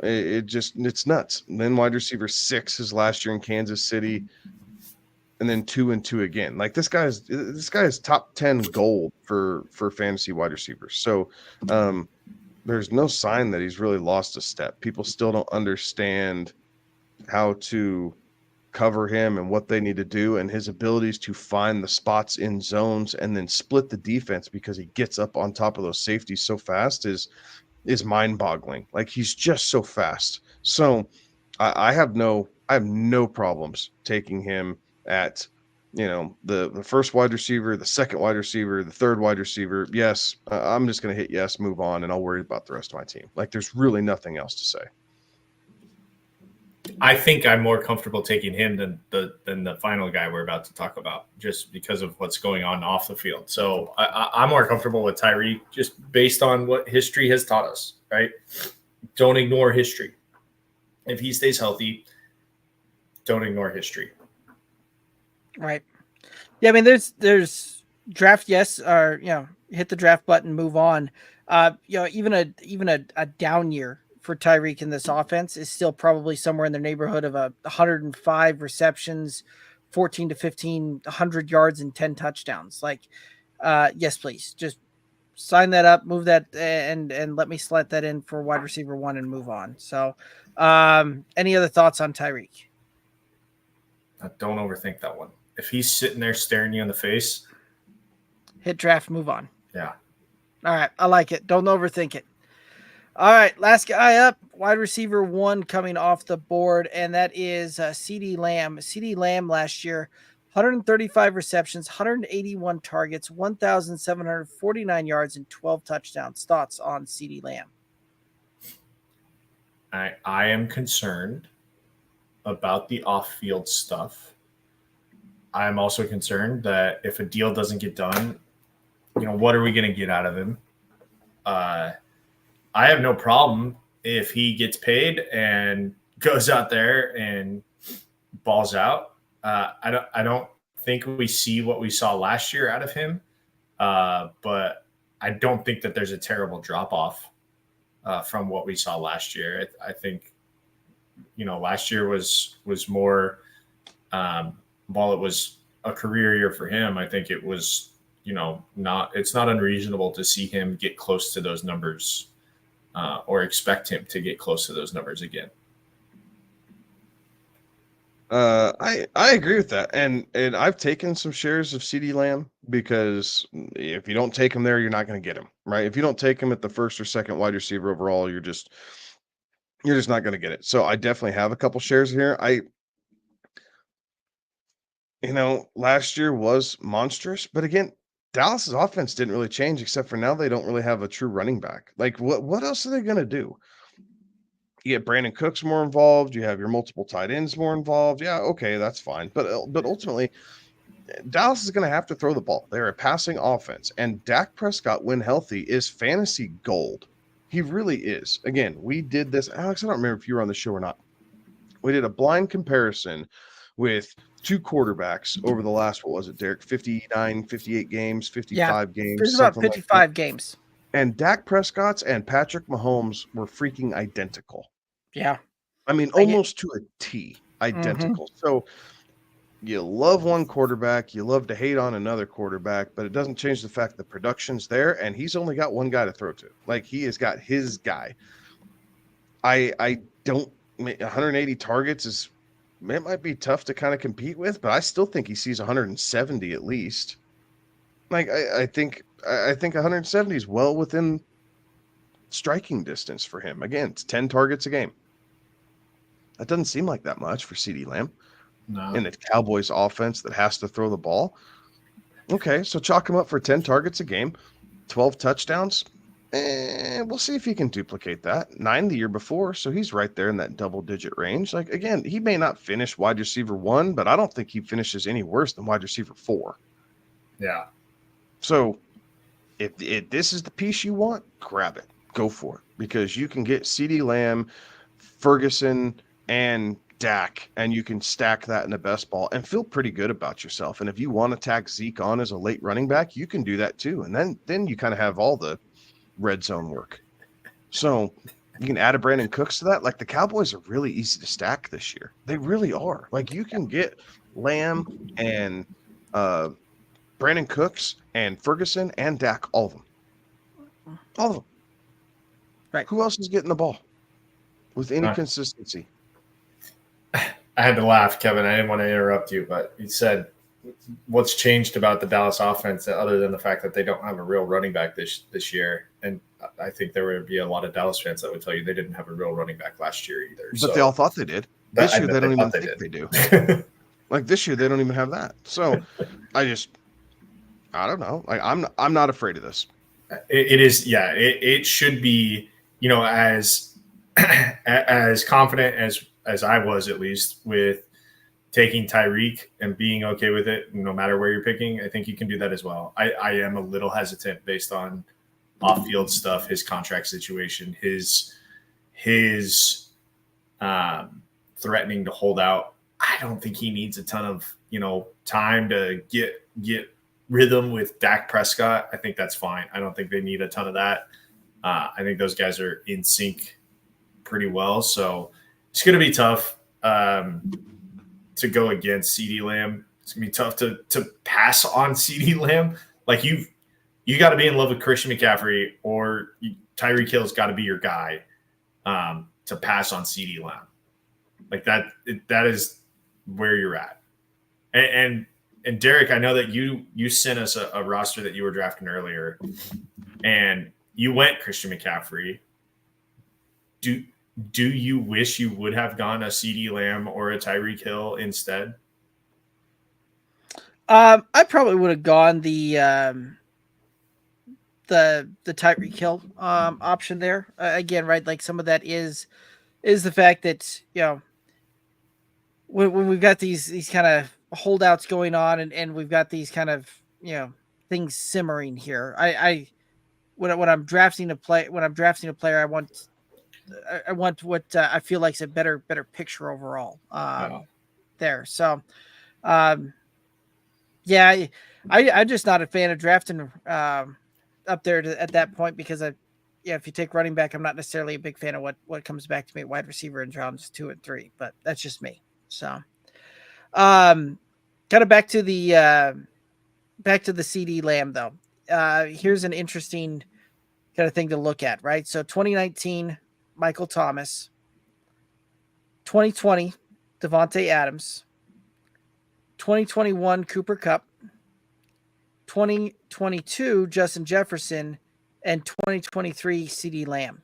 It's nuts. And then wide receiver 6 his last year in Kansas City, and then 2 and 2 again. Like, this guy is top 10 gold for fantasy wide receivers. So there's no sign that he's really lost a step. People still don't understand how to cover him and what they need to do, and his abilities to find the spots in zones and then split the defense because he gets up on top of those safeties so fast is mind-boggling. Like, he's just so fast. So I have no problems taking him at the first wide receiver, the second wide receiver, the third wide receiver. Yes, I'm just going to hit yes, move on, and I'll worry about the rest of my team. Like, there's really nothing else to say. I think I'm more comfortable taking him than the final guy we're about to talk about, just because of what's going on off the field. So I'm more comfortable with Tyreek just based on what history has taught us, right? Don't ignore history. If he stays healthy, don't ignore history. Right. Yeah, I mean, there's draft yes, or hit the draft button, move on. Even a down year for Tyreek in this offense is still probably somewhere in the neighborhood of 105 receptions, 14 to 1,500 yards, and 10 touchdowns. Like, yes, please, just sign that up, move that, and let me slot that in for wide receiver 1 and move on. So, any other thoughts on Tyreek? Don't overthink that one. If he's sitting there staring you in the face, hit draft, move on. Yeah. All right. I like it. Don't overthink it. All right. Last guy up, wide receiver 1 coming off the board, and that is CeeDee Lamb. CeeDee Lamb last year, 135 receptions, 181 targets, 1,749 yards, and 12 touchdowns. Thoughts on CeeDee Lamb? I am concerned about the off-field stuff. I'm also concerned that if a deal doesn't get done, what are we going to get out of him? I have no problem if he gets paid and goes out there and balls out. I don't think we see what we saw last year out of him, but I don't think that there's a terrible drop-off from what we saw last year. I think, last year was more, while it was a career year for him, I think it was, it's not unreasonable to see him get close to those numbers or expect him to get close to those numbers again. I agree with that, and I've taken some shares of CeeDee Lamb because if you don't take him there, you're not going to get him, right? If you don't take him at the first or second wide receiver overall, you're just not going to get it. So I definitely have a couple shares here. Last year was monstrous, but again, Dallas's offense didn't really change except for now they don't really have a true running back. Like what else are they going to do? You get Brandon Cooks more involved. You have your multiple tight ends more involved. Yeah, okay, that's fine. But ultimately, Dallas is going to have to throw the ball. They're a passing offense, and Dak Prescott, when healthy, is fantasy gold. He really is. Again, we did this. Alex, I don't remember if you were on the show or not. We did a blind comparison with 2 quarterbacks over the last, what was it, Derek? 59, 58 games, 55 games. There's about 55 games. And Dak Prescott's and Patrick Mahomes were freaking identical. Yeah. I mean, almost to a T, identical. Mm-hmm. So you love one quarterback, you love to hate on another quarterback, but it doesn't change the fact the production's there, and he's only got one guy to throw to. Like, he has got his guy. I don't – 180 targets it might be tough to kind of compete with, but I still think he sees 170 at least. Like, I think 170 is well within striking distance for him. Again, it's 10 targets a game. That doesn't seem like that much for CeeDee Lamb. No. In the Cowboys offense that has to throw the ball. Okay, so chalk him up for 10 targets a game, 12 touchdowns. We'll see if he can duplicate that. 9 the year before, so he's right there in that double-digit range. Like, again, he may not finish wide receiver 1, but I don't think he finishes any worse than wide receiver 4. Yeah. So if this is the piece you want, grab it. Go for it. Because you can get CeeDee Lamb, Ferguson, and Dak, and you can stack that in the best ball and feel pretty good about yourself. And if you want to tack Zeke on as a late running back, you can do that too. And then you kind of have all the red zone work. So you can add a Brandon Cooks to that. Like, the Cowboys are really easy to stack this year. They really are. Like, you can get Lamb and Brandon Cooks and Ferguson and Dak, all of them. All of them. Right. Who else is getting the ball with any consistency? I had to laugh, Kevin. I didn't want to interrupt you, but you said what's changed about the Dallas offense other than the fact that they don't have a real running back this year. And I think there would be a lot of Dallas fans that would tell you they didn't have a real running back last year either. But they all thought they did. This year they don't even think they do. Like, this year they don't even have that. So I don't know. Like, I'm not afraid of this. It is, yeah. It should be, as confident as I was, at least, with taking Tyreek and being okay with it, no matter where you're picking. I think you can do that as well. I am a little hesitant based on off-field stuff, his contract situation, his threatening to hold out. I don't think he needs a ton of time to get rhythm with Dak Prescott, I think that's fine. I don't think they need a ton of that. I think those guys are in sync pretty well. So it's going to be tough to go against CeeDee Lamb. It's going to be tough to pass on CeeDee Lamb. Like you got to be in love with Christian McCaffrey, or Tyreek Hill's got to be your guy to pass on CeeDee Lamb. Like that is where you're at. And Derek, I know that you sent us a roster that you were drafting earlier, and you went Christian McCaffrey. Do you wish you would have gone a CeeDee Lamb or a Tyreek Hill instead? I probably would have gone the Tyreek Hill option there. Again, right? Like some of that is the fact that, you know, when we've got these kind of holdouts going on and we've got these kind of, you know, things simmering here. When I'm drafting a player, I want what I feel like is a better picture overall there. So, yeah, I'm just not a fan of drafting up there at that point because if you take running back, I'm not necessarily a big fan of what comes back to me at wide receiver in rounds 2 and 3, but that's just me. So, kind of back to the CeeDee Lamb though. Here's an interesting kind of thing to look at, right? So 2019, Michael Thomas, 2020, Devontae Adams, 2021, Cooper Kupp, 2022, Justin Jefferson, and 2023, CeeDee Lamb.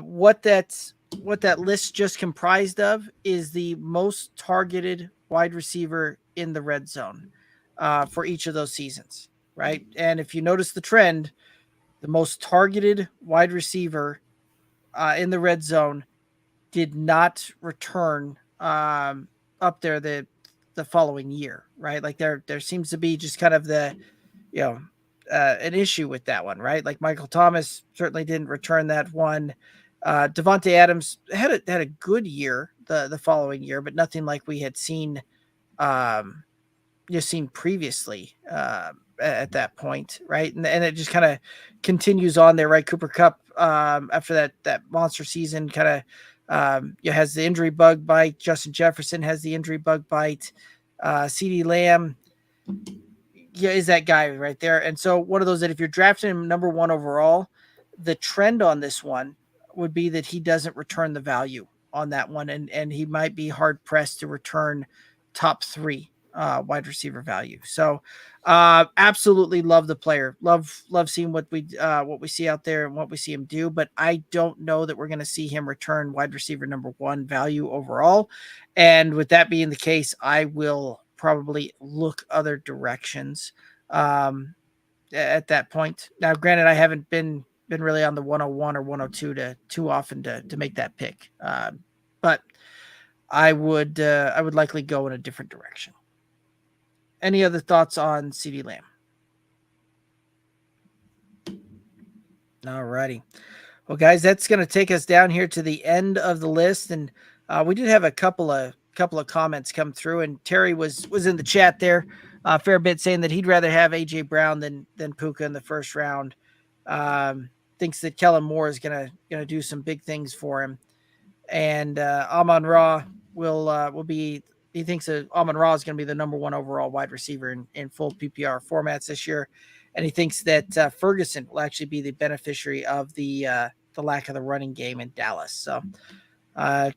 What that list just comprised of is the most targeted wide receiver in the red zone for each of those seasons, right? And if you notice the trend, the most targeted wide receiver in the red zone did not return up there the following year, right? Like there seems to be just kind of the, you know, an issue with that one, right? Like Michael Thomas certainly didn't return that one. Devontae Adams had a good year the following year, but nothing like we had seen previously at that point, right? And it just kind of continues on there, right? Cooper Kupp after that monster season kind of has the injury bug bite. Justin Jefferson has the injury bug bite. CeeDee Lamb is that guy right there. And so one of those that if you're drafting him number 1 overall, the trend on this one would be that he doesn't return the value on that one. And he might be hard pressed to return top 3 wide receiver value. So absolutely love the player. Love seeing what we see out there and what we see him do. But I don't know that we're going to see him return wide receiver number 1 value overall. And with that being the case, I will probably look other directions at that point. Now, granted, I haven't been really on the 101 or 102 too often to make that pick. But I would likely go in a different direction. Any other thoughts on CeeDee Lamb? All righty. Well, guys, that's going to take us down here to the end of the list. And we did have a couple of comments come through, and Terry was in the chat there a fair bit saying that he'd rather have AJ Brown than Puka in the first round. Thinks that Kellen Moore is gonna do some big things for him, and Amon-Ra will be. He thinks that Amon-Ra is going to be the number 1 overall wide receiver in full PPR formats this year, and he thinks that Ferguson will actually be the beneficiary of the lack of the running game in Dallas. So,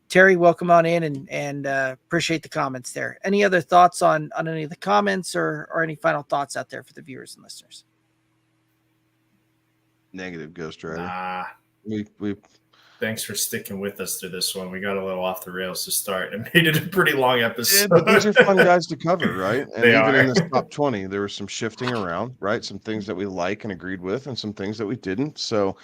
Terry, welcome on in and appreciate the comments there. Any other thoughts on any of the comments or any final thoughts out there for the viewers and listeners? Negative, Ghost Rider. Nah. We Thanks for sticking with us through this one. We got a little off the rails to start and made it a pretty long episode. Yeah, but these are fun guys to cover, right? And They even are. in this top 20, there was some shifting around, right? Some things that we like and agreed with and some things that we didn't. So,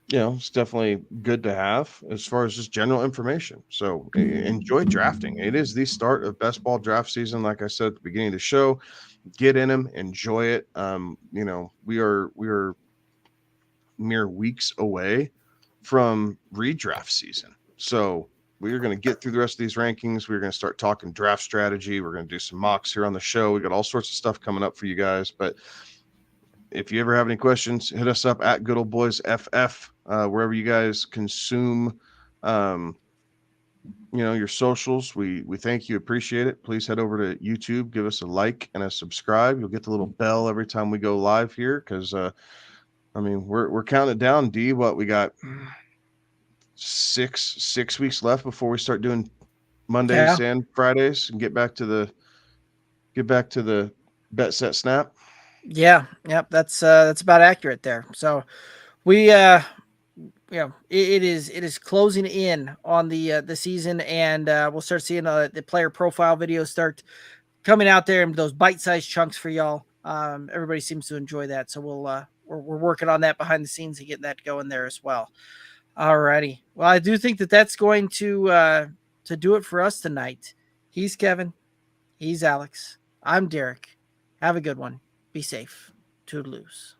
it's definitely good to have as far as just general information. So enjoy drafting. It is the start of best ball draft season. Like I said at the beginning of the show, get in them, enjoy it. We are mere weeks away from redraft season. So we are going to get through the rest of these rankings. We're going to start talking draft strategy. We're going to do some mocks here on the show. We got all sorts of stuff coming up for you guys. But if you ever have any questions, hit us up at Good Old Boys FF, wherever you guys consume, your socials. We thank you, appreciate it. Please head over to YouTube, give us a like and a subscribe. You'll get the little bell every time we go live here, because we're counting it down. D, what we got? 6 weeks left before we start doing Mondays and Fridays and get back to the bet set snap. Yeah, yep, that's about accurate there. So we it is closing in on the season, and we'll start seeing the player profile videos start coming out there in those bite-sized chunks for y'all. Everybody seems to enjoy that, so we're working on that behind the scenes and getting that going there as well. Alrighty. Well, I do think that's going to do it for us tonight. He's Kevin. He's Alex. I'm Derek. Have a good one. Be safe. Toodaloos.